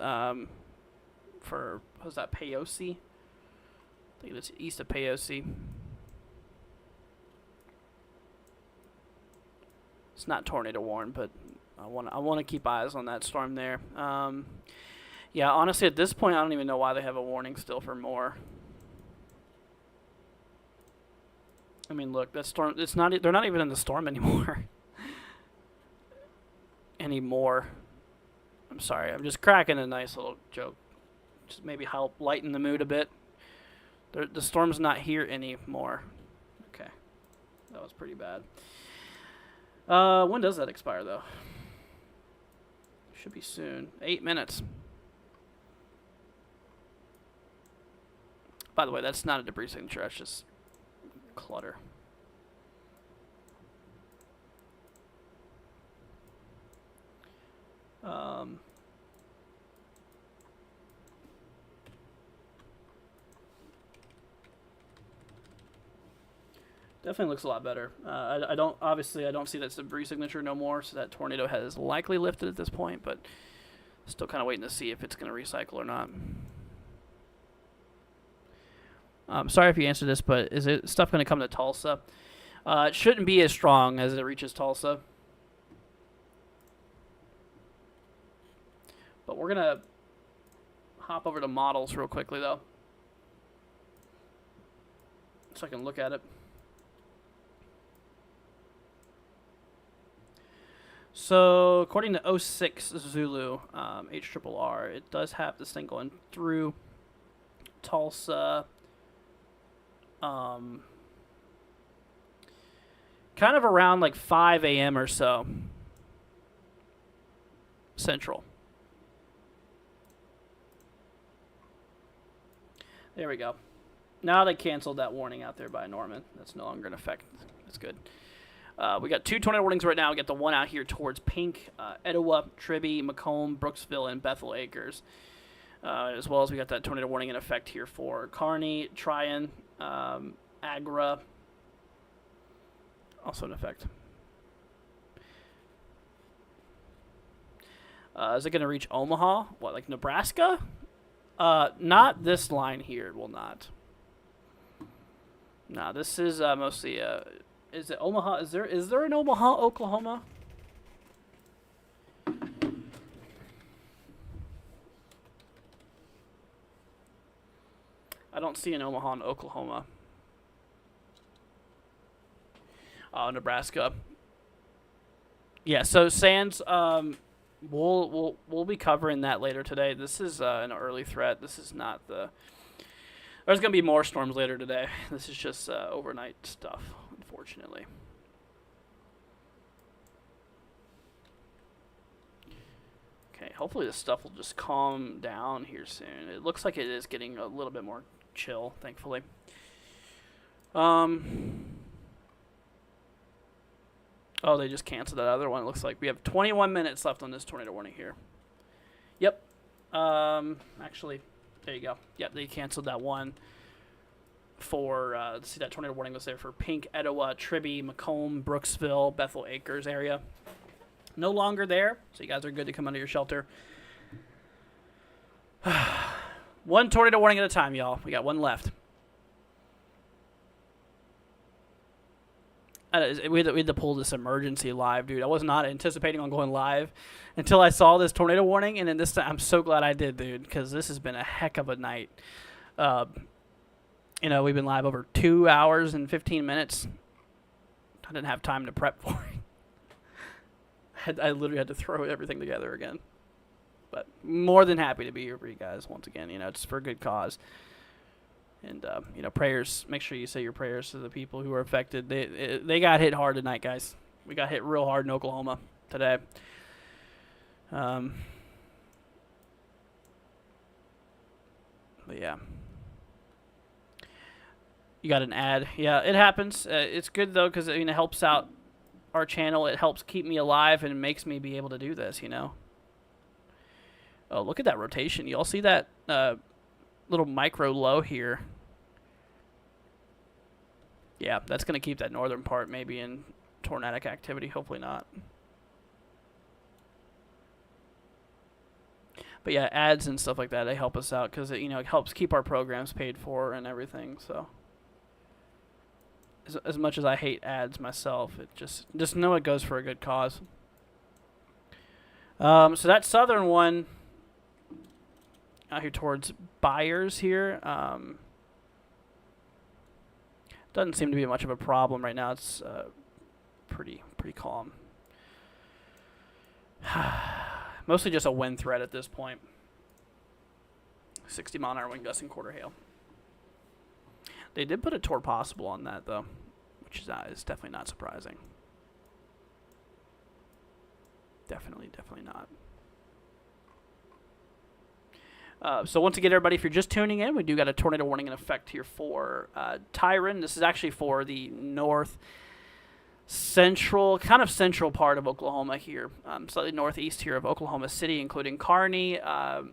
For, what was that, Peyosi? I think it's east of Peyosi. It's not tornado warned, but I want to keep eyes on that storm there. Yeah, honestly, at this point, I don't even know why they have a warning still for more. I mean, look, that storm. It's not. They're not even in the storm anymore. Anymore. I'm sorry. I'm just cracking a nice little joke. Just maybe help lighten the mood a bit. The storm's not here anymore. Okay, that was pretty bad. When does that expire though? Should be soon. 8 minutes. By the way, that's not a debris signature. That's just clutter. Definitely looks a lot better. I don't see that debris signature no more, so that tornado has likely lifted at this point, but still kind of waiting to see if it's going to recycle or not. Sorry if you answered this, but is it stuff going to come to Tulsa? It shouldn't be as strong as it reaches Tulsa. But we're going to hop over to models real quickly, though, so I can look at it. So, according to 06 Zulu, HRRR, it does have this thing going through Tulsa, kind of around like 5 a.m. or so, Central. There we go. Now they canceled that warning out there by Norman. That's no longer in effect. That's good. We got 2 tornado warnings right now. We got the one out here towards Pink, Etowah, Tribby, Macomb, Brooksville, and Bethel Acres. As well as we got that tornado warning in effect here for Kearney, Tryon, Agra. Also in effect. Is it going to reach Omaha? What, like Nebraska? Not this line here. It will not. No, this is mostly... Is it Omaha? Is there an Omaha, Oklahoma? I don't see an Omaha in Oklahoma. Oh, Nebraska. Yeah, so Sands, we'll be covering that later today. This is an early threat. This is not the... There's going to be more storms later today. This is just overnight stuff, unfortunately. Okay, hopefully this stuff will just calm down here soon. It looks like it is getting a little bit more chill, thankfully. Oh, they just canceled that other one. It looks like we have 21 minutes left on this tornado warning here. Yep. Actually, there you go. Yep, they canceled that one for, see that tornado warning was there for Pink, Etowah, Tribby, Macomb, Brooksville, Bethel Acres area. No longer there, so you guys are good to come under your shelter. One tornado warning at a time, y'all. We got one left. We had to pull this emergency live, dude. I was not anticipating on going live until I saw this tornado warning, and then this time, I'm so glad I did, dude, because this has been a heck of a night. You know, we've been live over 2 hours and 15 minutes. I didn't have time to prep for it. I literally had to throw everything together again. But more than happy to be here for you guys once again. You know, it's for a good cause. And, you know, prayers, make sure you say your prayers to the people who are affected. They got hit hard tonight, guys. We got hit real hard in Oklahoma today. But, yeah. You got an ad. Yeah, it happens. It's good, though, because, I mean, it helps out our channel. It helps keep me alive and it makes me be able to do this, you know. Oh, look at that rotation. You all see that little micro low here? Yeah, that's going to keep that northern part maybe in tornadic activity. Hopefully not. But yeah, ads and stuff like that, they help us out because, you know, it helps keep our programs paid for and everything, so. As much as I hate ads myself, it just know it goes for a good cause. So that southern one out here towards Byers here doesn't seem to be much of a problem right now. It's pretty calm. Mostly just a wind threat at this point. 60-mile-an-hour wind gusts and quarter hail. They did put a tour possible on that, though, which is definitely not surprising. Definitely not. So once again, everybody, if you're just tuning in, we do got a tornado warning in effect here for Tyron. This is actually for the central part of Oklahoma here, slightly northeast here of Oklahoma City, including Kearney,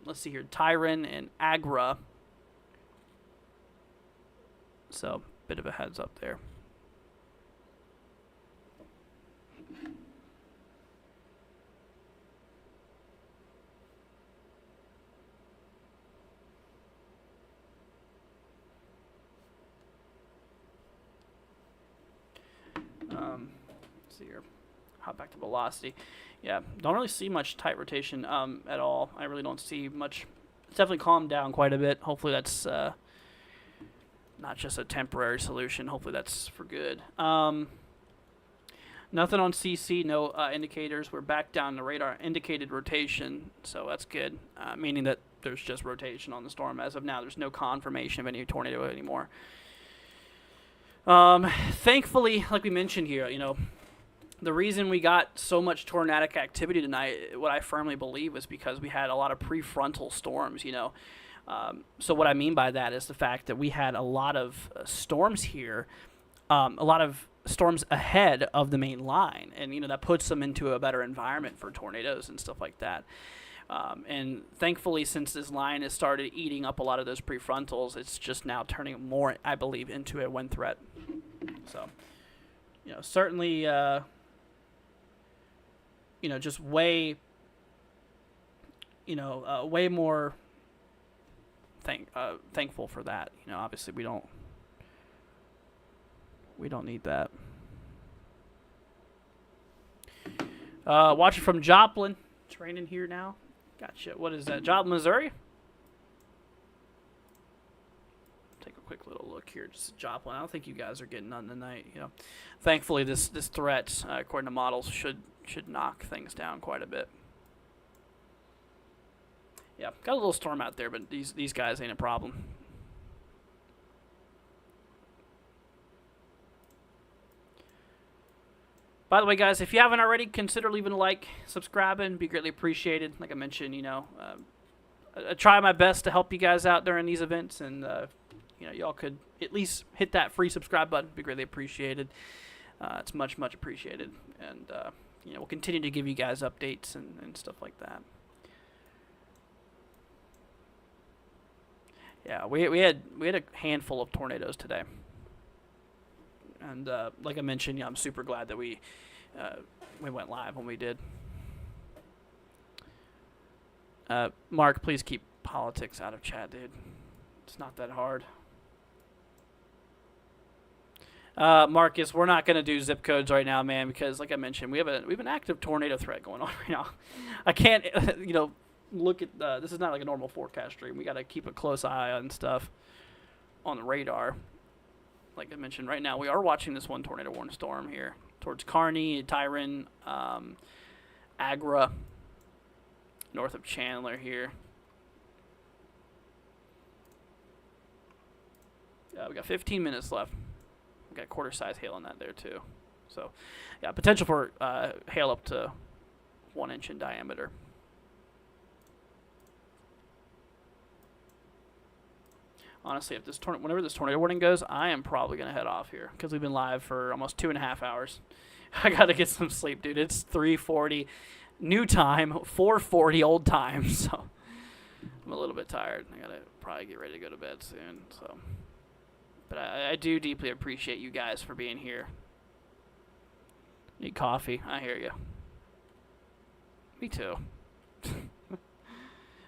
let's see here, Tyron, and Agra. So, bit of a heads up there. Let's see here. Hop back to velocity. Yeah, don't really see much tight rotation at all. I really don't see much. It's definitely calmed down quite a bit. Hopefully that's not just a temporary solution. Hopefully that's for good. Nothing on CC, no indicators. We're back down to radar indicated rotation, so that's good, meaning that there's just rotation on the storm. As of now, there's no confirmation of any tornado anymore. Thankfully, like we mentioned here, you know, the reason we got so much tornadic activity tonight, what I firmly believe, was because we had a lot of prefrontal storms, you know. So what I mean by that is the fact that we had a lot of storms here, a lot of storms ahead of the main line, and, you know, that puts them into a better environment for tornadoes and stuff like that. And thankfully, since this line has started eating up a lot of those prefrontals, it's just now turning more, I believe, into a wind threat. So, you know, certainly, you know, just way more thankful for that. You know, obviously we don't need that. Watching from Joplin. It's raining here now. Gotcha. What is that? Joplin, Missouri? Take a quick little look here. Just Joplin. I don't think you guys are getting none tonight. You know, thankfully this threat, according to models, should knock things down quite a bit. Yeah, got a little storm out there, but these guys ain't a problem. By the way, guys, if you haven't already, consider leaving a like, subscribing. Be greatly appreciated. Like I mentioned, I try my best to help you guys out during these events, and y'all could at least hit that free subscribe button. Be greatly appreciated. It's much, much appreciated, and we'll continue to give you guys updates and stuff like that. Yeah, we had a handful of tornadoes today, and like I mentioned, I'm super glad that we went live when we did. Mark, please keep politics out of chat, dude. It's not that hard. Marcus, we're not gonna do zip codes right now, man, because like I mentioned, we have an active tornado threat going on right now. I can't, look at this is not like a normal forecast stream. We got to keep a close eye on stuff on the radar. Like I mentioned, right now we are watching this one tornado warning storm here towards Kearney, Tyron, Agra, north of Chandler here. We got 15 minutes left. We got quarter size hail on that there too. So yeah, potential for hail up to 1 inch in diameter. Honestly, if whenever this tornado warning goes, I am probably going to head off here because we've been live for almost 2.5 hours. I got to get some sleep, dude. It's 3:40 new time, 4:40 old time, so I'm a little bit tired. I got to probably get ready to go to bed soon. So, but I do deeply appreciate you guys for being here. Need coffee. I hear you. Me too.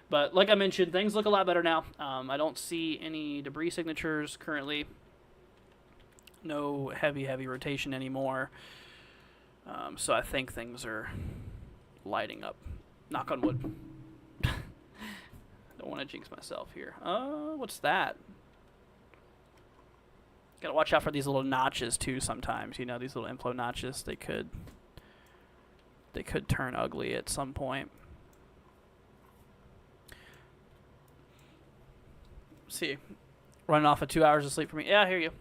But like I mentioned, things look a lot better now. I don't see any debris signatures currently. No heavy rotation anymore. So I think things are lighting up. Knock on wood. Don't want to jinx myself here. What's that? Gotta watch out for these little notches too sometimes. These little inflow notches, they could turn ugly at some point. See, running off of 2 hours of sleep for me. Yeah, I hear you.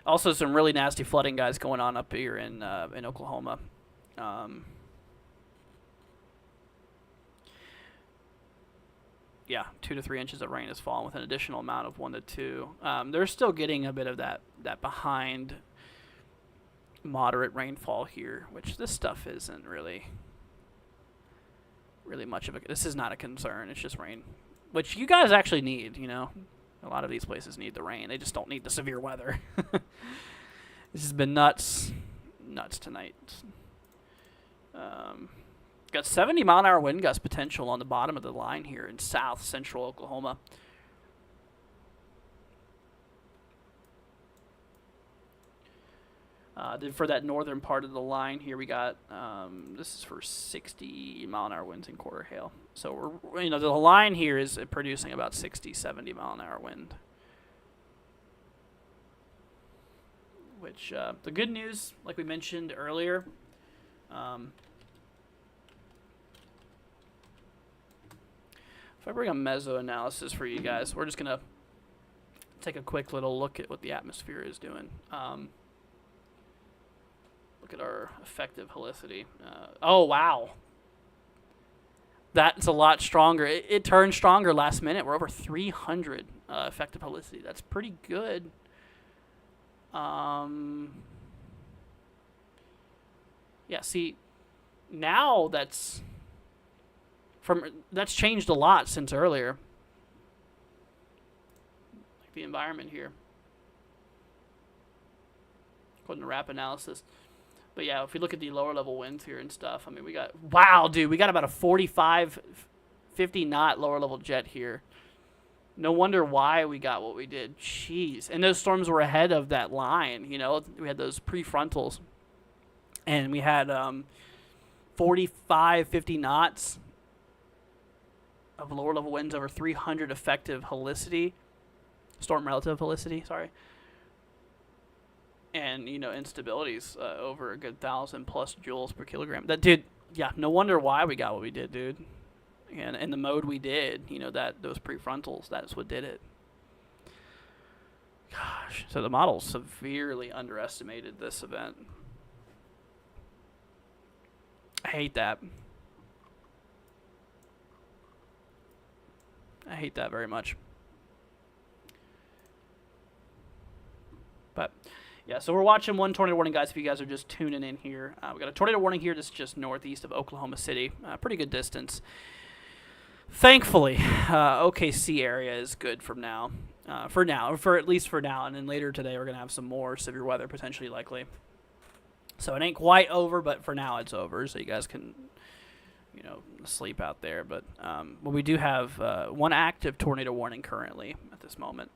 Also, some really nasty flooding, guys, going on up here in Oklahoma. Yeah, 2 to 3 inches of rain has fallen with an additional amount of 1 to 2. They're still getting a bit of that behind moderate rainfall here, which this stuff isn't really much of a. This is not a concern. It's just rain. Which you guys actually need, A lot of these places need the rain. They just don't need the severe weather. This has been nuts tonight. Got 70-mile-an-hour wind gust potential on the bottom of the line here in south central Oklahoma. Then for that northern part of the line here, we got this is for 60-mile-an-hour winds and quarter hail. So we're the line here is producing about 60-70-mile-an-hour wind. Which the good news, like we mentioned earlier, if I bring a meso analysis for you guys, we're just gonna take a quick little look at what the atmosphere is doing. Look at our effective helicity. Oh, wow. That's a lot stronger. It turned stronger last minute. We're over 300 effective helicity. That's pretty good. Yeah, see, now that's changed a lot since earlier. Like the environment here. According to RAP analysis. But yeah, if we look at the lower level winds here and stuff, I mean, we got about a 45, 50 knot lower level jet here. No wonder why we got what we did. Jeez. And those storms were ahead of that line, We had those prefrontals. And we had 45, 50 knots of lower level winds over 300 effective helicity. Storm relative helicity, sorry. And, instabilities over a good 1,000+ joules per kilogram. That, dude, yeah, no wonder why we got what we did, dude. And the mode we did, those prefrontals, that's what did it. Gosh, so the model severely underestimated this event. hate that. I hate that very much. But yeah, so we're watching one tornado warning, guys. If you guys are just tuning in here, we got a tornado warning here. This is just northeast of Oklahoma City. Pretty good distance. Thankfully, OKC area is good from now. For at least for now, and then later today we're gonna have some more severe weather potentially likely. So it ain't quite over, but for now it's over. So you guys can, sleep out there. But we do have one active tornado warning currently at this moment.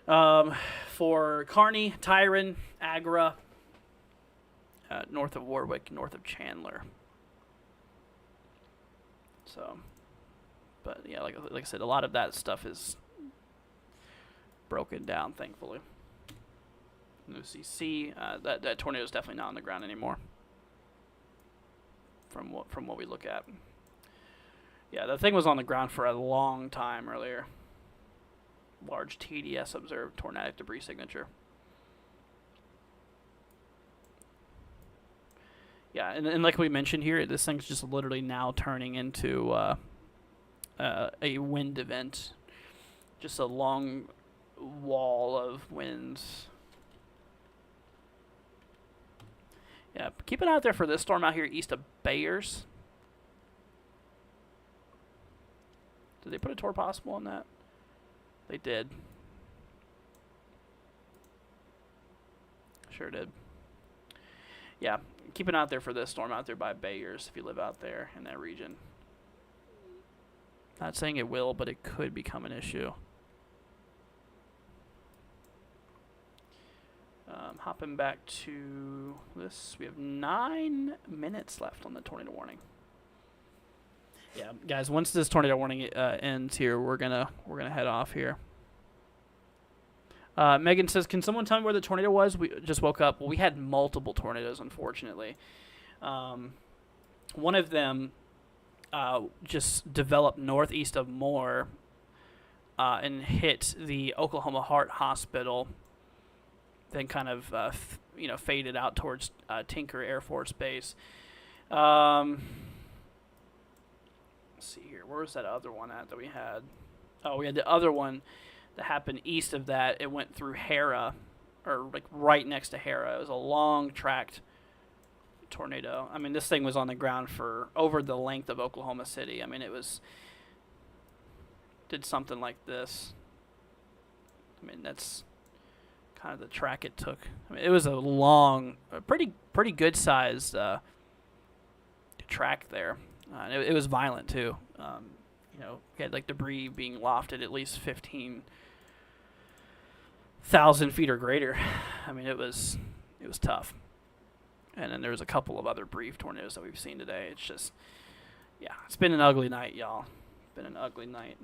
For Kearney, Tyron, Agra, north of Warwick, north of Chandler. So, but yeah, like I said, a lot of that stuff is broken down, thankfully. No CC. That tornado is definitely not on the ground anymore. From what we look at. Yeah, that thing was on the ground for a long time earlier. Large TDS observed tornadic debris signature. Yeah, and like we mentioned here, this thing's just literally now turning into a wind event. Just a long wall of winds. Yeah, keep an eye out there for this storm out here east of Bayers. Did they put a tour possible on that? They did. Sure did. Yeah, keep an eye out there for this storm out there by Bayers if you live out there in that region. Not saying it will, but it could become an issue. Hopping back to this, we have 9 minutes left on the tornado warning. Yeah, guys, once this tornado warning ends here, we're gonna head off here. Megan says, "Can someone tell me where the tornado was? We just woke up." Well, we had multiple tornadoes, unfortunately. One of them just developed northeast of Moore and hit the Oklahoma Heart Hospital. Then kind of faded out towards Tinker Air Force Base. Let's see here. Where was that other one at that we had? Oh, we had the other one that happened east of that. It went through Hera, or like right next to Hera. It was a long tracked tornado. I mean, this thing was on the ground for over the length of Oklahoma City. I mean, did something like this. I mean, that's kind of the track it took. I mean, it was a pretty good sized track there. And it was violent too. We had like debris being lofted at least 15,000 feet or greater. I mean, it was tough. And then there was a couple of other brief tornadoes that we've seen today. It's just, yeah, it's been an ugly night, y'all. It's been an ugly night.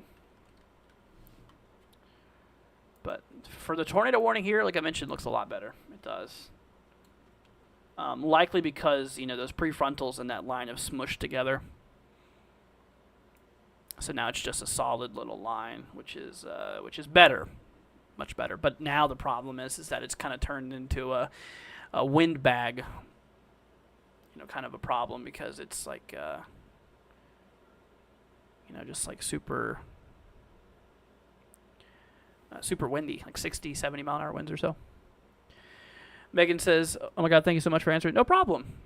But for the tornado warning here, like I mentioned, looks a lot better. It does. Likely because, those prefrontals and that line have smushed together. So now it's just a solid little line, which is better, much better. But now the problem is that it's kind of turned into a wind bag, kind of a problem because it's like, just like super windy, like 60, 70 mile an hour winds or so. Megan says, "Oh my God, thank you so much for answering." No problem.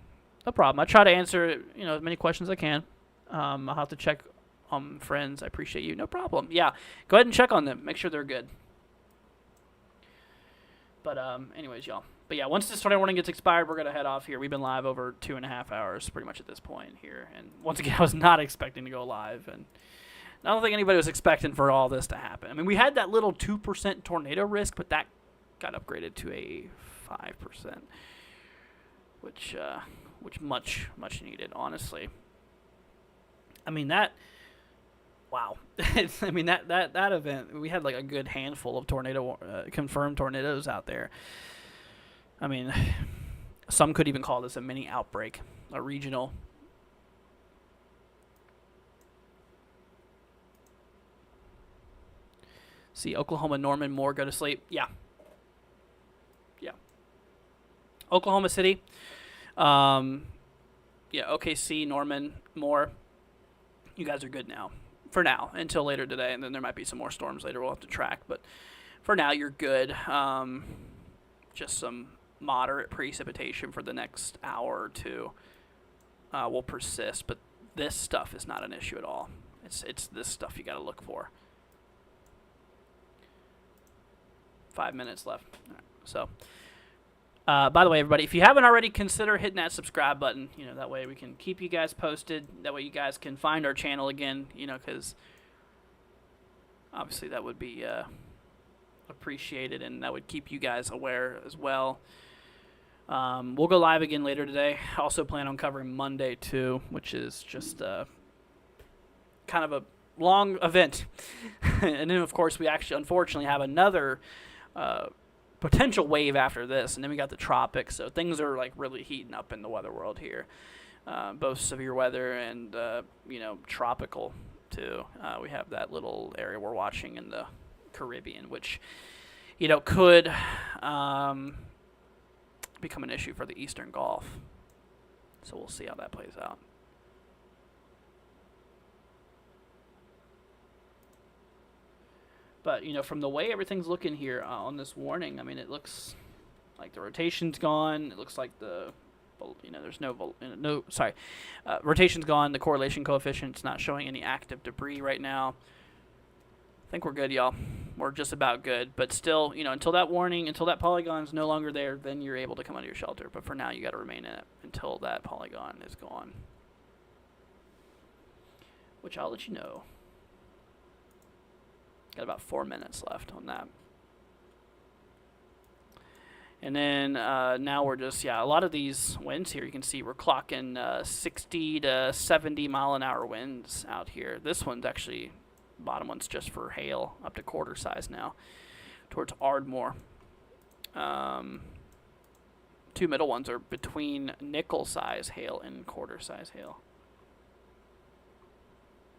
I try to answer, as many questions as I can. I'll have to check on friends. I appreciate you. No problem. Yeah, go ahead and check on them. Make sure they're good. But anyways, y'all. But yeah, once this tornado warning gets expired, we're going to head off here. We've been live over 2.5 hours pretty much at this point here. And once again, I was not expecting to go live. And I don't think anybody was expecting for all this to happen. I mean, we had that little 2% tornado risk, but that got upgraded to a 5%, which much needed, honestly. I mean, wow. I mean, that event, we had like a good handful of confirmed tornadoes out there. I mean, some could even call this a mini outbreak, a regional. See, Oklahoma, Norman, Moore, go to sleep. Yeah. Oklahoma City. yeah, OKC, Norman, Moore, you guys are good now. For now, until later today, and then there might be some more storms later we'll have to track. But for now, you're good. Just some moderate precipitation for the next hour or two will persist, but this stuff is not an issue at all. It's this stuff you got to look for. 5 minutes left. All right, so, by the way, everybody, if you haven't already, consider hitting that subscribe button. You know, that way we can keep you guys posted. That way you guys can find our channel again. You know, because obviously that would be appreciated, and that would keep you guys aware as well. We'll go live again later today. I also plan on covering Monday too, which is just kind of a long event. And then, of course, we actually unfortunately have another potential wave after this, and then we got the tropics. So things are like really heating up in the weather world here, both severe weather and tropical too. We have that little area we're watching in the Caribbean, which could become an issue for the Eastern Gulf. So we'll see how that plays out. But from the way everything's looking here on this warning, I mean, it looks like the rotation's gone. It looks like there's rotation's gone. The correlation coefficient's not showing any active debris right now. I think we're good, y'all. We're just about good. But still, until that warning, until that polygon's no longer there, then you're able to come out of your shelter. But for now, you got to remain in it until that polygon is gone, which I'll let you know. Got about 4 minutes left on that. And then now we're just, a lot of these winds here, you can see we're clocking 60 to 70 mile an hour winds out here. This one's actually, bottom one's just for hail, up to quarter size now, towards Ardmore. Two middle ones are between nickel size hail and quarter size hail.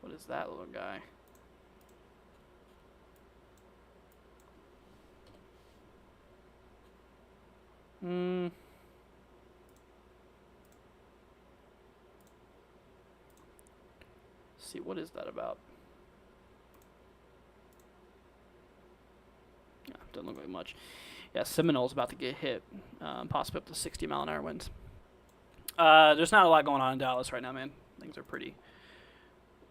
What is that little guy? See, what is that about? Yeah, doesn't look like much. Yeah, Seminole's about to get hit, possibly up to 60 mile an hour winds. There's not a lot going on in Dallas right now, man. Things are pretty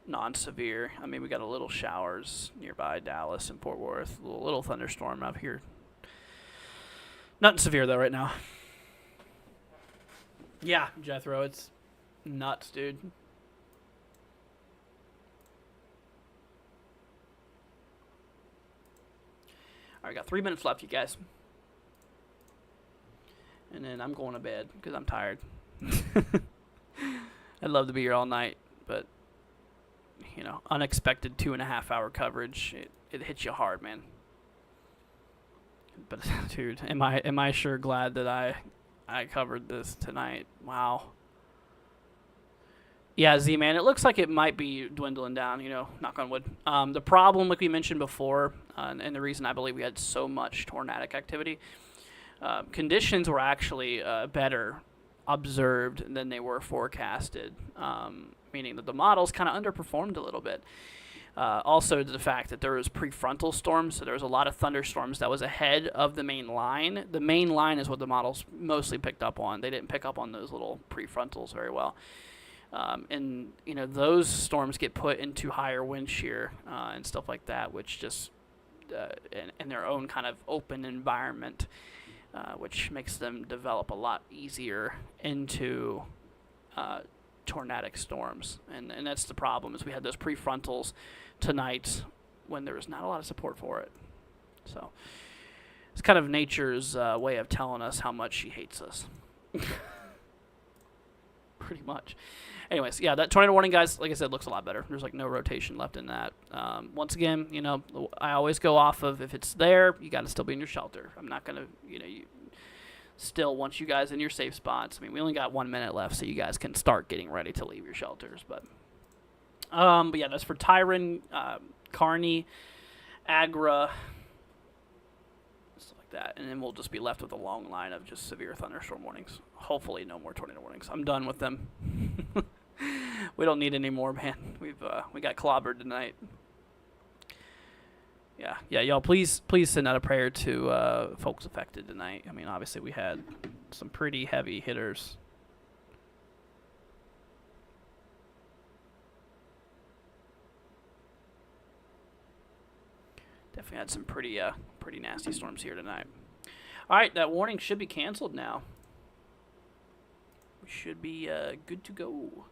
non-severe. I mean, we got a little showers nearby Dallas and Fort Worth, a little thunderstorm out here. Nothing severe though right now. Yeah, Jethro, it's nuts, dude. Alright, got 3 minutes left, you guys. And then I'm going to bed because I'm tired. I'd love to be here all night, but unexpected 2.5 hour coverage, it hits you hard, man. But dude, am I sure glad that I covered this tonight. Wow. Yeah, Z, man, it looks like it might be dwindling down, knock on wood. The problem, like we mentioned before, and the reason I believe we had so much tornadic activity, conditions were actually better observed than they were forecasted, meaning that the models kind of underperformed a little bit. Also, the fact that there was prefrontal storms, so there was a lot of thunderstorms that was ahead of the main line. The main line is what the models mostly picked up on. They didn't pick up on those little prefrontals very well. And those storms get put into higher wind shear and stuff like that, which just in their own kind of open environment, which makes them develop a lot easier into tornadic storms. And that's the problem, is we had those prefrontals tonight when there was not a lot of support for it. So it's kind of nature's way of telling us how much she hates us. Pretty much. Anyways, yeah, that tornado warning, guys, like I said, looks a lot better. There's like no rotation left in that. Once again, I always go off of, if it's there, you got to still be in your shelter. I'm not going to, you still want you guys in your safe spots. I mean, we only got 1 minute left, so you guys can start getting ready to leave your shelters. But yeah, that's for Tyron, Kearney, Agra, stuff like that, and then we'll just be left with a long line of just severe thunderstorm warnings. Hopefully, no more tornado warnings. I'm done with them. We don't need any more, man. We got clobbered tonight. Yeah, y'all. Please send out a prayer to folks affected tonight. I mean, obviously we had some pretty heavy hitters. Definitely had some pretty nasty storms here tonight. All right, that warning should be canceled now. We should be good to go.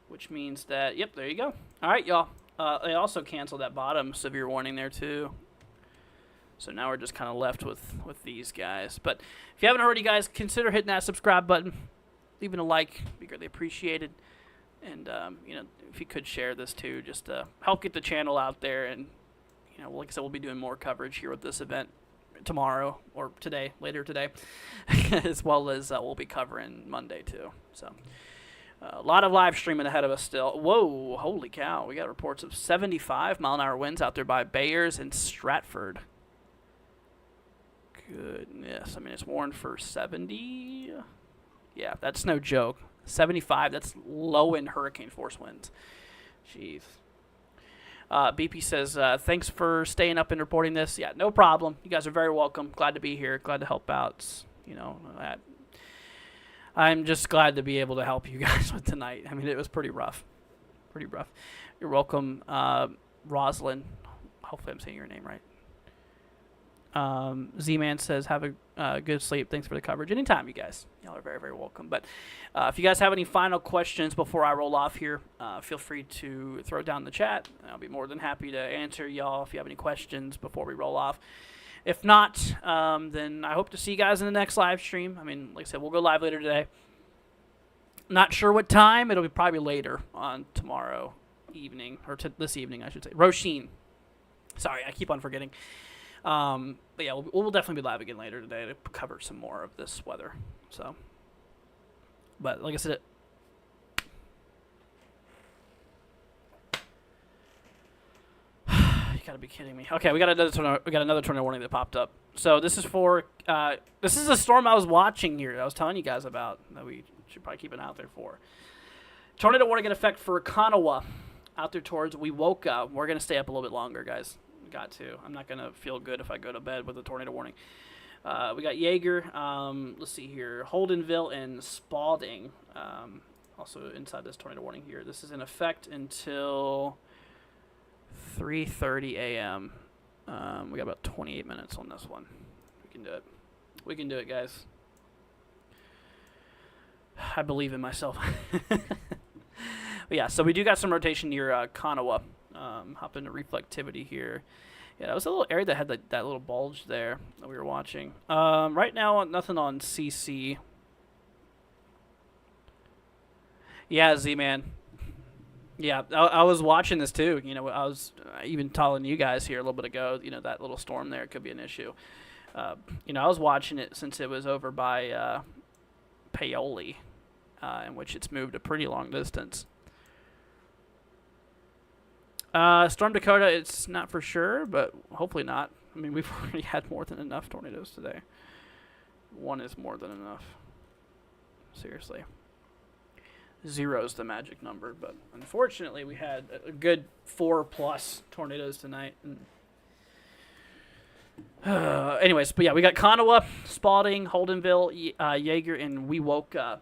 Which means that, yep, there you go. All right, y'all. They also canceled that bottom severe warning there, too. So now we're just kind of left with these guys. But if you haven't already, guys, consider hitting that subscribe button. Leaving a like. Be greatly appreciated. And, if you could share this, too, just to help get the channel out there. And, like I said, we'll be doing more coverage here with this event tomorrow or today, later today. As well as we'll be covering Monday, too. So... a lot of live streaming ahead of us still. Whoa, holy cow. We got reports of 75-mile-an-hour winds out there by Bayers and Stratford. Goodness. I mean, it's warned for 70. Yeah, that's no joke. 75, that's low in hurricane force winds. Jeez. BP says, thanks for staying up and reporting this. Yeah, no problem. You guys are very welcome. Glad to be here. Glad to help out. I'm just glad to be able to help you guys with tonight. I mean, it was pretty rough. Pretty rough. You're welcome, Roslyn. Hopefully I'm saying your name right. Z-Man says, have a good sleep. Thanks for the coverage. Anytime, you guys. Y'all are very, very welcome. But if you guys have any final questions before I roll off here, feel free to throw it down in the chat. I'll be more than happy to answer y'all if you have any questions before we roll off. If not, then I hope to see you guys in the next live stream. I mean, like I said, we'll go live later today. Not sure what time. It'll be probably later on tomorrow evening, or this evening, I should say. Roisin. Sorry, I keep on forgetting. But yeah, we'll definitely be live again later today to cover some more of this weather. So, but like I said, gotta be kidding me. Okay, we got another tornado warning that popped up. So this is for this is a storm I was watching here. I was telling you guys about that we should probably keep an eye out there for. Tornado warning in effect for Kanawa out there towards Wewoka. We're gonna stay up a little bit longer, guys. Got to. I'm not gonna feel good if I go to bed with a tornado warning. We got Jaeger. Let's see here. Holdenville and Spalding. Also inside this tornado warning here. This is in effect until 3:30 a.m. We got about 28 minutes on this one. We can do it. We can do it, guys. I believe in myself. But yeah, so we do got some rotation near Kanawa. Hop into reflectivity here. Yeah, that was a little area that had that little bulge there that we were watching. Right now, nothing on CC. Yeah, Z-Man. Yeah, I was watching this too. I was even telling you guys here a little bit ago, that little storm there could be an issue. I was watching it since it was over by Paoli, in which it's moved a pretty long distance. Storm Dakota, it's not for sure, but hopefully not. I mean, we've already had more than enough tornadoes today. One is more than enough. Seriously. 0's the magic number, but unfortunately we had a good 4+ tornadoes tonight. Anyways, but yeah, we got Kanawa, Spalding, Holdenville, Jaeger, and Wewoka.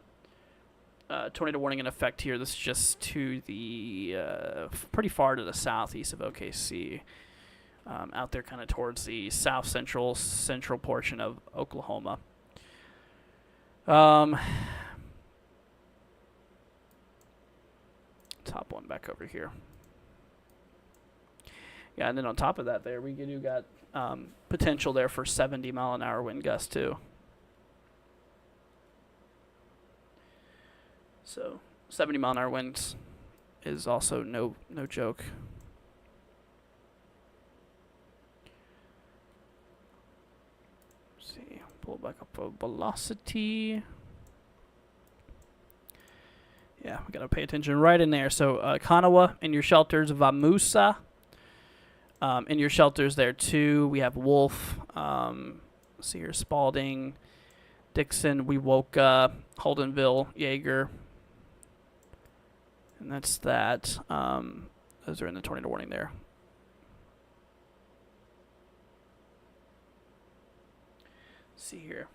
Tornado warning in effect here. This is just to the pretty far to the southeast of OKC, out there kind of towards the south central portion of Oklahoma. Top one back over here. Yeah, and then on top of that there, we do got potential there for 70-mile-an-hour wind gusts too. So 70-mile-an-hour winds is also no joke. Let's see, pull back up a velocity. Yeah, we gotta pay attention right in there. So Kanawa in your shelters, Vamusa, In your shelters there too, we have Wolf. Let's see here, Spalding, Dixon, Wewoka, Holdenville, Jaeger, and that's that. Those are in the tornado warning there. Let's see here.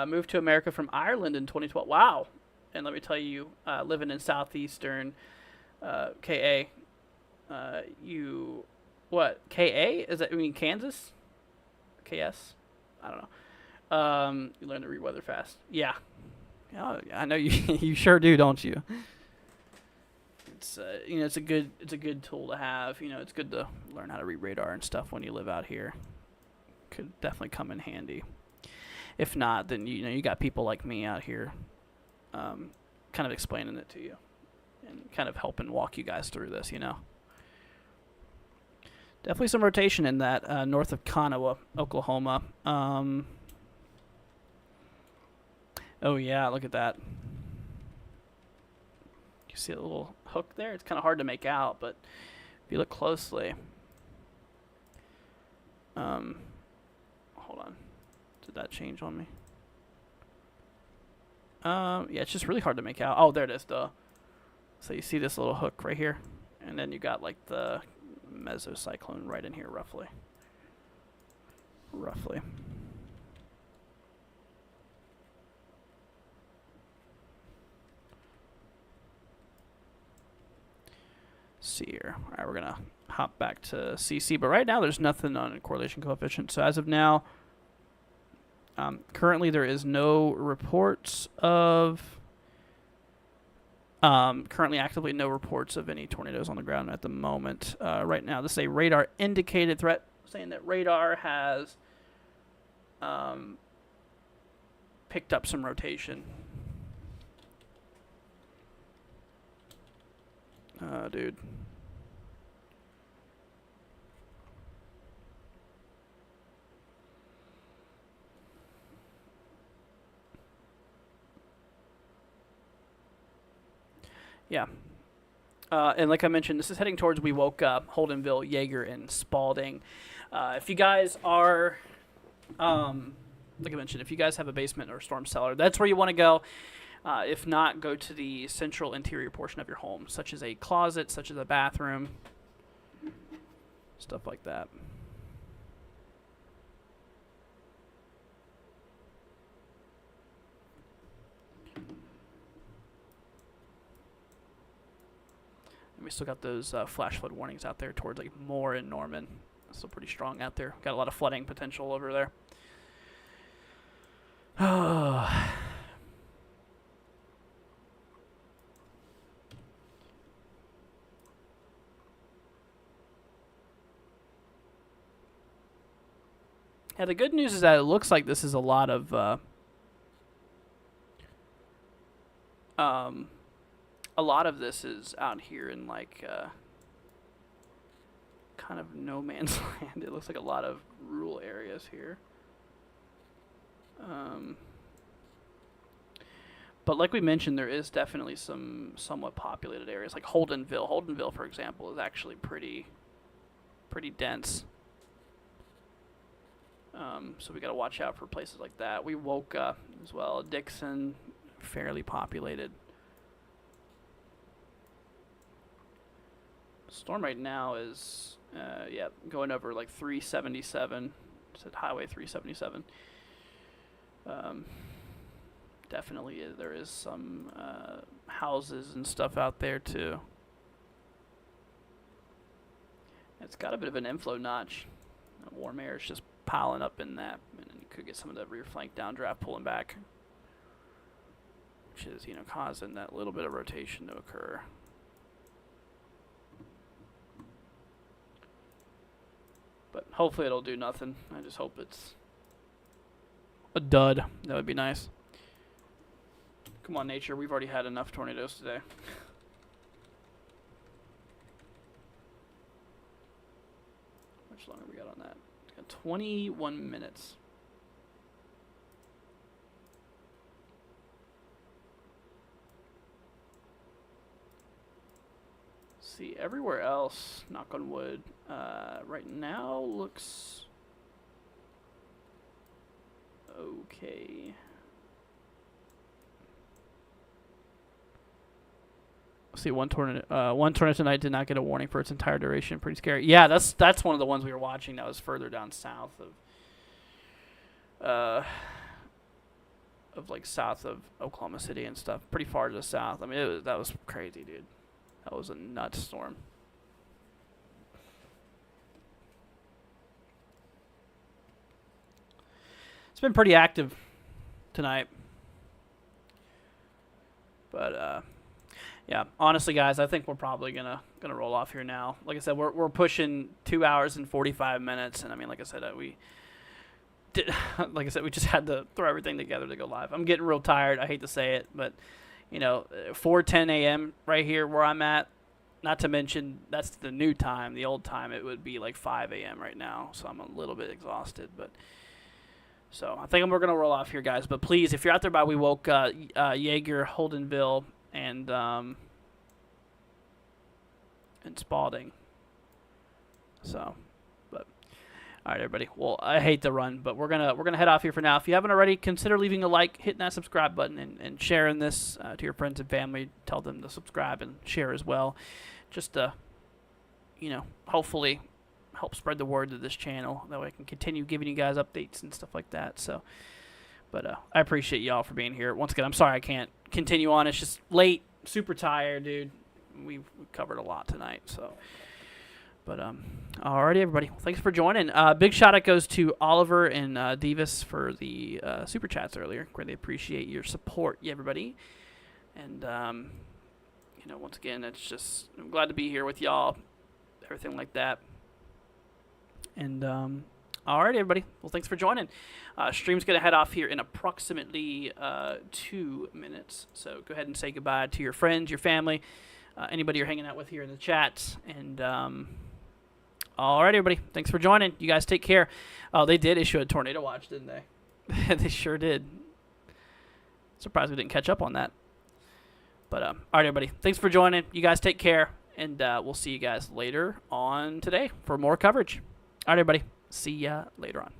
Moved to America from Ireland in 2012. Wow. And let me tell you, living in southeastern KA, what? KA? Is that, I mean, Kansas? KS? I don't know. You learn to read weather fast. Yeah. Oh, I know you you sure do, don't you? It's it's a good tool to have. It's good to learn how to read radar and stuff when you live out here. Could definitely come in handy. If not, then you got people like me out here, kind of explaining it to you, and kind of helping walk you guys through this. Definitely some rotation in that north of Kanawha, Oklahoma. Oh yeah, look at that. You see a little hook there? It's kind of hard to make out, but if you look closely, hold on. Did that change on me? Yeah, it's just really hard to make out. Oh, there it is, duh. So you see this little hook right here, and then you got like the mesocyclone right in here, roughly. See here. All right, we're gonna hop back to CC, but right now there's nothing on a correlation coefficient. So as of now, currently there is no reports of currently actively no reports of any tornadoes on the ground at the moment. Right now, this is a radar indicated threat, saying that radar has picked up some rotation. Dude. Yeah. And like I mentioned, this is heading towards Wewoka, Holdenville, Jaeger, and Spalding. If you guys are, like I mentioned, if you guys have a basement or a storm cellar, that's where you want to go. If not, go to the central interior portion of your home, such as a closet, such as a bathroom, stuff like that. And we still got those flash flood warnings out there towards like Moore and Norman. Still pretty strong out there. Got a lot of flooding potential over there. Yeah, the good news is that it looks like this is a lot of this is out here in like kind of no man's land. It looks like a lot of rural areas here. But like we mentioned, there is definitely some somewhat populated areas, like Holdenville. Holdenville, for example, is actually pretty dense. So we got to watch out for places like that. We woke up as well. Dixon, fairly populated. Storm right now is, going over like 377. It's at Highway 377. Definitely there is some houses and stuff out there too. It's got a bit of an inflow notch. Warm air is just piling up in that, and then you could get some of the rear flank downdraft pulling back, which is causing that little bit of rotation to occur. But hopefully it'll do nothing. I just hope it's a dud. That would be nice. Come on, nature. We've already had enough tornadoes today. How much longer we got on that? 21 minutes. see, everywhere else, knock on wood, right now looks okay. Let's see, one tornado tonight did not get a warning for its entire duration. Pretty scary. Yeah, that's one of the ones we were watching that was further down south of like south of Oklahoma City and stuff. Pretty far to the south. I mean, that was crazy, dude. That was a nuts storm. It's been pretty active tonight. But yeah, honestly, guys, I think we're probably gonna roll off here now. Like I said, we're pushing 2 hours and 45 minutes, and I mean, like I said, we just had to throw everything together to go live. I'm getting real tired. I hate to say it, but you know, 4:10 a.m. right here where I'm at. Not to mention that's the new time. The old time it would be like 5 a.m. right now, so I'm a little bit exhausted, but. So I think we're going to roll off here, guys. But please, if you're out there by We Woke, Jaeger, Holdenville, and Spalding. So, but all right, everybody. Well, I hate to run, but we're gonna head off here for now. If you haven't already, consider leaving a like, hitting that subscribe button, and sharing this to your friends and family. Tell them to subscribe and share as well. Just to, you know, hopefully help spread the word to this channel. That way I can continue giving you guys updates and stuff like that. So, but I appreciate y'all for being here. Once again, I'm sorry I can't continue on. It's just late, super tired, dude. We've covered a lot tonight. So, but alrighty, everybody. Well, thanks for joining. Big shout out goes to Oliver and Davis for the super chats earlier. Greatly appreciate your support, everybody. And you know, once again, it's just I'm glad to be here with y'all. Everything like that. And all right, everybody. Well, thanks for joining. Stream's going to head off here in approximately 2 minutes. So go ahead and say goodbye to your friends, your family, anybody you're hanging out with here in the chat. And all right, everybody. Thanks for joining. You guys take care. Oh, they did issue a tornado watch, didn't they? They sure did. Surprised we didn't catch up on that. But all right, everybody. Thanks for joining. You guys take care. And we'll see you guys later on today for more coverage. All right, everybody. See ya later on.